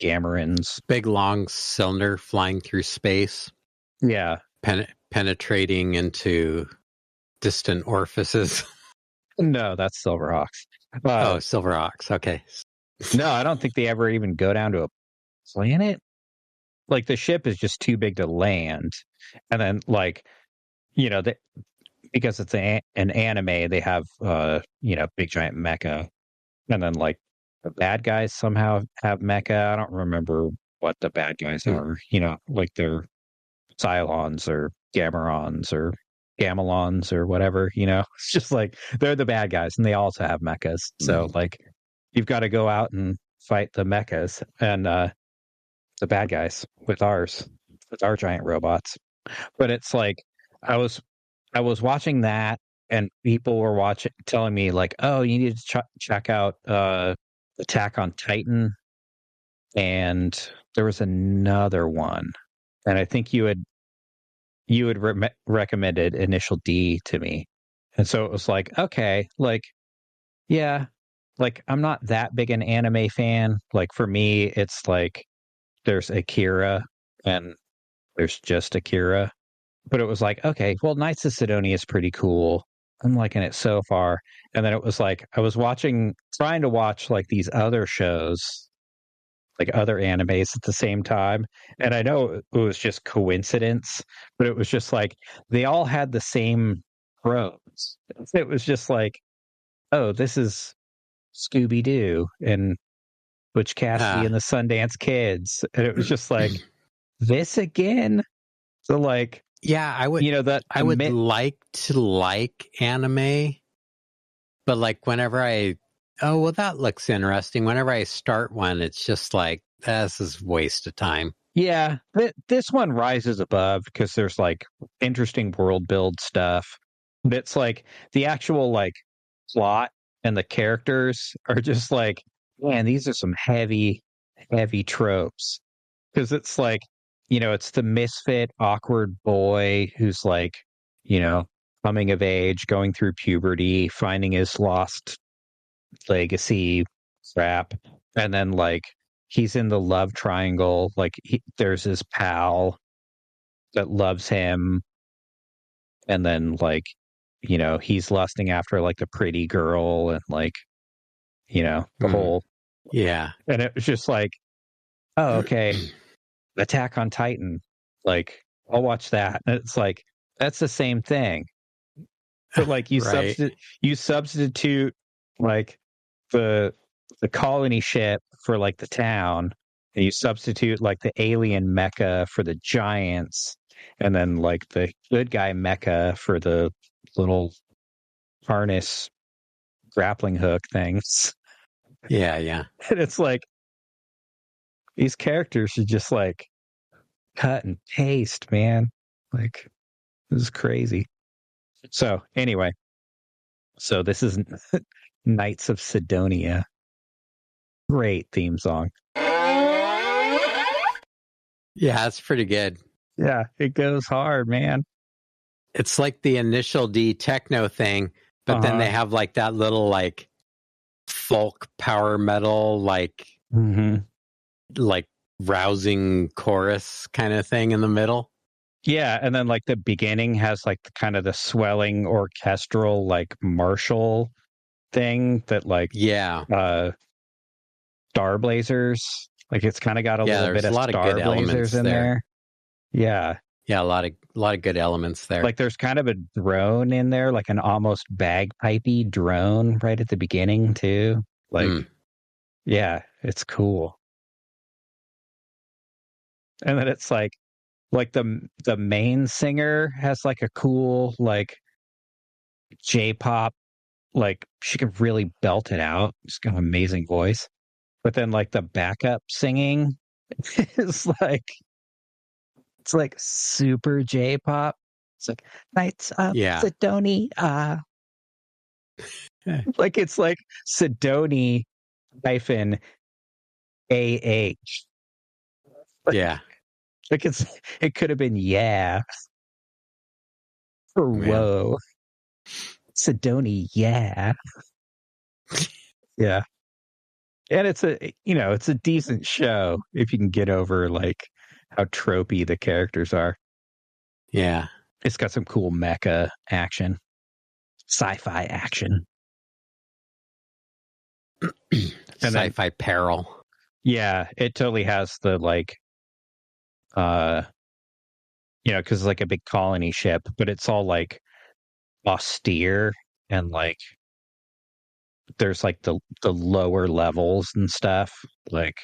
Gamarins. Big long cylinder flying through space. Yeah. Penetrating into distant orifices. No, that's Silverhawks. Silverhawks. Okay. No, I don't think they ever even go down to a planet. Like the ship is just too big to land. And then like, because it's an anime, they have, big giant mecha. And then like the bad guys somehow have mecha. I don't remember what the bad guys are, like they're Cylons or Gamarons or Gamelons or whatever, it's just like they're the bad guys and they also have mechas. So like you've got to go out and fight the mechas and the bad guys with our giant robots. But it's like I was watching that and people were telling me like, oh, you need to check out Attack on Titan, and there was another one, and I think you had recommended Initial D to me, and so it was like, okay, like, yeah, like I'm not that big an anime fan. Like for me, it's like there's Akira and there's just Akira, but it was like, okay, well, Knights of Sidonia is pretty cool. I'm liking it so far. And then it was like, I was trying to watch like these other shows, like other animes at the same time. And I know it was just coincidence, but it was just like, they all had the same pros. It was just like, oh, this is Scooby-Doo and Butch Cassidy and the Sundance Kids. And it was just like, this again? So like, yeah, I would, I would like to like anime, but like whenever that looks interesting. Whenever I start one, it's just like, this is waste of time. Yeah, this one rises above because there's like interesting world build stuff. But it's like the actual like plot and the characters are just like, man, these are some heavy, heavy tropes. Because it's like, it's the misfit, awkward boy who's like, coming of age, going through puberty, finding his lost legacy crap. And then like he's in the love triangle. Like there's his pal that loves him. And then like, he's lusting after like the pretty girl and like, the whole. Yeah. And it was just like, oh, okay. Attack on Titan. Like, I'll watch that. And it's like, that's the same thing. But like you right. you substitute like the colony ship for like the town, and you substitute like the alien mecha for the giants, and then like the good guy mecha for the little harness grappling hook things. Yeah, yeah. And it's like these characters are just like cut and paste, man. Like this is crazy. So anyway, this is Knights of Sidonia. Great theme song. Yeah, it's pretty good. Yeah, it goes hard, man. It's like the Initial D techno thing, but then they have like that little like folk power metal, like like rousing chorus kind of thing in the middle. Yeah, and then like the beginning has like kind of the swelling orchestral like martial thing that like Star Blazers, like it's kind of got a little bit of Star Blazers in there. Yeah. Yeah, a lot of good elements there. Like there's kind of a drone in there, like an almost bagpipey drone right at the beginning too. Like yeah, it's cool. And then it's like the main singer has like a cool like J-pop, like she can really belt it out. She's got an amazing voice. But then like the backup singing is like it's like super J-pop. It's like Nights of Sidoni. Like it's like Sidoni hyphen AH. Yeah. Like it could have been or whoa. Sidoni, yeah. Yeah. And it's a decent show if you can get over like how tropey the characters are. Yeah. It's got some cool mecha action, sci-fi action. And sci-fi peril. Yeah, it totally has the like because it's like a big colony ship, but it's all like austere and like there's like the lower levels and stuff like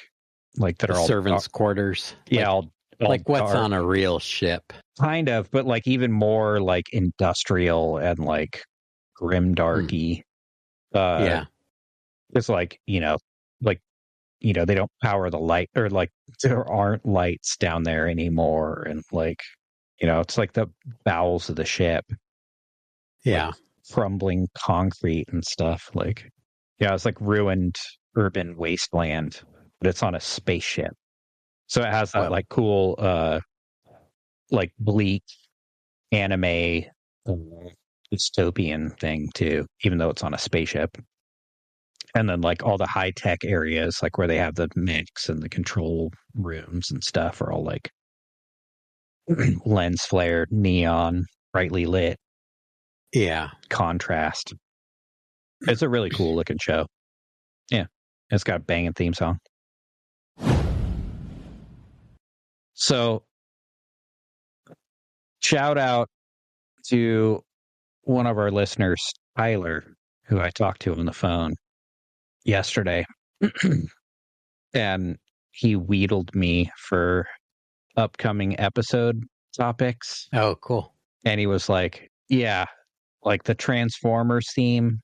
that are all servants' quarters. Yeah, all like what's dark on a real ship. Kind of, but like even more like industrial and like grimdarky. Yeah. It's like, they don't power the light or like there aren't lights down there anymore. And like, it's like the bowels of the ship. Yeah. Like crumbling concrete and stuff. Like, yeah, it's like ruined urban wasteland, but it's on a spaceship. So it has that like cool, like bleak anime dystopian thing too, even though it's on a spaceship. And then like all the high tech areas, like where they have the mix and the control rooms and stuff, are all like lens flared, neon, brightly lit. Yeah, contrast. It's a really cool looking show. Yeah, it's got a banging theme song. So, shout out to one of our listeners, Tyler, who I talked to on the phone yesterday. And he wheedled me for upcoming episode topics. Oh, cool. And he was like, yeah, like the Transformers theme.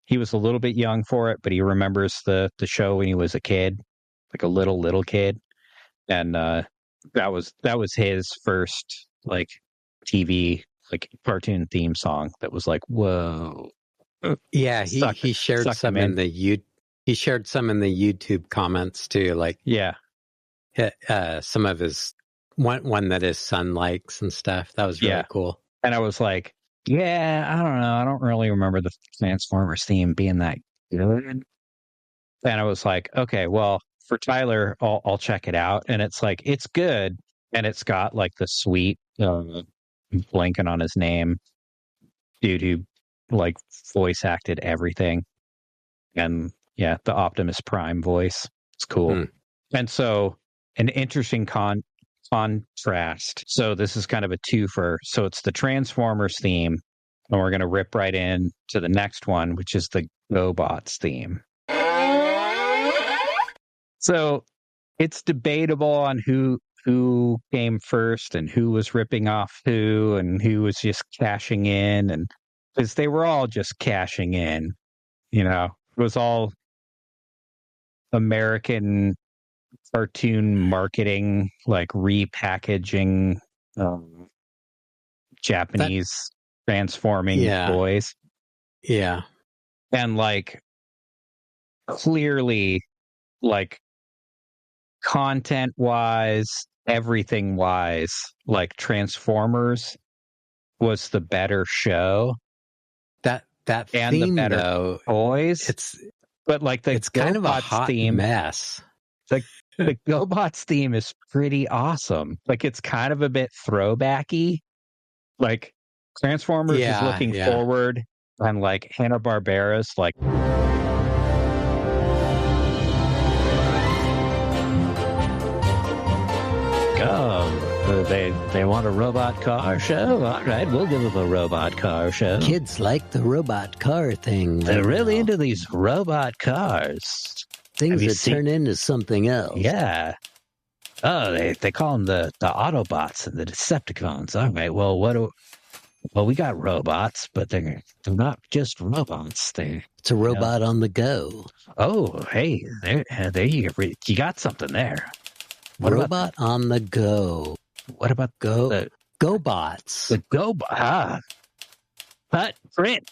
He was a little bit young for it, but he remembers the show when he was a kid, like a little kid. And that was his first like TV like cartoon theme song that was like, whoa. Yeah, he shared some in the he shared some in the YouTube comments too, like some of his one that his son likes and stuff. That was really cool. And I was like, yeah, I don't know. I don't really remember the Transformers theme being that good. And I was like, okay, well, for Tyler, I'll check it out. And it's like, it's good. And it's got like the sweet, blanking on his name, dude who like voice acted everything. And yeah, the Optimus Prime voice. It's cool. And so an interesting contrast. So this is kind of a twofer. So it's the Transformers theme. And we're going to rip right in to the next one, which is the GoBots theme. So it's debatable on who came first and who was ripping off who and who was just cashing in, and because they were all just cashing in, it was all American cartoon marketing, like repackaging Japanese transforming toys. Yeah. And like clearly like content wise, everything wise, like Transformers was the better show. That and theme, the better though, toys. But like it's kind of a hot mess. the GoBots theme is pretty awesome. Like, it's kind of a bit throwbacky. Like, Transformers is looking forward, and like Hanna-Barbera's like. They want a robot car show? All right, we'll give them a robot car show. Kids like the robot car thing. They're really into these robot cars. Things that turn into something else. Yeah. Oh, they call them the Autobots and the Decepticons. All right, well, we got robots, but they're not just robots. It's a robot on the go. Oh, hey, there you got something there. Robot on the go. What about GoBots? The GoBot. Cut, print.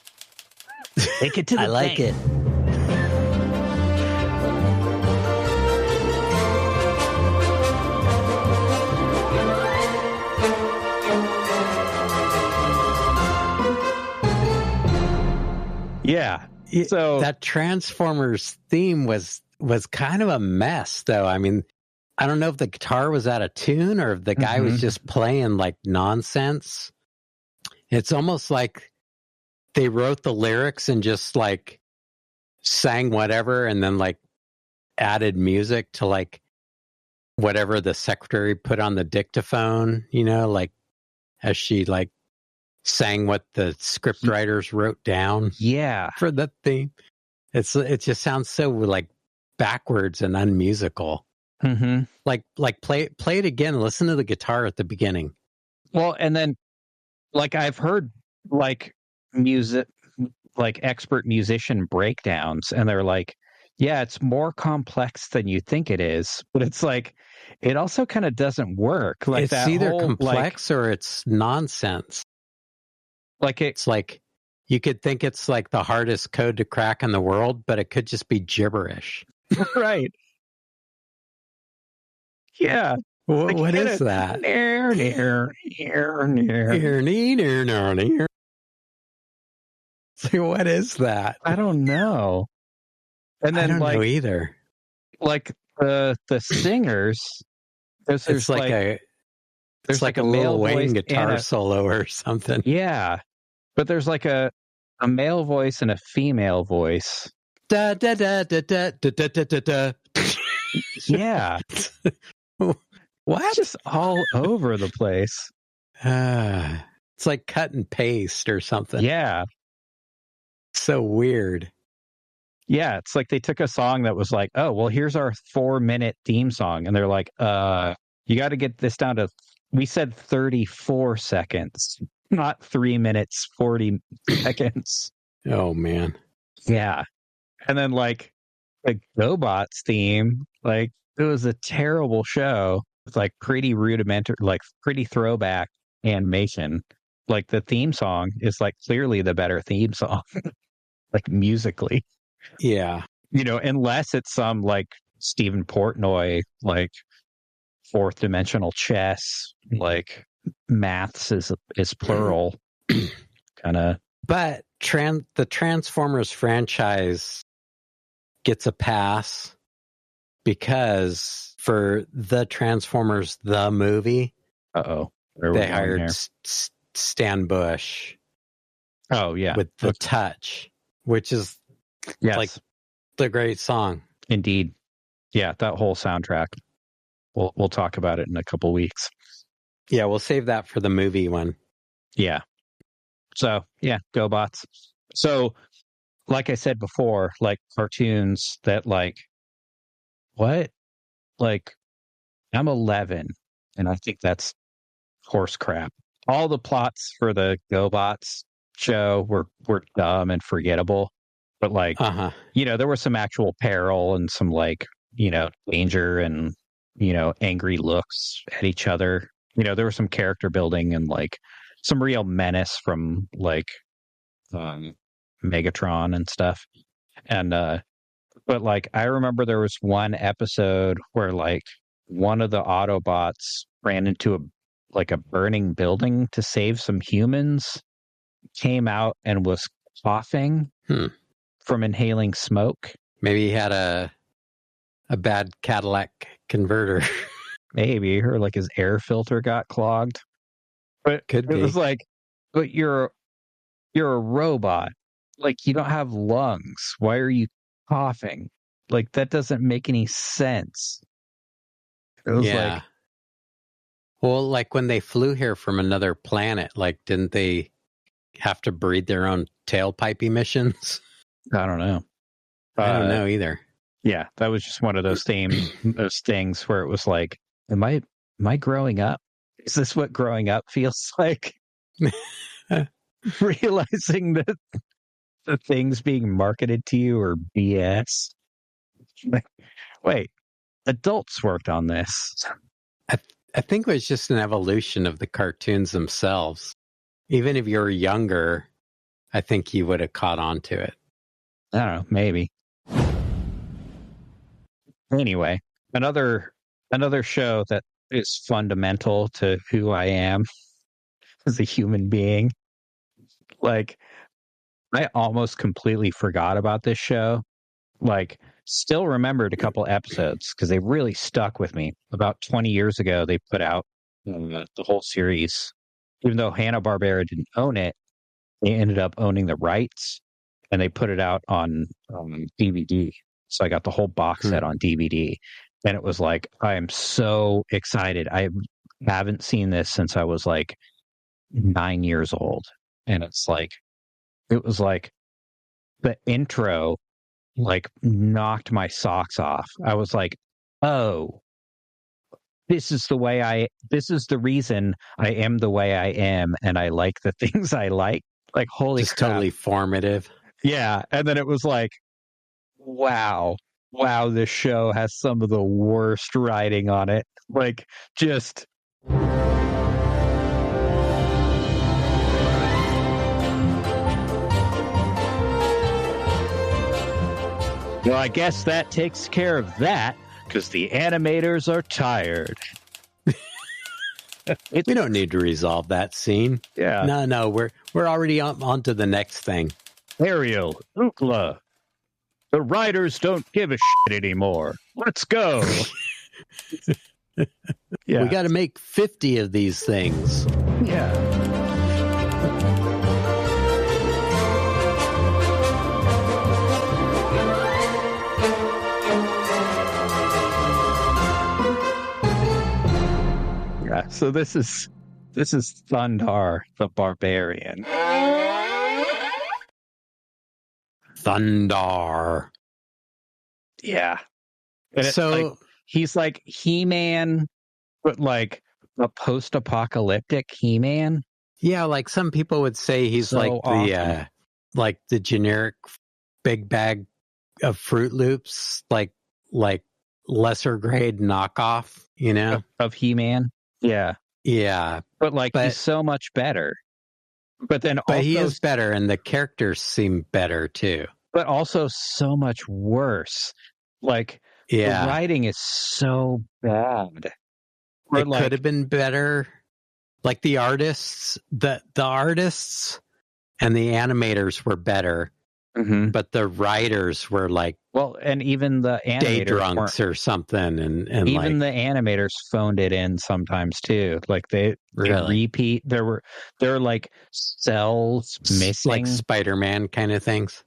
Take it to the I like it. Yeah. So that Transformers theme was kind of a mess, though. I mean, I don't know if the guitar was out of tune or if the guy was just playing like nonsense. It's almost like they wrote the lyrics and just like sang whatever and then like added music to like whatever the secretary put on the dictaphone, like as she like sang what the script writers wrote down. Yeah. For the theme. It just sounds so like backwards and unmusical. Mm-hmm. Like play it again. Listen to the guitar at the beginning. Well, and then like I've heard like music, like expert musician breakdowns, and they're like, yeah, it's more complex than you think it is, but it's like it also kind of doesn't work. Like it's either complex or it's nonsense. Like it's like you could think it's like the hardest code to crack in the world, but it could just be gibberish. Right. Yeah. What is that? What is that? I don't know. And then I don't know either. Like the singers, there's like a male Wayne guitar solo or something. Yeah, but there's like a male voice and a female voice. Da da da da da da da da da. Yeah. What? Just all over the place. It's like cut and paste or something. Yeah. So weird. Yeah, it's like they took a song that was like, oh, well, here's our 4-minute theme song. And they're like, you got to get this down to, we said 34 seconds, not 3 minutes, 40 seconds. Oh, man. Yeah. And then like the GoBots theme, like it was a terrible show. It's like pretty rudimentary, like pretty throwback animation. Like the theme song is like clearly the better theme song, like musically. Yeah. Unless it's some like Stephen Portnoy, like fourth dimensional chess, like maths is plural kind of. But the Transformers franchise gets a pass because for the Transformers, the movie, they hired Stan Bush. Oh, yeah. With The Touch, which is like the great song. Indeed. Yeah, that whole soundtrack. We'll talk about it in a couple weeks. Yeah, we'll save that for the movie one. Yeah. So, yeah, GoBots. So, like I said before, like cartoons that like, what? Like, I'm 11, and I think that's horse crap. All the plots for the GoBots show were dumb and forgettable. But like, there was some actual peril and some like, danger and, angry looks at each other. There was some character building and like some real menace from like Megatron and stuff. And, but like, I remember there was one episode where like one of the Autobots ran into a burning building to save some humans, came out and was coughing from inhaling smoke. Maybe he had a a bad Cadillac converter. Maybe, or like his air filter got clogged. But Could be. It was like, but you're a robot. Like, you don't have lungs. Why are you coughing? Like, that doesn't make any sense. It was like, well, like when they flew here from another planet, like, didn't they have to breathe their own tailpipe emissions? I don't know. I don't know either. Yeah, that was just one of those things where it was like, am I growing up? Is this what growing up feels like? Realizing that the things being marketed to you are BS. Like, wait, adults worked on this. I think it was just an evolution of the cartoons themselves. Even if you were younger, I think you would have caught on to it. I don't know, maybe. Anyway, another show that is fundamental to who I am as a human being. Like, I almost completely forgot about this show. Like, still remembered a couple episodes because they really stuck with me. About 20 years ago, they put out the whole series. Even though Hanna-Barbera didn't own it, they ended up owning the rights, and they put it out on DVD. So I got the whole box set on DVD, and it was like, I am so excited. I haven't seen this since I was like 9 years old, and it was like the intro like knocked my socks off. I was like, oh, this is the reason I am the way I am, and I like the things I like. Like, holy Just crap. totally formative. Yeah. And then it was like, wow, this show has some of the worst writing on it. Like, just. Well, I guess that takes care of that, because the animators are tired. We don't need to resolve that scene. Yeah. No, we're already on to the next thing. Ariel, Ookla, the writers don't give a shit anymore. Let's go. Yeah. We got to make 50 of these things. Yeah. Yeah, so this is Thundar the Barbarian. Thundar. Yeah. And So he's like He-Man, but like a post-apocalyptic He-Man. Yeah, like some people would say he's So like the generic big bag of Fruit Loops, like lesser grade knockoff, you know, of He-Man. Yeah. Yeah. But he's so much better. But he is better, and the characters seem better too. But also so much worse. Like, the writing is so bad. It could have been better. Like the artists and the animators were better, but the writers were like, and even the animators day drunks or something, and even the animators phoned it in sometimes too. Like they repeat. There were like cells missing, like Spider-Man kind of things.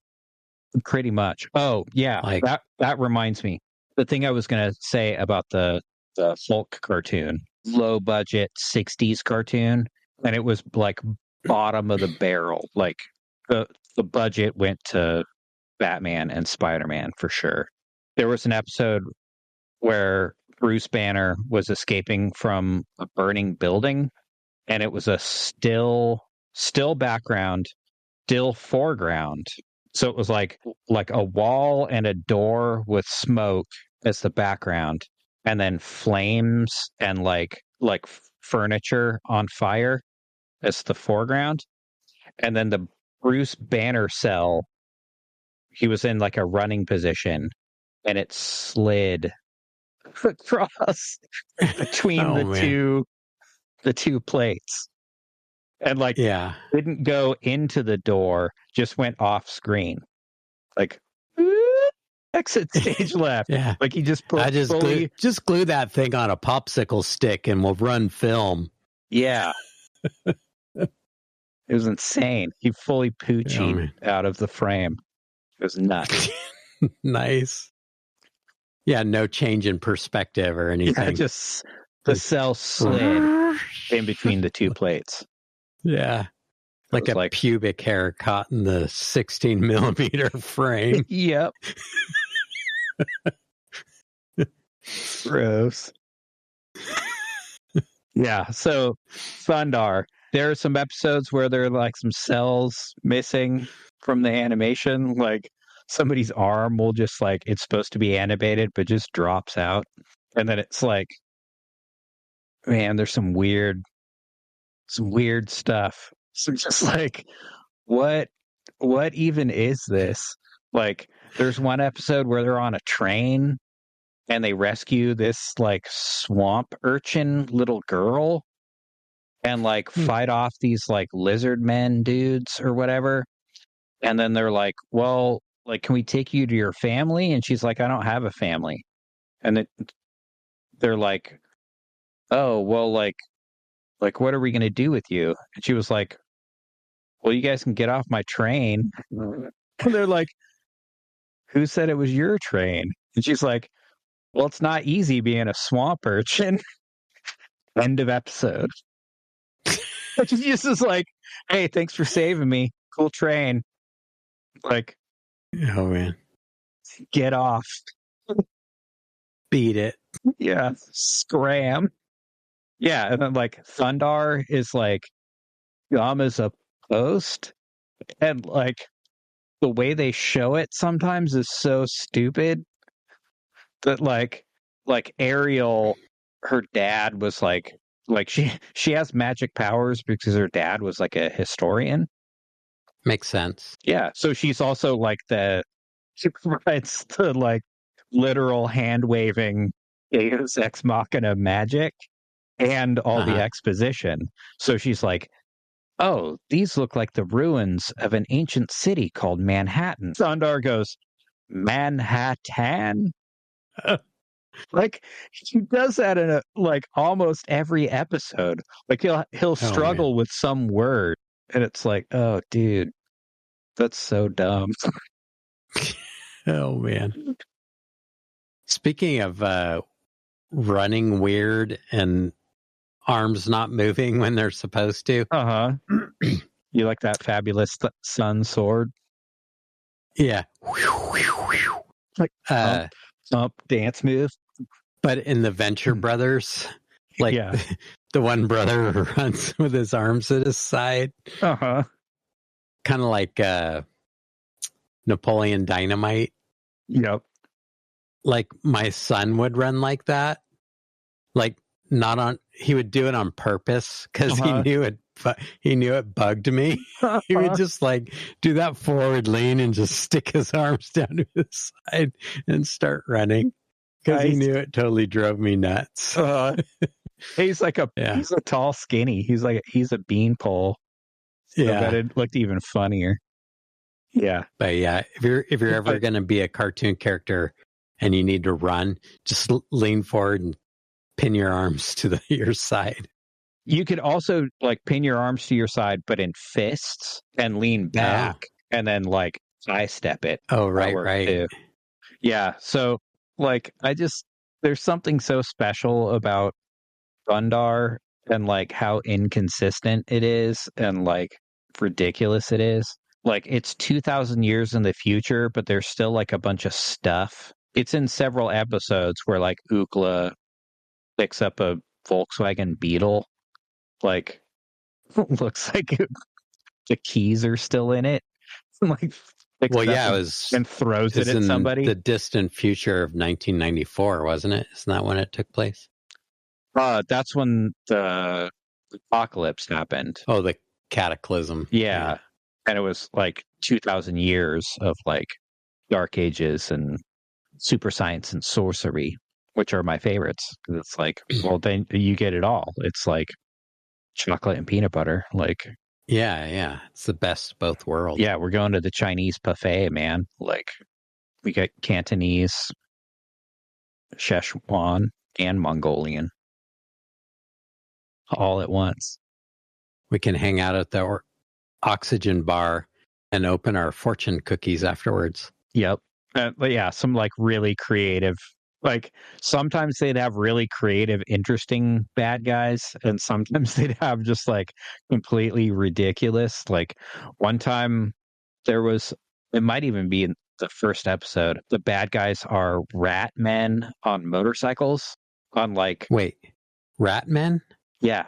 Pretty much. Oh yeah, like, that reminds me. The thing I was going to say about the Hulk cartoon, low budget 60s cartoon, and it was like bottom of the barrel. Like the budget went to Batman and Spider-Man for sure. There was an episode where Bruce Banner was escaping from a burning building, and it was a still background, still foreground. So it was like a wall and a door with smoke as the background, and then flames and like furniture on fire as the foreground. And then the Bruce Banner cell, he was in like a running position, and it slid across between the two plates. And didn't go into the door, just went off screen. Like, exit stage left. Yeah. Like he just I just glue that thing on a popsicle stick and we'll run film. Yeah. It was insane. He fully poochied out of the frame. It was nuts. Nice. Yeah, no change in perspective or anything. Yeah, just the cell slid in between the two plates. Yeah. Like a pubic hair caught in the 16 millimeter frame. Yep. Gross. Yeah, so Thundar, there are some episodes where there are like some cells missing from the animation. Like somebody's arm will just like, it's supposed to be animated, but just drops out. And then it's like, man, there's some weird stuff. So just like, what even is this? Like, there's one episode where they're on a train and they rescue this like swamp urchin little girl and like fight off these like lizard men dudes or whatever. And then they're like, well, like, can we take you to your family? And she's like, I don't have a family. And they're like, oh, well, like, what are we going to do with you? And she was like, well, you guys can get off my train. And they're like, who said it was your train? And she's like, well, it's not easy being a swamp urchin. End of episode. She just is like, hey, thanks for saving me. Cool train. Like, oh, man. Get off. Beat it. Yeah. Scram. Yeah. And then, like, Thundar is like, Yama's a post. And, like, the way they show it sometimes is so stupid that, like Ariel, her dad was like she has magic powers because her dad was like a historian. Makes sense. Yeah. So she's also like she provides the like literal hand waving Deus Ex Machina magic and all the exposition. So she's like, oh, these look like the ruins of an ancient city called Manhattan. Thundar goes, Manhattan? Like he does that in like almost every episode. Like he'll struggle with some word, and it's like, oh, dude, that's so dumb. Oh man. Speaking of running weird and arms not moving when they're supposed to. You like that fabulous sun sword? Yeah. Like thump dance move. But in the Venture Brothers, like the one brother runs with his arms at his side. Kind of like Napoleon Dynamite. Yep. Like my son would run like that. Like he would do it on purpose because he knew it bugged me. He would just like do that forward lean and just stick his arms down to his side and start running. Because he knew it totally drove me nuts. He's like he's a tall skinny. He's a beanpole. So that it looked even funnier. Yeah. But yeah, if you're ever going to be a cartoon character and you need to run, just lean forward and pin your arms to your side. You could also like pin your arms to your side, but in fists and lean back and then like side step it. Oh, right. Too. Yeah. So like, there's something so special about Thundar and like how inconsistent it is and like ridiculous it is. Like it's 2,000 years in the future, but there's still like a bunch of stuff. It's in several episodes where like Ookla picks up a Volkswagen Beetle. Like, looks like the keys are still in it. Like, well, yeah, it was, and throws it at somebody. The distant future of 1994, wasn't it? Isn't that when it took place? That's when the apocalypse happened. Oh, the cataclysm. Yeah. And it was like 2,000 years of like dark ages and super science and sorcery, which are my favorites. It's like, well, then you get it all. It's like chocolate and peanut butter. Like, yeah. It's the best of both worlds. Yeah, we're going to the Chinese buffet, man. Like, We got Cantonese, Szechuan, and Mongolian all at once. We can hang out at the Oxygen bar and open our fortune cookies afterwards. Yep. But yeah, some like really creative, like sometimes they'd have really creative, interesting bad guys, and sometimes they'd have just like completely ridiculous. Like one time there was, it might even be in the first episode, the bad guys are rat men on motorcycles on like. Wait, rat men? Yeah.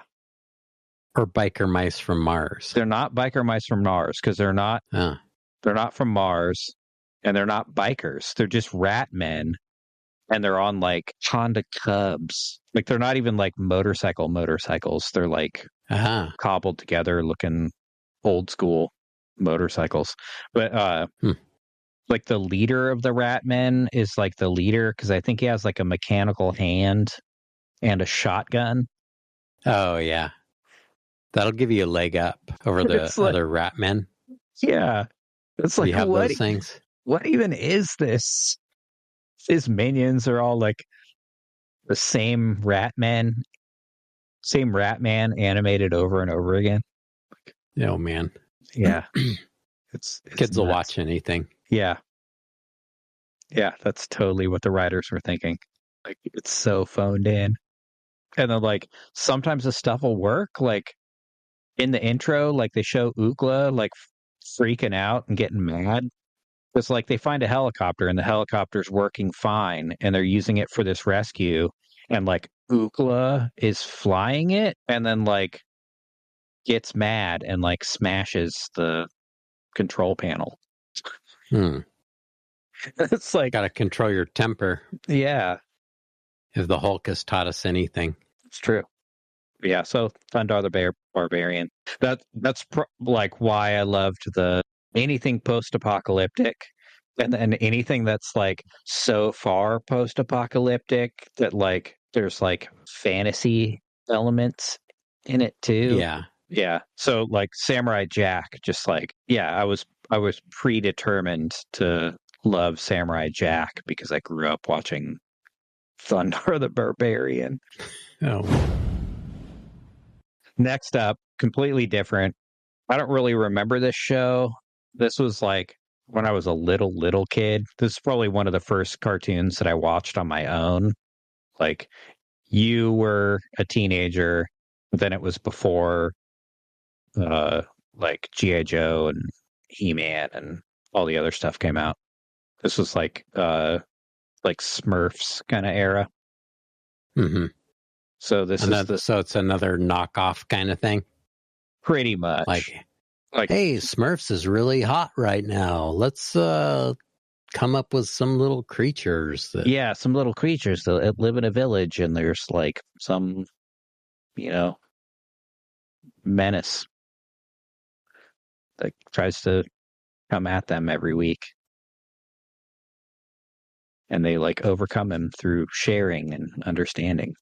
Or biker mice from Mars? They're not biker mice from Mars because they're not from Mars, and they're not bikers. They're just rat men, and they're on like Honda Cubs. Like they're not even like motorcycles. They're like cobbled together looking old school motorcycles. But like the leader of the rat men is like the leader because I think he has like a mechanical hand and a shotgun. Oh yeah. That'll give you a leg up over the other rat men. Yeah. It's like, you have those things? What even is this? His minions are all like the same rat man animated over and over again. Oh, man. Yeah. It's Kids will watch anything. Yeah. Yeah, that's totally what the writers were thinking. Like, it's so phoned in. And then, like, sometimes the stuff will work. Like, in the intro, like, they show Ookla, like, freaking out and getting mad. It's like they find a helicopter, and the helicopter's working fine, and they're using it for this rescue. And, like, Ookla is flying it, and then, like, gets mad and, like, smashes the control panel. It's like... Gotta control your temper. Yeah. If the Hulk has taught us anything. It's true. Yeah, so Thundar the Barbarian. That's like why I loved anything post-apocalyptic, and anything that's like so far post-apocalyptic that like there's like fantasy elements in it too. Yeah. Yeah. So like Samurai Jack, just like, yeah, I was predetermined to love Samurai Jack because I grew up watching Thundar the Barbarian. Oh. Next up, completely different. I don't really remember this show. This was like when I was a little kid. This is probably one of the first cartoons that I watched on my own. Like, you were a teenager, then it was before like G.I. Joe and He-Man and all the other stuff came out. This was like Smurfs kind of era. Mm-hmm. So so it's another knockoff kind of thing. Pretty much. Like, hey, Smurfs is really hot right now. Let's come up with some little creatures. Some little creatures that live in a village, and there's like some, menace that tries to come at them every week. And they like overcome him through sharing and understanding.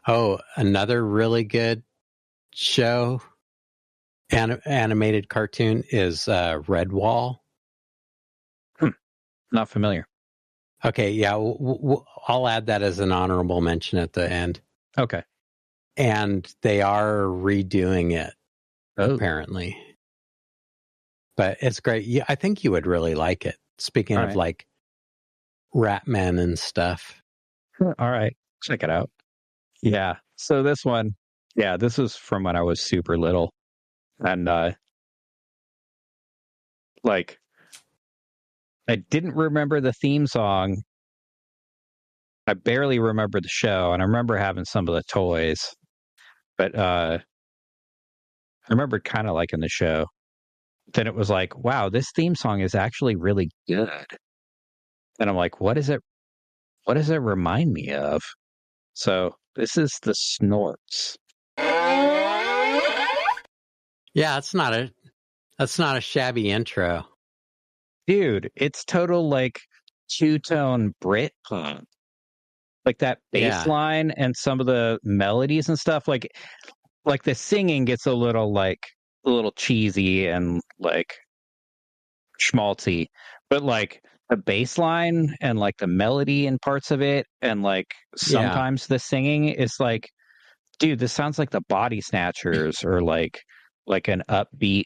Oh, another really good show, animated cartoon is Redwall. Not familiar. Okay, yeah, I'll add that as an honorable mention at the end. Okay. And they are redoing it, apparently. But it's great. Yeah, I think you would really like it. Speaking of like Ratman and stuff. All right. Check it out. Yeah. So this one, this was from when I was super little. And like, I didn't remember the theme song. I barely remember the show, and I remember having some of the toys. But I remember kind of liking the show. Then it was like, wow, this theme song is actually really good. And I'm like, what does it remind me of? So this is the Snorts. Yeah, that's not a shabby intro. Dude, it's total like two-tone Britpop. Like that bass line and some of the melodies and stuff, like the singing gets a little cheesy and like schmaltzy, but like the bass line and like the melody in parts of it, and like sometimes the singing is like, dude, this sounds like the Body Snatchers or like an upbeat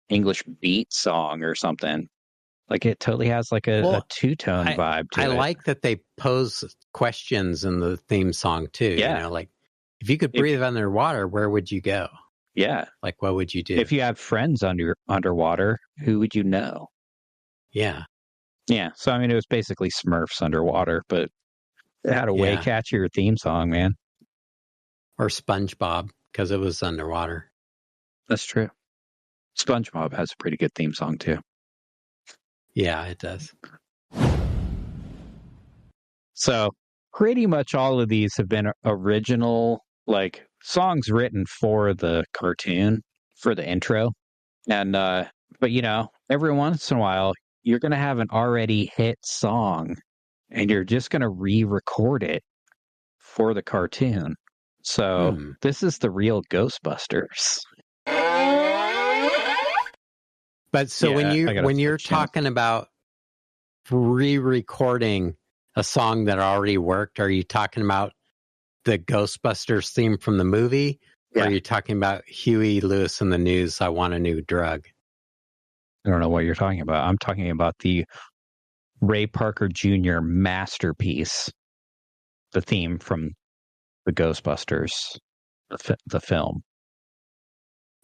English beat song or something. Like it totally has like a two-tone vibe to it. I like that they pose questions in the theme song too. Yeah. You know, like if you could breathe underwater, where would you go? Yeah. Like what would you do? If you have friends underwater, who would you know? Yeah. Yeah. So I mean it was basically Smurfs underwater, but it had a way catchier theme song, man. Or SpongeBob, because it was underwater. That's true. SpongeBob has a pretty good theme song too. Yeah, it does. So pretty much all of these have been original, like songs written for the cartoon, for the intro. And, but you know, every once in a while, you're going to have an already hit song and you're just going to re-record it for the cartoon. So this is the real Ghostbusters. But so when you're talking about re-recording a song that already worked, are you talking about the Ghostbusters theme from the movie? Or are you talking about Huey Lewis and the News, I Want a New Drug? I don't know what you're talking about. I'm talking about the Ray Parker Jr. masterpiece, the theme from the Ghostbusters, the film.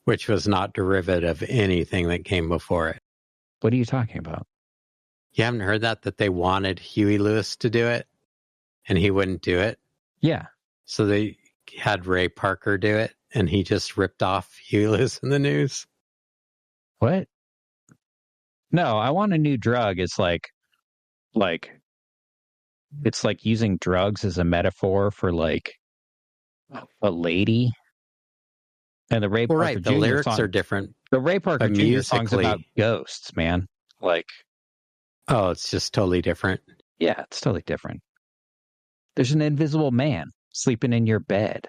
Which was not derivative of anything that came before it. What are you talking about? You haven't heard that they wanted Huey Lewis to do it and he wouldn't do it? Yeah. So they had Ray Parker do it and he just ripped off Huey Lewis in the News? What? No, I Want a New Drug is like it's like using drugs as a metaphor for like a lady. And the Ray Parker Jr. the lyrics song, are different. The Ray Parker Jr. song's about ghosts, man. Like, oh, it's just totally different. Yeah, it's totally different. There's an invisible man sleeping in your bed.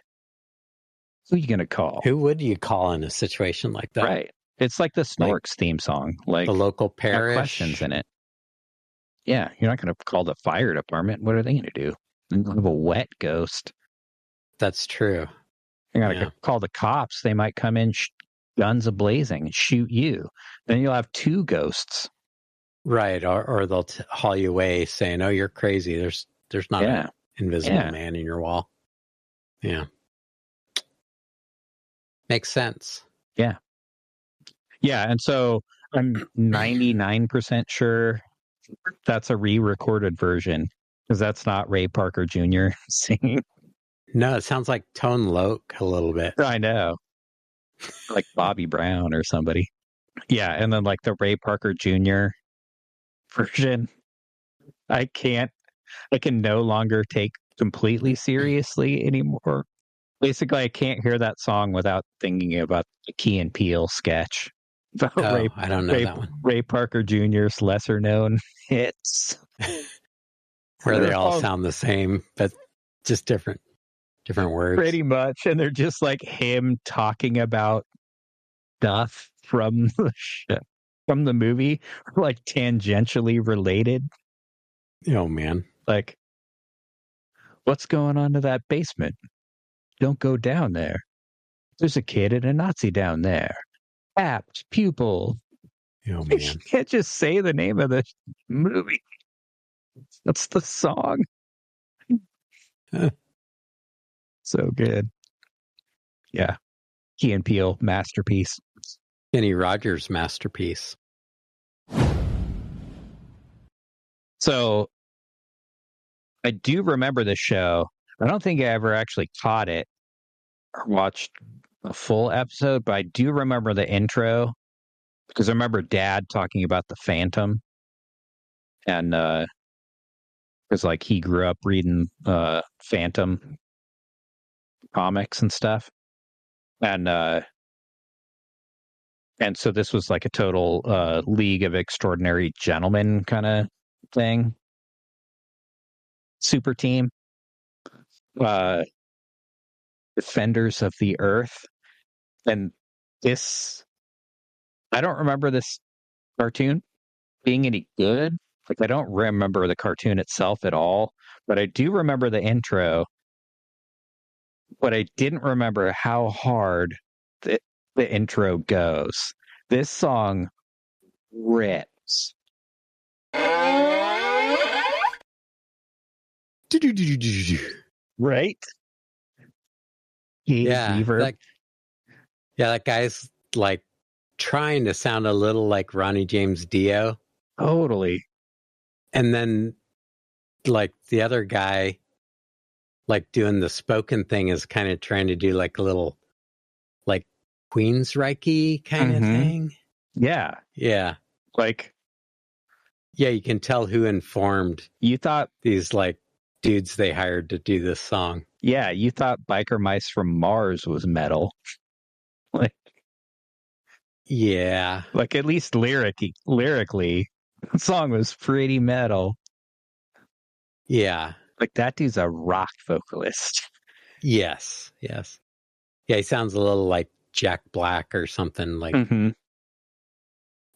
Who are you going to call? Who would you call in a situation like that? Right. It's like the Snorks theme song. Like the local parish. Questions in it. Yeah, you're not going to call the fire department. What are they going to do? They're going to have a wet ghost. That's true. You're going to call the cops. They might come in guns a-blazing and shoot you. Then you'll have two ghosts. Right, or they'll haul you away saying, "Oh, you're crazy. There's not an invisible man in your wall." Yeah. Makes sense. Yeah. Yeah, and so I'm 99% sure that's a re-recorded version because that's not Ray Parker Jr. singing. No, it sounds like Tone Loc a little bit. I know. Like Bobby Brown or somebody. Yeah, and then like the Ray Parker Jr. version, I can no longer take completely seriously anymore. Basically, I can't hear that song without thinking about the Key and Peele sketch. I don't know that one. Ray Parker Jr.'s lesser known hits. Where they all sound the same, but just different words. Pretty much. And they're just like him talking about stuff from the movie, like tangentially related. Oh, man. Like, what's going on to that basement? Don't go down there. There's a kid and a Nazi down there. Apt pupil. Oh, man. You can't just say the name of the movie. That's the song. So good. Yeah. Key and Peele, masterpiece. Kenny Rogers' masterpiece. So I do remember the show. I don't think I ever actually caught it or watched a full episode, but I do remember the intro because I remember Dad talking about the Phantom. And because like he grew up reading Phantom comics and stuff. And so this was like a total League of Extraordinary Gentlemen kind of thing. Super team. Defenders of the Earth. And this, I don't remember this cartoon. being any good. Like, I don't remember the cartoon itself at all, but I do remember the intro. But I didn't remember how hard the intro goes. This song rips. Right? Yeah, that guy's like trying to sound a little like Ronnie James Dio. Totally. And then like the other guy, like doing the spoken thing, is kind of trying to do like a little like Queensryche kind of thing. Yeah. Yeah. Like, yeah, you can tell who informed you thought these like dudes they hired to do this song. Yeah, you thought Biker Mice from Mars was metal. Like, yeah. Like, at least lyrically, the song was pretty metal. Yeah. Like, that dude's a rock vocalist. Yes. Yeah, he sounds a little like Jack Black or something, like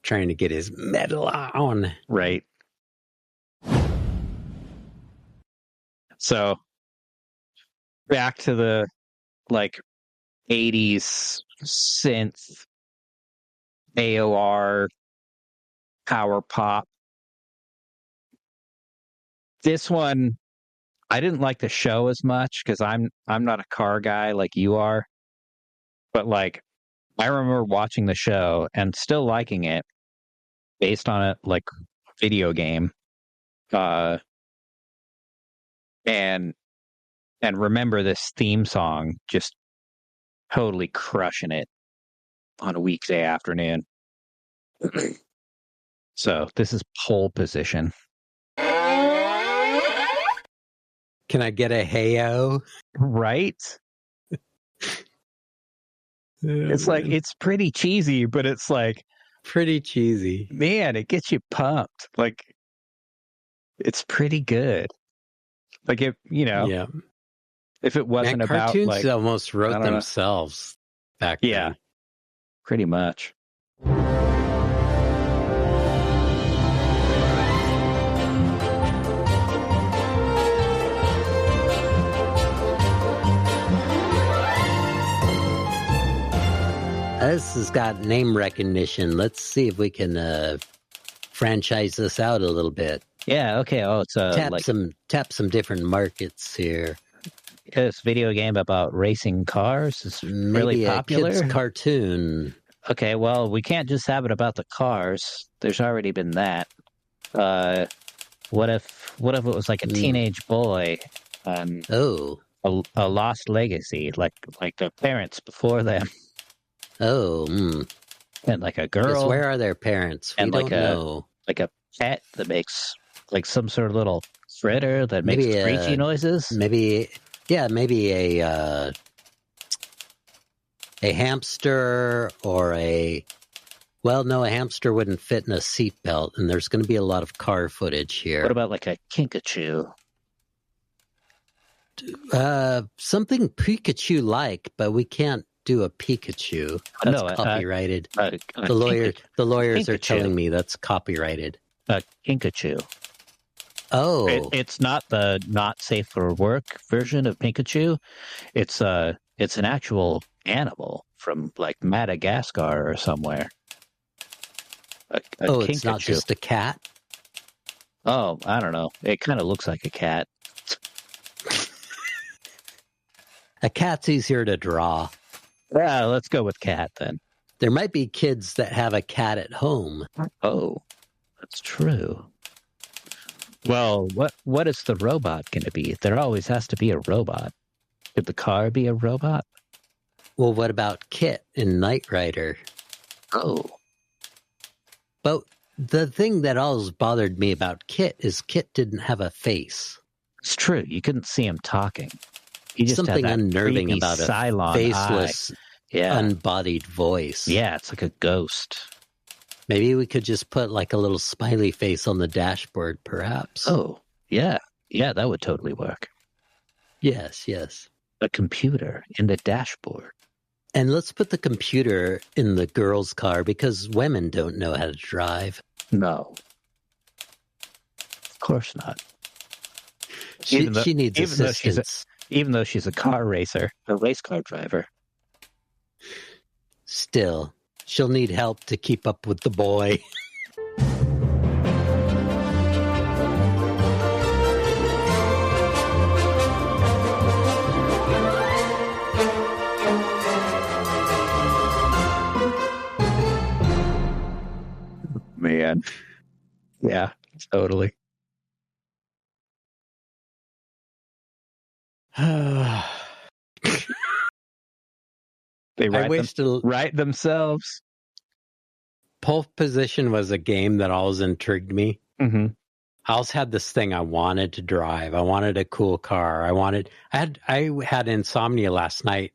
trying to get his metal on. Right. So, back to the, like, 80s synth, AOR, power pop. This one, I didn't like the show as much because I'm not a car guy like you are. But, like, I remember watching the show and still liking it based on it, like, video game. And remember this theme song just totally crushing it on a weekday afternoon. So this is pole position. Can I get a hey-o? Right? It's like, it's pretty cheesy, but it's like, pretty cheesy. Man, it gets you pumped. Like, it's pretty good. Like, if if it wasn't about cartoons like, almost wrote themselves back then. Yeah, pretty much. This has got name recognition. Let's see if we can franchise this out a little bit. Yeah. Okay. Oh, it's tap some different markets here. This video game about racing cars is really popular. Maybe a kid's cartoon. Okay. Well, we can't just have it about the cars. There's already been that. What if it was like a teenage boy? A lost legacy, like the parents before them. And like a girl. Yes, where are their parents? We don't know. Like a pet that makes like some sort of little critter that makes screechy noises. Maybe a hamster or a hamster wouldn't fit in a seatbelt, and there's going to be a lot of car footage here. What about like a kinkajou? Something Pikachu-like, but we can't do a Pikachu. That's copyrighted. The lawyers are telling me that's copyrighted. A kinkajou. Oh, it's not the not safe for work version of Pikachu. It's an actual animal from like Madagascar or somewhere. Kinkajou. It's not just a cat? Oh, I don't know. It kind of looks like a cat. A cat's easier to draw. Yeah, let's go with cat then. There might be kids that have a cat at home. Oh, that's true. Well, what is the robot going to be? There always has to be a robot. Could the car be a robot? Well, what about Kit in Knight Rider? Oh. But the thing that always bothered me about Kit is Kit didn't have a face. It's true. You couldn't see him talking. He just something had that unnerving about a faceless, unbodied voice. Yeah, it's like a ghost. Maybe we could just put like a little smiley face on the dashboard, perhaps. Oh, yeah. Yeah, that would totally work. Yes. A computer in the dashboard. And let's put the computer in the girl's car because women don't know how to drive. No. course not. She needs assistance. Even though she's a car racer, a race car driver. Still, she'll need help to keep up with the boy. Man. Yeah, totally. They write themselves. Pole position was a game that always intrigued me. Mm-hmm. I always had this thing I wanted to drive. I wanted a cool car. I had insomnia last night,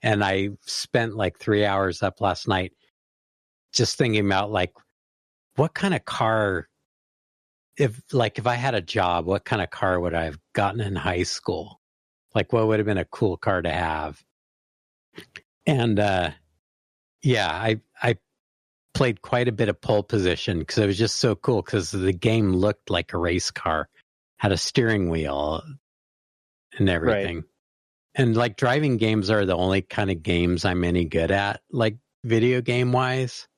and I spent like 3 hours up last night just thinking about like what kind of car, if I had a job, what kind of car would I have gotten in high school? Like what would have been a cool car to have? And I played quite a bit of pole position because it was just so cool because the game looked like a race car, had a steering wheel and everything. Right. And like driving games are the only kind of games I'm any good at, like video game wise.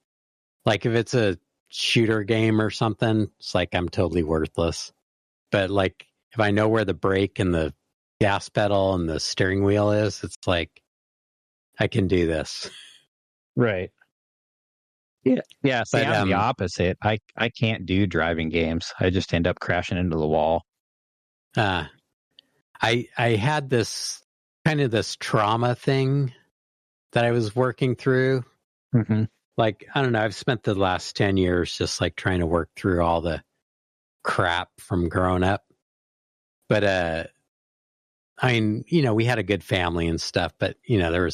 Like if it's a shooter game or something, it's like I'm totally worthless. But like if I know where the brake and the gas pedal and the steering wheel is, it's like I can do this. Right. Yeah. See, I'm the opposite. I can't do driving games. I just end up crashing into the wall. I had this trauma thing that I was working through. Mm-hmm. Like, I don't know, I've spent the last 10 years just like trying to work through all the crap from growing up. But I mean, we had a good family and stuff, but there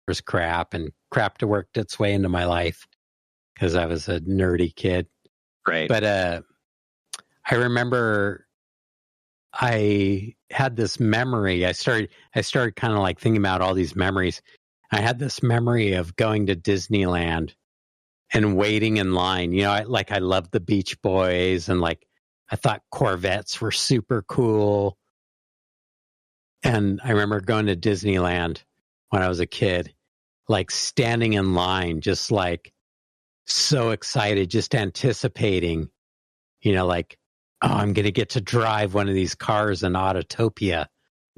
was crap, and crap to work its way into my life because I was a nerdy kid. Right. But I remember I had this memory. I started kind of like thinking about all these memories. I had this memory of going to Disneyland and waiting in line. I loved the Beach Boys, and like I thought Corvettes were super cool. And I remember going to Disneyland when I was a kid, like standing in line, just like so excited, just anticipating, like, oh, I'm going to get to drive one of these cars in Autotopia.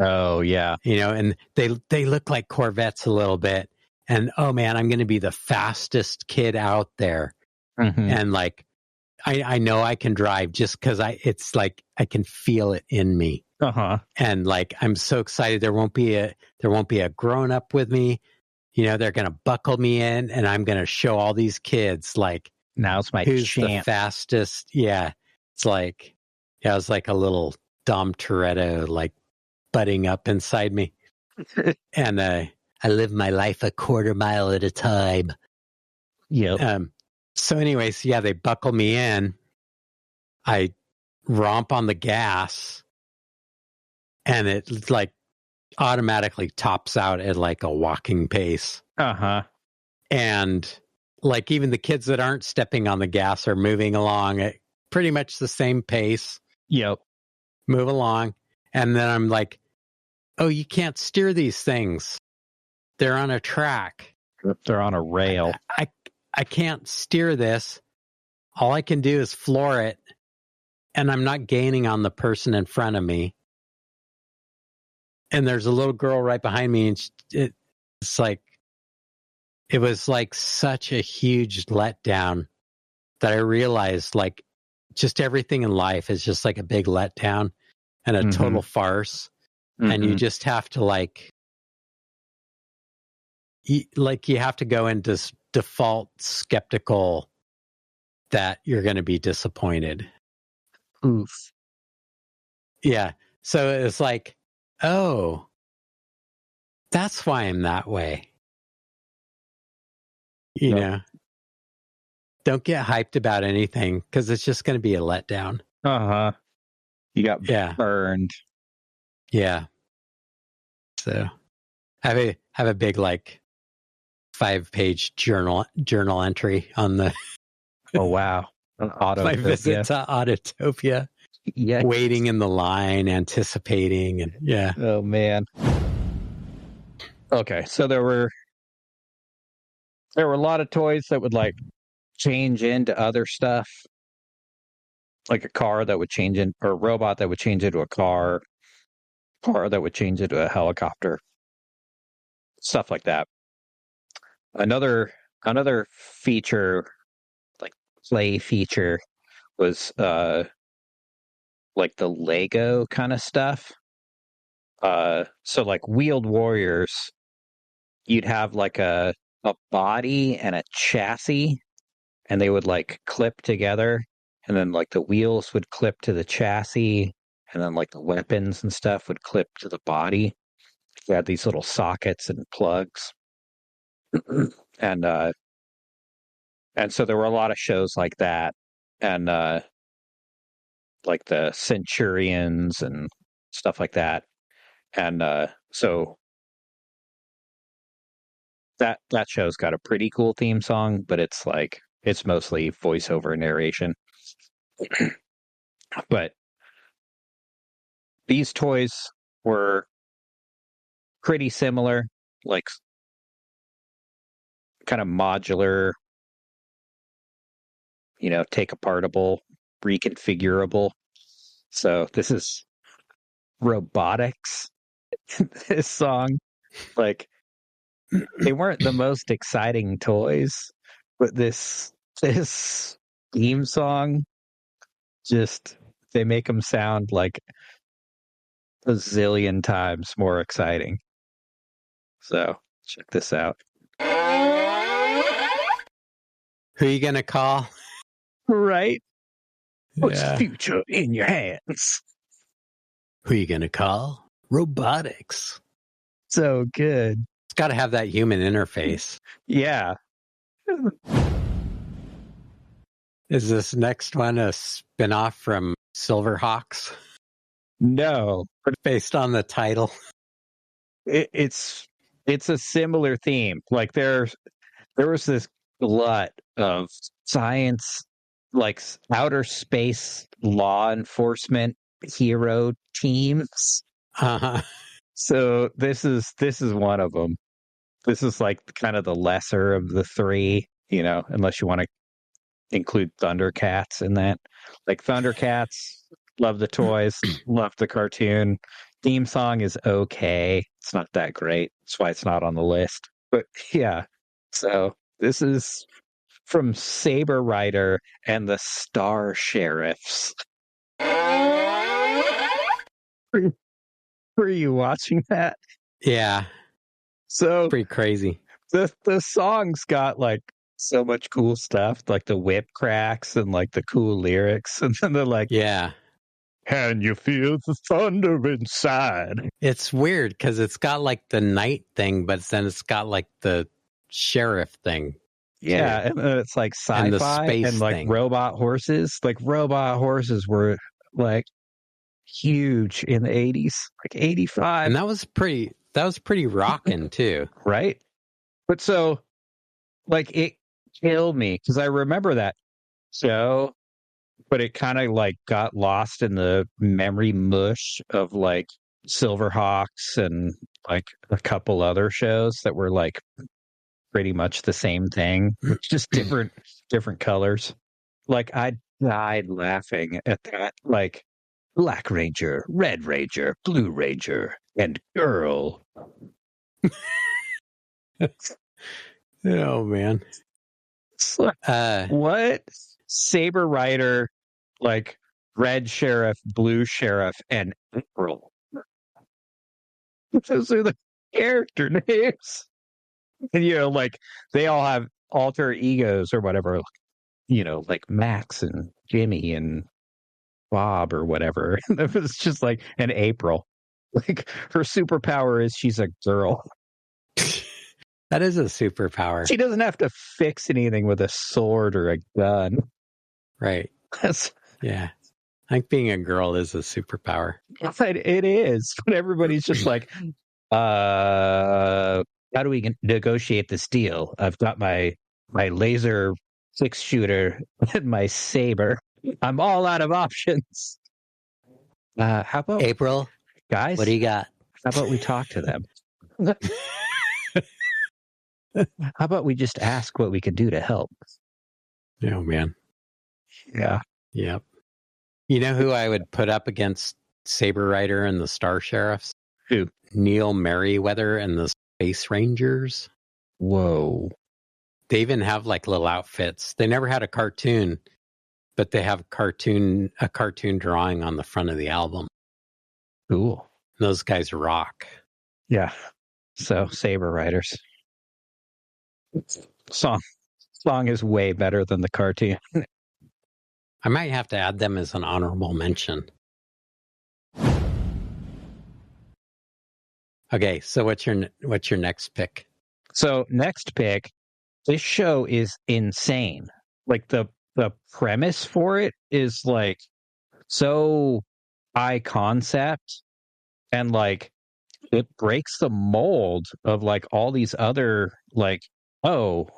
Oh, yeah. And they look like Corvettes a little bit. And, oh, man, I'm going to be the fastest kid out there. Mm-hmm. And like, I know I can drive just because it's like I can feel it in me. Uh-huh. And like I'm so excited there won't be a grown up with me. They're gonna buckle me in, and I'm gonna show all these kids like now's my who's chance. The fastest. Yeah. It's like it was like a little Dom Toretto like budding up inside me. And I live my life a quarter mile at a time. Yeah. So anyways, yeah, they buckle me in. I romp on the gas, and it like automatically tops out at like a walking pace. Uh-huh. And like even the kids that aren't stepping on the gas are moving along at pretty much the same pace. Yep. Move along. And then I'm like, oh, you can't steer these things. They're on a track. They're on a rail. I can't steer this. All I can do is floor it. And I'm not gaining on the person in front of me. And there's a little girl right behind me, and it's like, it was like such a huge letdown that I realized like just everything in life is just like a big letdown and a total farce. Mm-hmm. And you just have to you have to go into default skeptical that you're going to be disappointed. Oof. Yeah. So it's like, oh, that's why I'm that way. You know, don't get hyped about anything because it's just going to be a letdown. Uh-huh. You got burned. Yeah. So I have a big 5-page journal entry on the oh wow. my visit to Autotopia. Yeah. Waiting in the line, anticipating, and yeah. Oh man. Okay, so there were a lot of toys that would like change into other stuff, like a car that would change in, or a robot that would change into a car that would change into a helicopter, stuff like that. Another feature, like play feature, was like the Lego kind of stuff. So like Wheeled Warriors, you'd have like a body and a chassis, and they would like clip together, and then like the wheels would clip to the chassis, and then like the weapons and stuff would clip to the body. You had these little sockets and plugs. and so there were a lot of shows like that, and like the Centurions and stuff like that. And so that show's got a pretty cool theme song, but it's mostly voiceover narration. But these toys were pretty similar, like kind of modular, take apartable, reconfigurable. So this is robotics. This song, like, they weren't the most exciting toys, but this theme song, just, they make them sound like a zillion times more exciting. So check this out. Who are you gonna call? Right? What's Yeah. the future in your hands? Who are you gonna call? Robotics. So good. It's got to have that human interface. Yeah. Is this next one a spin-off from Silverhawks? No, but based on the title. It's a similar theme. Like there was this glut of science, like outer space law enforcement hero teams. Uh-huh. So this is one of them. This is like kind of the lesser of the three, unless you want to include Thundercats in that. Like Thundercats, love the toys, love the cartoon. Theme song is okay. It's not that great. That's why it's not on the list. But yeah, so this is from Saber Rider and the Star Sheriffs. Were you watching that? Yeah. So pretty crazy. The song's got like so much cool stuff, like the whip cracks and like the cool lyrics, and then they're like, yeah. Can you feel the thunder inside? It's weird because it's got like the night thing, but then it's got like the sheriff thing. Yeah, and it's like sci-fi and like thing. robot horses. Like robot horses were like huge in the 80s, like 85. And that was pretty rocking too. Right? But so like it killed me because I remember that show, but it kind of like got lost in the memory mush of like Silverhawks and like a couple other shows that were like pretty much the same thing, just different colors. Like I died laughing at that, like Black Ranger, Red Ranger, Blue Ranger, and Girl. Oh man. What? Saber Rider, like Red Sheriff, Blue Sheriff, and April. Those are the character names. And like they all have alter egos or whatever, like Max and Jimmy and Bob or whatever. It was just like an April. Like her superpower is she's a girl. That is a superpower. She doesn't have to fix anything with a sword or a gun. Right. Yeah. I think being a girl is a superpower. It is. But everybody's just like, how do we negotiate this deal? I've got my laser 6-shooter and my saber. I'm all out of options. How about April, guys? What do you got? How about we talk to them? How about we just ask what we can do to help? Oh, man. Yeah. Yep. You know who I would put up against Saber Rider and the Star Sheriffs? Who? Neil Merriweather and the Space Rangers. Whoa. They even have like little outfits. They never had a cartoon, but they have a cartoon drawing on the front of the album. Cool. Those guys rock. Yeah. So Saber Riders. Song is way better than the cartoon. I might have to add them as an honorable mention. Okay, so what's your next pick? So next pick, this show is insane. Like the premise for it is like so high concept, and like it breaks the mold of like all these other like, oh,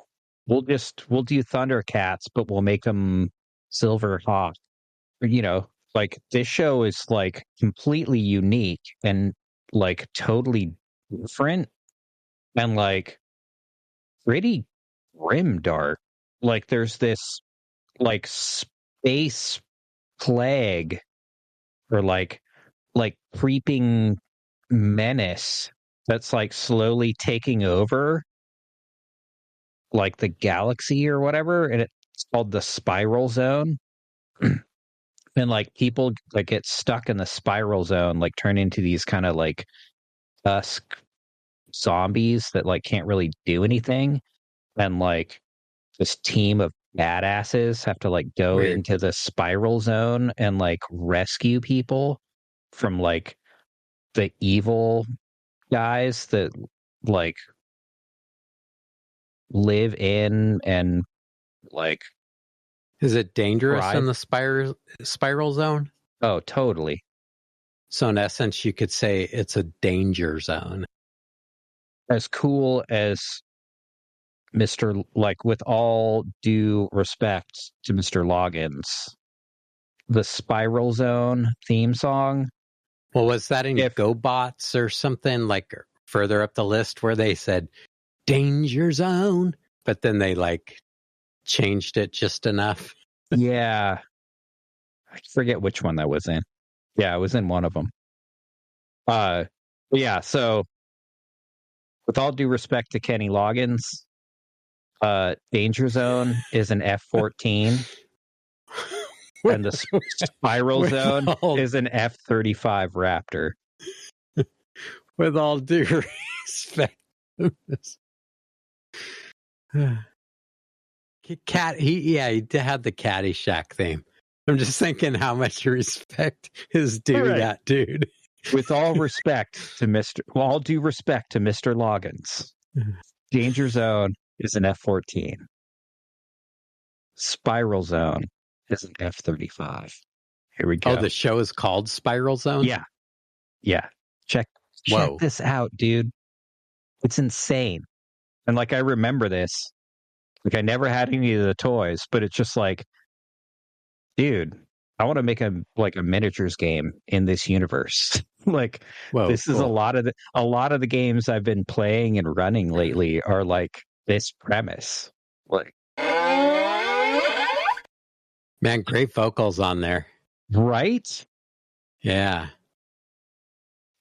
we'll do Thundercats, but we'll make them Silver Hawk. You know, like this show is like completely unique and like totally different and like pretty grim dark. Like there's this like space plague or like creeping menace that's like slowly taking over like the galaxy or whatever, and it's called the Spiral Zone. And like people like get stuck in the Spiral Zone, like turn into these kind of like dusk zombies that like can't really do anything, and like this team of badasses have to like go into the Spiral Zone and like rescue people from like the evil guys that like live in and like. Is it dangerous in the spiral zone? Oh, totally. So in essence, you could say it's a danger zone. As cool as Mr. Like, with all due respect to Mr. Loggins, the Spiral Zone theme song. Well, was that in GoBots or something like further up the list where they said danger zone, but then they like changed it just enough? Yeah. I forget which one that was in. Yeah, it was in one of them. Yeah, so with all due respect to Kenny Loggins, Danger Zone is an F-14 and the Spiral Zone is an F-35 Raptor. With all due respect. He had the Caddyshack theme. I'm just thinking how much respect is due that dude. With all respect to all due respect to Mr. Loggins, Danger Zone is an F-14. Spiral Zone is an F-35. Here we go. Oh, the show is called Spiral Zone? Yeah. Check this out, dude. It's insane. And like, I remember this. Like, I never had any of the toys, but it's just like, dude, I want to make a miniatures game in this universe. Like, this is a lot of the games I've been playing and running lately are like this premise. Like, man, great vocals on there, right? Yeah.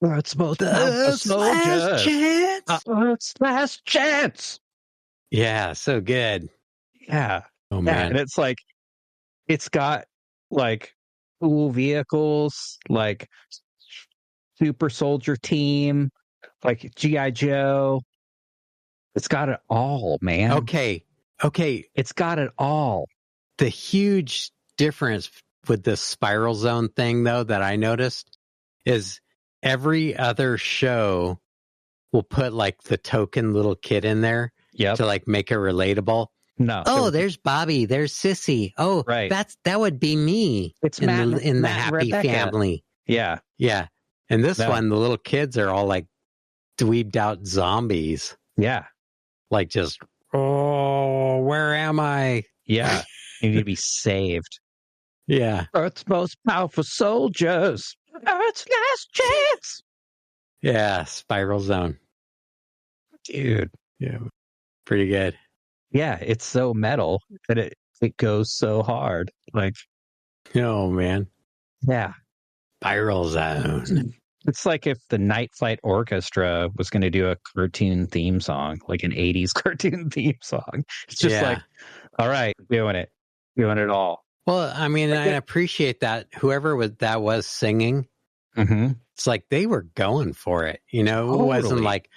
It's most last chance. Last chance. Yeah, so good. Yeah. Oh man, and it's like, it's got like cool vehicles, like Super Soldier Team, like G.I. Joe. It's got it all, man. Okay. It's got it all. The huge difference with this Spiral Zone thing, though, that I noticed is every other show will put like the token little kid in there to like make it relatable. No. Oh, there's Bobby. There's Sissy. Oh, right. that would be me. It's in the Happy Family. Yeah. Yeah. And this one, the little kids are all like dweebed out zombies. Yeah. Like just, oh, where am I? Yeah. You need to be saved. Yeah. Earth's most powerful soldiers. Earth's last chance. Yeah, Spiral Zone. Dude. Yeah, pretty good. Yeah, it's so metal that it goes so hard. Like, oh man, yeah, Spiral Zone. It's like if the Night Flight Orchestra was going to do a cartoon theme song, like an '80s cartoon theme song. It's just like, all right, doing it all. Well, I mean, I appreciate that whoever was singing. Mm-hmm. It's like they were going for it. You know, totally. It wasn't like,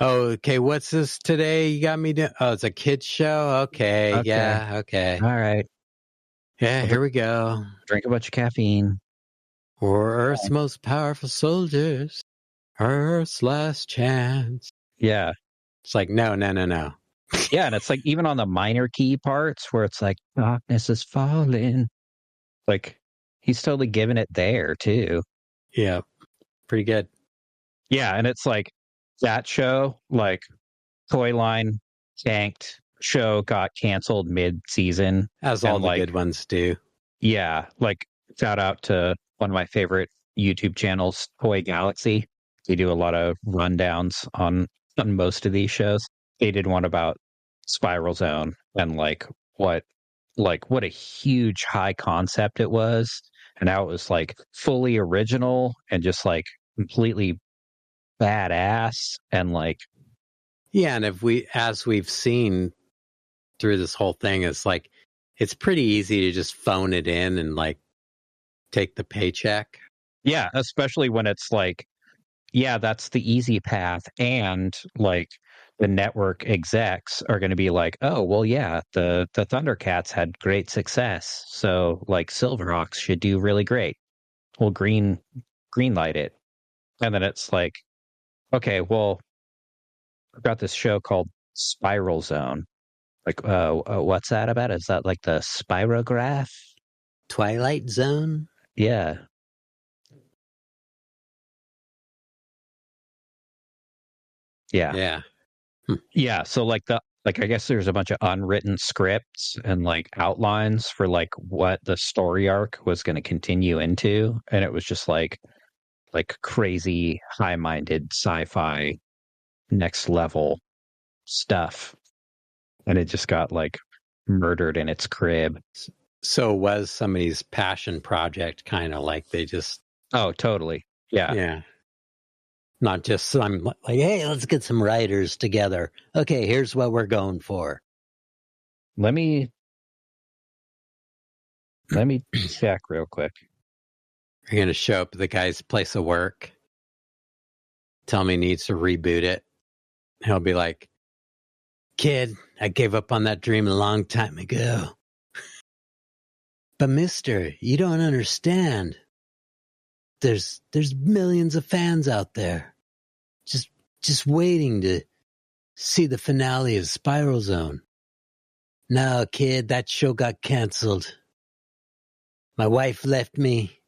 oh, okay, what's this today? You got me to, oh, it's a kid's show? Okay. Yeah, okay. All right. Yeah, well, here we go. Drink a bunch of caffeine. Or Earth's most powerful soldiers. Earth's last chance. Yeah. It's like, no. Yeah, and it's like even on the minor key parts where it's like, darkness is falling. Like, he's totally giving it there, too. Yeah. Pretty good. Yeah, and it's like that show, like Toy Line tanked, show got canceled mid-season. As all the good ones do. Yeah, like shout out to one of my favorite YouTube channels, Toy Galaxy. They do a lot of rundowns on most of these shows. They did one about Spiral Zone and what a huge high concept it was, and how it was like fully original and just like completely badass and like. Yeah, and as we've seen through this whole thing, it's like it's pretty easy to just phone it in and like take the paycheck. Yeah, especially when it's like, yeah, that's the easy path. And like the network execs are going to be like, oh, well, yeah, the Thundercats had great success. So like Silverhawks should do really great. We'll green light it. And then it's like, okay, well, I've got this show called Spiral Zone. Like, what's that about? Is that like the spirograph? Twilight Zone? Yeah. Yeah. Yeah. So like I guess there's a bunch of unwritten scripts and like outlines for like what the story arc was going to continue into. And it was just like crazy high-minded sci-fi next level stuff. And it just got like murdered in its crib. So it was somebody's passion project, kind of like they just. Oh, totally. Yeah. Yeah. Not just some like, hey, let's get some writers together. Okay, here's what we're going for. Let me check real quick. You're going to show up at the guy's place of work, tell him he needs to reboot it. He'll be like, kid, I gave up on that dream a long time ago. But mister, you don't understand. There's millions of fans out there just waiting to see the finale of Spiral Zone. No, kid, that show got canceled. My wife left me.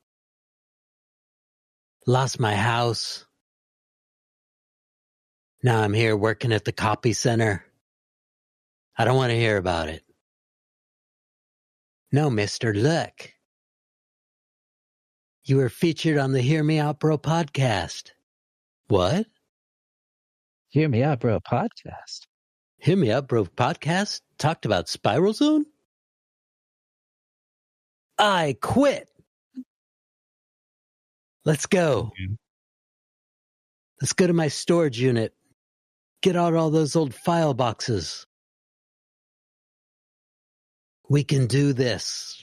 Lost my house. Now I'm here working at the copy center. I don't want to hear about it. No, mister, look. You were featured on the Hear Me Out Bro podcast. What? Hear Me Out Bro podcast? Hear Me Out Bro podcast talked about Spiral Zone? I quit. Let's go. Okay. Let's go to my storage unit. Get out all those old file boxes. We can do this.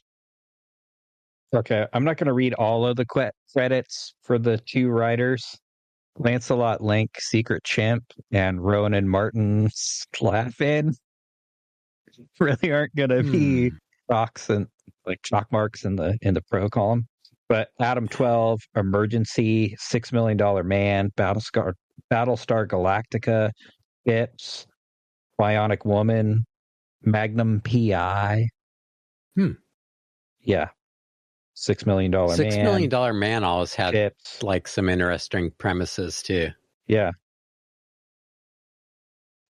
Okay, I'm not going to read all of the credits for the two writers. Lancelot Link, Secret Chimp, and Ronan Martin Laugh-In really aren't going to be chalk marks in the pro column. But Adam 12, Emergency, $6 Million Man, Battlestar Galactica, Pips, Bionic Woman, Magnum PI. Yeah. $6 Million Man. $6 Million Man always had Pips. Like some interesting premises too. Yeah.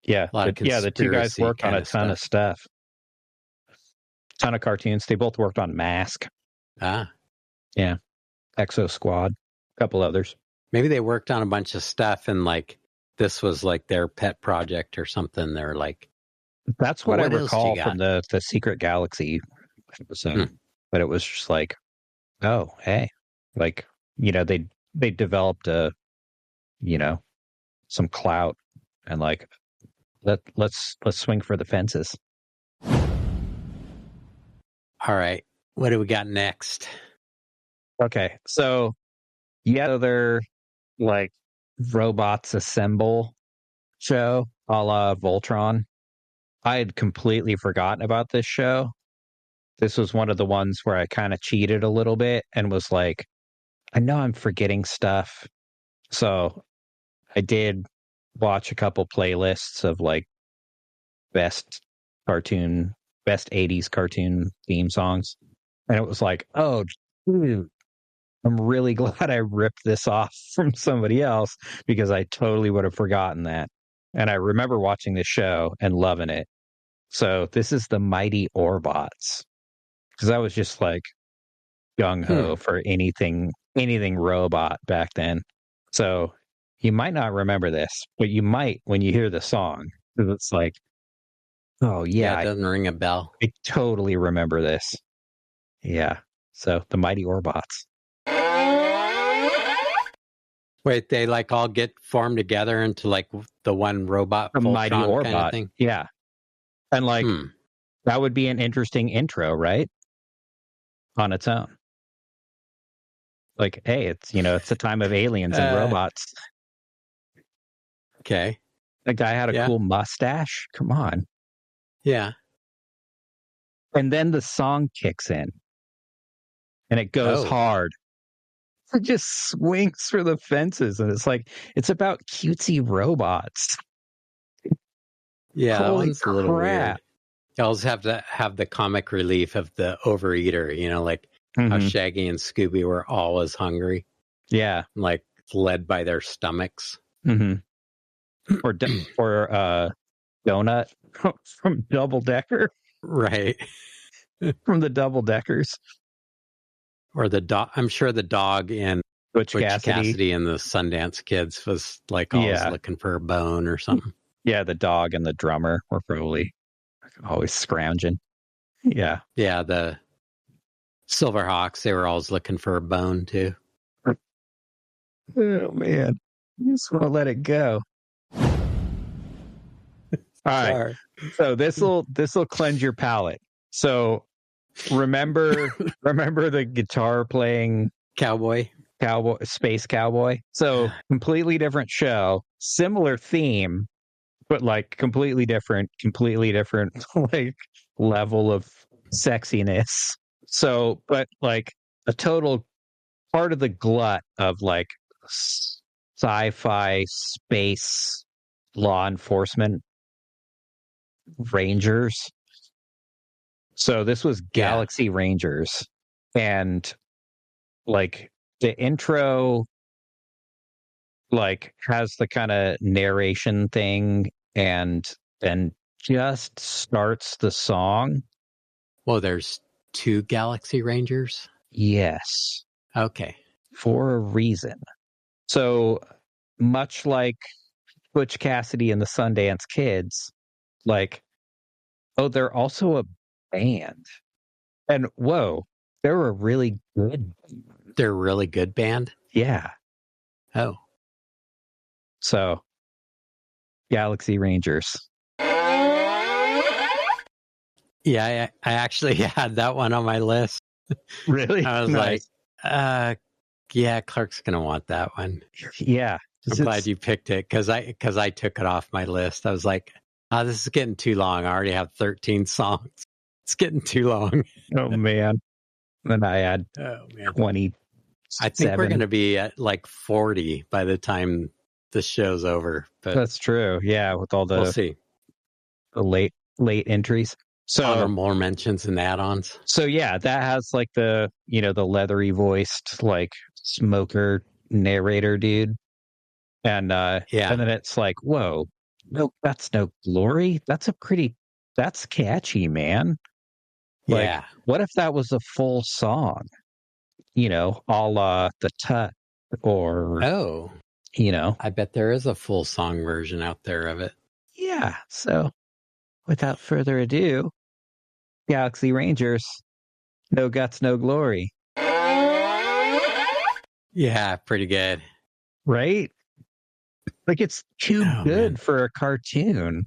Yeah. The two guys worked on a ton of stuff. Ton of cartoons. They both worked on Mask. Ah. Yeah. Exo Squad. a couple others. Maybe they worked on a bunch of stuff and like this was like their pet project or something. They're like, that's what I recall from the Secret Galaxy episode. But it was just like, oh, hey, like, they developed some clout and like, let's swing for the fences. All right. What do we got next? Okay. So they're like robots assemble show a la Voltron. I had completely forgotten about this show. This was one of the ones where I kind of cheated a little bit and was like, I know I'm forgetting stuff. So I did watch a couple playlists of like best 80s cartoon theme songs. And it was like, oh, dude, I'm really glad I ripped this off from somebody else because I totally would have forgotten that. And I remember watching this show and loving it. So this is the Mighty Orbots. Because I was just like gung-ho for anything robot back then. So you might not remember this, but you might when you hear the song. Because it's like, oh, yeah. It doesn't ring a bell. I totally remember this. Yeah. So the Mighty Orbots. Wait, they like all get formed together into like the one robot The Mighty Orbot kind of thing? Yeah. And like that would be an interesting intro, right? On its own. Like, hey, it's a time of aliens and robots. Okay. The guy had a cool mustache. Come on. Yeah. And then the song kicks in. And it goes hard. It just swings for the fences. And it's like, it's about cutesy robots. Yeah, that Holy one's crap. a little weird. You always have to have the comic relief of the overeater, like how Shaggy and Scooby were always hungry. Yeah. Like led by their stomachs. Mm-hmm. Or Donut from Double Decker. Right. From the Double Deckers. Or the dog. I'm sure the dog in Butch Cassidy and the Sundance Kids was like always looking for a bone or something. Yeah, the dog and the drummer were probably always scrounging. Yeah. Yeah, the Silverhawks, they were always looking for a bone too. Oh man. You just want to let it go. All right. So this will cleanse your palate. So remember the guitar playing space cowboy. So completely different show, similar theme, but like completely different like level of sexiness. So, but like a total part of the glut of like sci-fi space law enforcement Rangers. So this was Galaxy Rangers, and like the intro like has the kind of narration thing and then just starts the song. Well, there's 2 Galaxy Rangers? Yes. Okay. For a reason. So much like Butch Cassidy and the Sundance Kids, like, oh, they're also a band. And whoa, they're a really good band. They're a really good band? Yeah. Oh. So, Galaxy Rangers. Yeah, I actually had that one on my list. Really? I was nice. Like, yeah, Clark's going to want that one. Yeah. I'm glad you picked it because I took it off my list. I was like, this is getting too long. I already have 13 songs. It's getting too long. Oh, man. Then I had 20. I think we're going to be at like 40 by the time the show's over. But that's true. Yeah, with all we'll see. The late entries. So honorable mentions and add-ons. So yeah, that has like the the leathery voiced like smoker narrator dude. And and then it's like, whoa, no, that's no glory. That's catchy, man. Like, what if that was a full song? A la the Tut or I bet there is a full song version out there of it. Yeah. So without further ado, Galaxy Rangers, No Guts, No Glory. Yeah, pretty good. Right? Like, it's too good for a cartoon.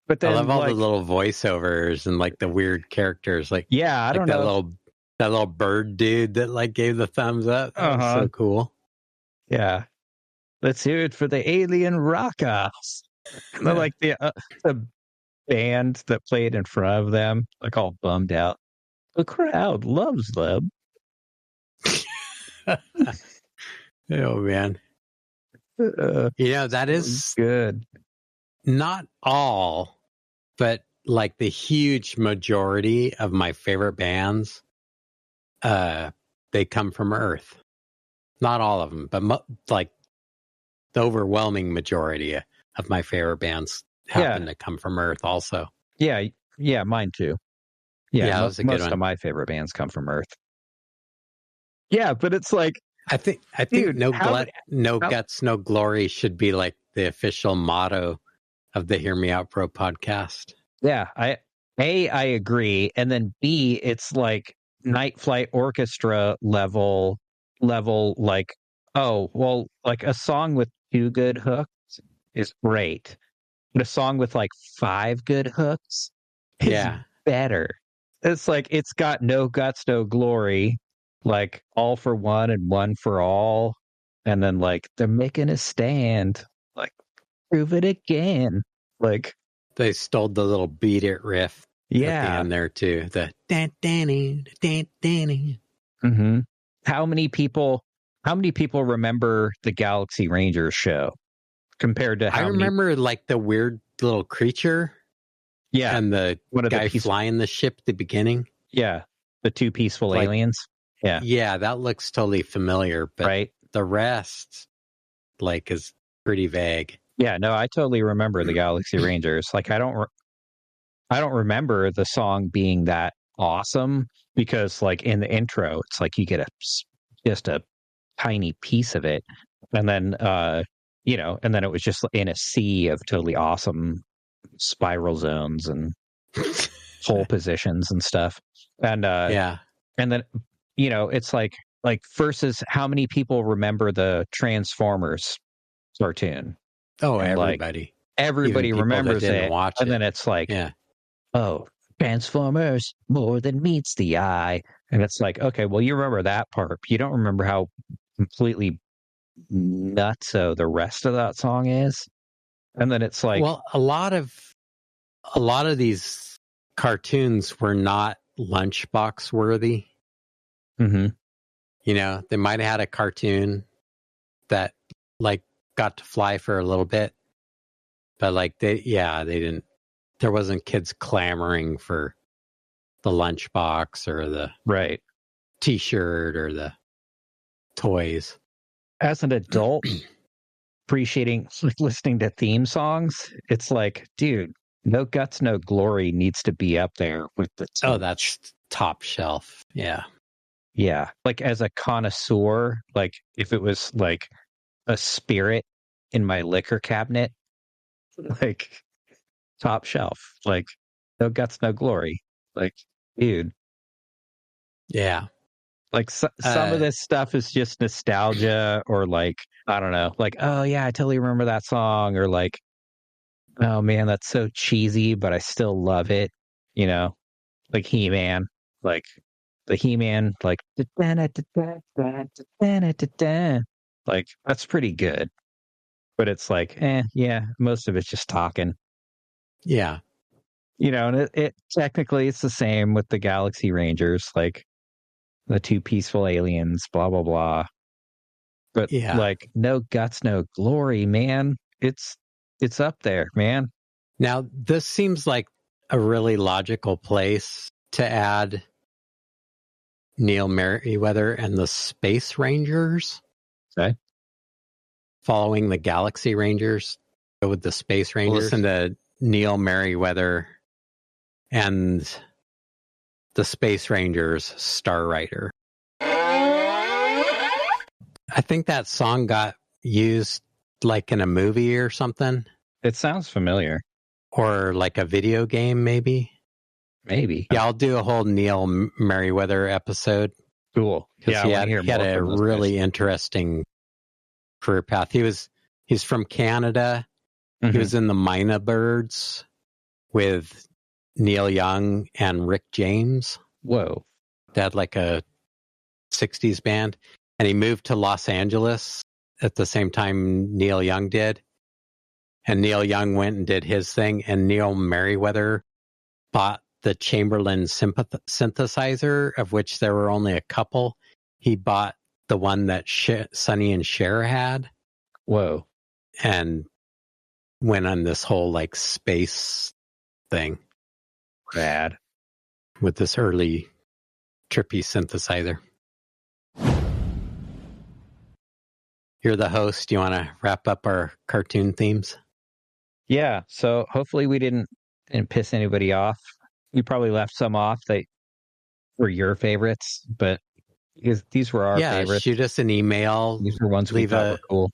But then, I love all the little voiceovers and like the weird characters. Like, I don't know. That little bird dude that like gave the thumbs up. That was so cool. Yeah. Let's hear it for the alien rockers. Yeah. Like the band that played in front of them, like all bummed out. The crowd loves them. Oh man. That is good. Not all, but like the huge majority of my favorite bands, they come from Earth. Not all of them, but like the overwhelming majority of my favorite bands happen to come from Earth also. Yeah, mine too. Yeah, that was a good one. Most of my favorite bands come from Earth. Yeah, but it's like I think dude, no guts, no glory should be like the official motto of the Hear Me Out Bro podcast. Yeah, I agree, and then B, it's like Night Flight Orchestra level like, oh, well, like a song with 2 good hooks is great. But a song with like 5 good hooks is better. It's like it's got no guts, no glory, like all for one and one for all. And then like they're making a stand, like prove it again. Like they stole the little beat it riff at the end there too. The dan danny dan danny. Mm-hmm. How many people remember the Galaxy Rangers show compared to how I remember like the weird little creature. Yeah. And the guy flying the ship at the beginning. Yeah. The 2 peaceful aliens. Yeah. Yeah, that looks totally familiar, but the rest like is pretty vague. Yeah, no, I totally remember the Galaxy Rangers. Like I don't remember the song being that awesome because like in the intro it's like you get just a tiny piece of it, and then and then it was just in a sea of totally awesome spiral zones and pole positions and stuff, and and then it's like versus how many people remember the Transformers cartoon. Oh, and everybody remembers it, and then it's like, oh, Transformers, more than meets the eye. And it's like, okay, well, you remember that part. But you don't remember how completely nutso the rest of that song is. And then it's like, well, a lot of these cartoons were not lunchbox worthy. Mm-hmm. They might have had a cartoon that like got to fly for a little bit, but like they didn't. There wasn't kids clamoring for the lunchbox or the T-shirt or the toys. As an adult, appreciating listening to theme songs, it's like, dude, No Guts, No Glory needs to be up there with the that's top shelf. Yeah. Like as a connoisseur, like if it was like a spirit in my liquor cabinet, like top shelf, like No Guts, No Glory, like dude. Yeah. Like some of this stuff is just nostalgia, or like, I don't know, like, oh yeah, I totally remember that song, or like, oh man, that's so cheesy, but I still love it. Like He-Man, like the He-Man, like like that's pretty good. But it's like, most of it's just talking. Yeah. And it technically it's the same with the Galaxy Rangers, like the 2 peaceful aliens, blah blah blah. But like No Guts, No Glory, man. It's up there, man. Now this seems like a really logical place to add Neil Merriweather and the Space Rangers. Okay. Following the Galaxy Rangers, go with the Space Rangers. Listen to Neil Merriweather and the Space Rangers Star Rider. I think that song got used like in a movie or something. It sounds familiar. Or like a video game, maybe. Maybe. Yeah, I'll do a whole Neil Merriweather episode. Cool. Yeah, He had a really interesting career path. He's from Canada. Mm-hmm. He was in the Mina Birds with Neil Young and Rick James. Whoa. They had like a 60s band. And he moved to Los Angeles at the same time Neil Young did. And Neil Young went and did his thing. And Neil Merriweather bought the Chamberlain synthesizer, of which there were only a couple. He bought the one that Sonny and Cher had. Whoa. And went on this whole like space thing. Rad. With this early trippy synthesizer. You're the host. You want to wrap up our cartoon themes? Yeah. So hopefully we didn't piss anybody off. We probably left some off that were your favorites, but because these were our favorites. Shoot us an email. These were ones we thought were cool.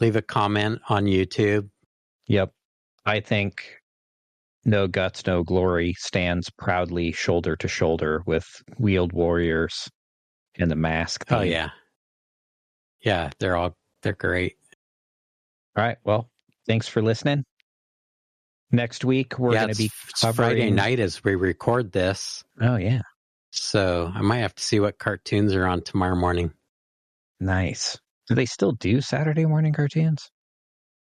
Leave a comment on YouTube. Yep. I think No Guts, No Glory stands proudly shoulder to shoulder with Wheeled Warriors and The Mask theme. Oh, yeah. Yeah, they're great. All right. Well, thanks for listening. Next week, we're going to be covering... Friday night as we record this. Oh, yeah. So I might have to see what cartoons are on tomorrow morning. Nice. Do they still do Saturday morning cartoons?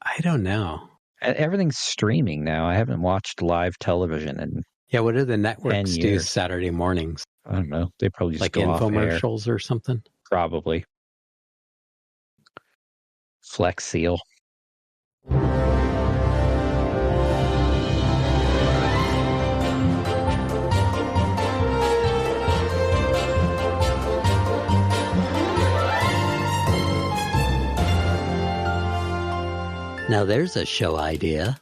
I don't know. Everything's streaming now. I haven't watched live television in Yeah, what do the networks do Saturday mornings? I don't know. They probably just like go infomercials or something? Probably. Flex Seal. Now there's a show idea.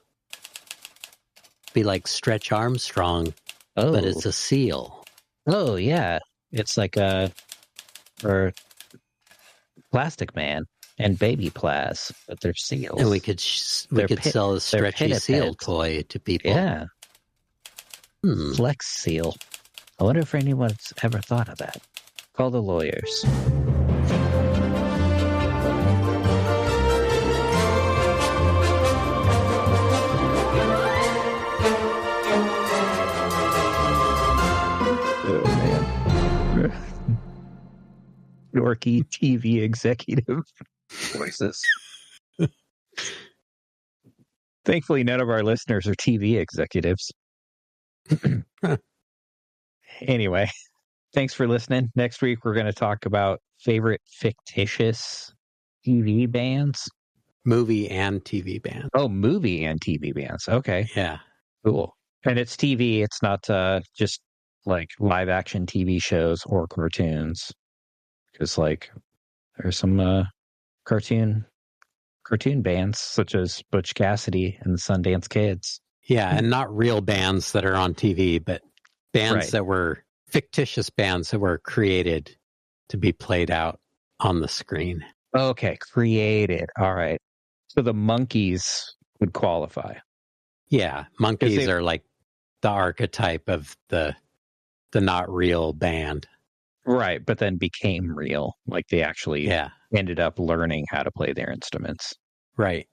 Be like Stretch Armstrong, but it's a seal. Oh, yeah. It's like or Plastic Man and Baby Plas, but they're seals. And we could sell a stretchy seal toy to people. Yeah. Flex Seal. I wonder if anyone's ever thought of that. Call the lawyers. Yorkie TV executive voices. Thankfully, none of our listeners are TV executives. Anyway, thanks for listening. Next week, we're going to talk about favorite fictitious TV bands. Movie and TV bands. Oh, movie and TV bands. Okay. Yeah. Cool. And it's TV. It's not just like live action TV shows or cartoons. Because like there's some cartoon bands such as Butch Cassidy and the Sundance Kids. Yeah, and not real bands that are on TV, but bands that were fictitious bands that were created to be played out on the screen. Okay, created. All right. So the Monkees would qualify. Yeah, Monkees are like the archetype of the not real band. Right, but then became real. Like they actually ended up learning how to play their instruments. Right.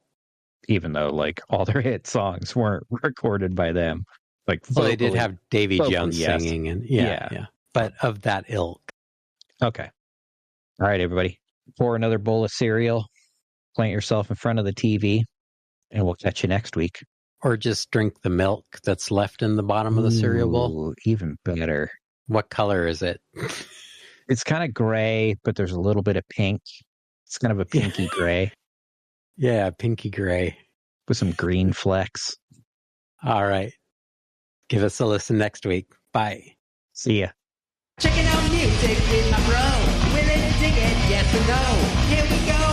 Even though like all their hit songs weren't recorded by them. Like vocally, they did have Davy Jones singing and yeah. But of that ilk. Okay. All right, everybody. Pour another bowl of cereal, plant yourself in front of the TV, and we'll catch you next week. Or just drink the milk that's left in the bottom of the cereal bowl. Even better. What color is it? It's kind of gray, but there's a little bit of pink. It's kind of a pinky gray. Yeah, pinky gray. With some green flecks. All right. Give us a listen next week. Bye. See ya. Checking out music with my bro. Willing to dig it, yes or no? Here we go.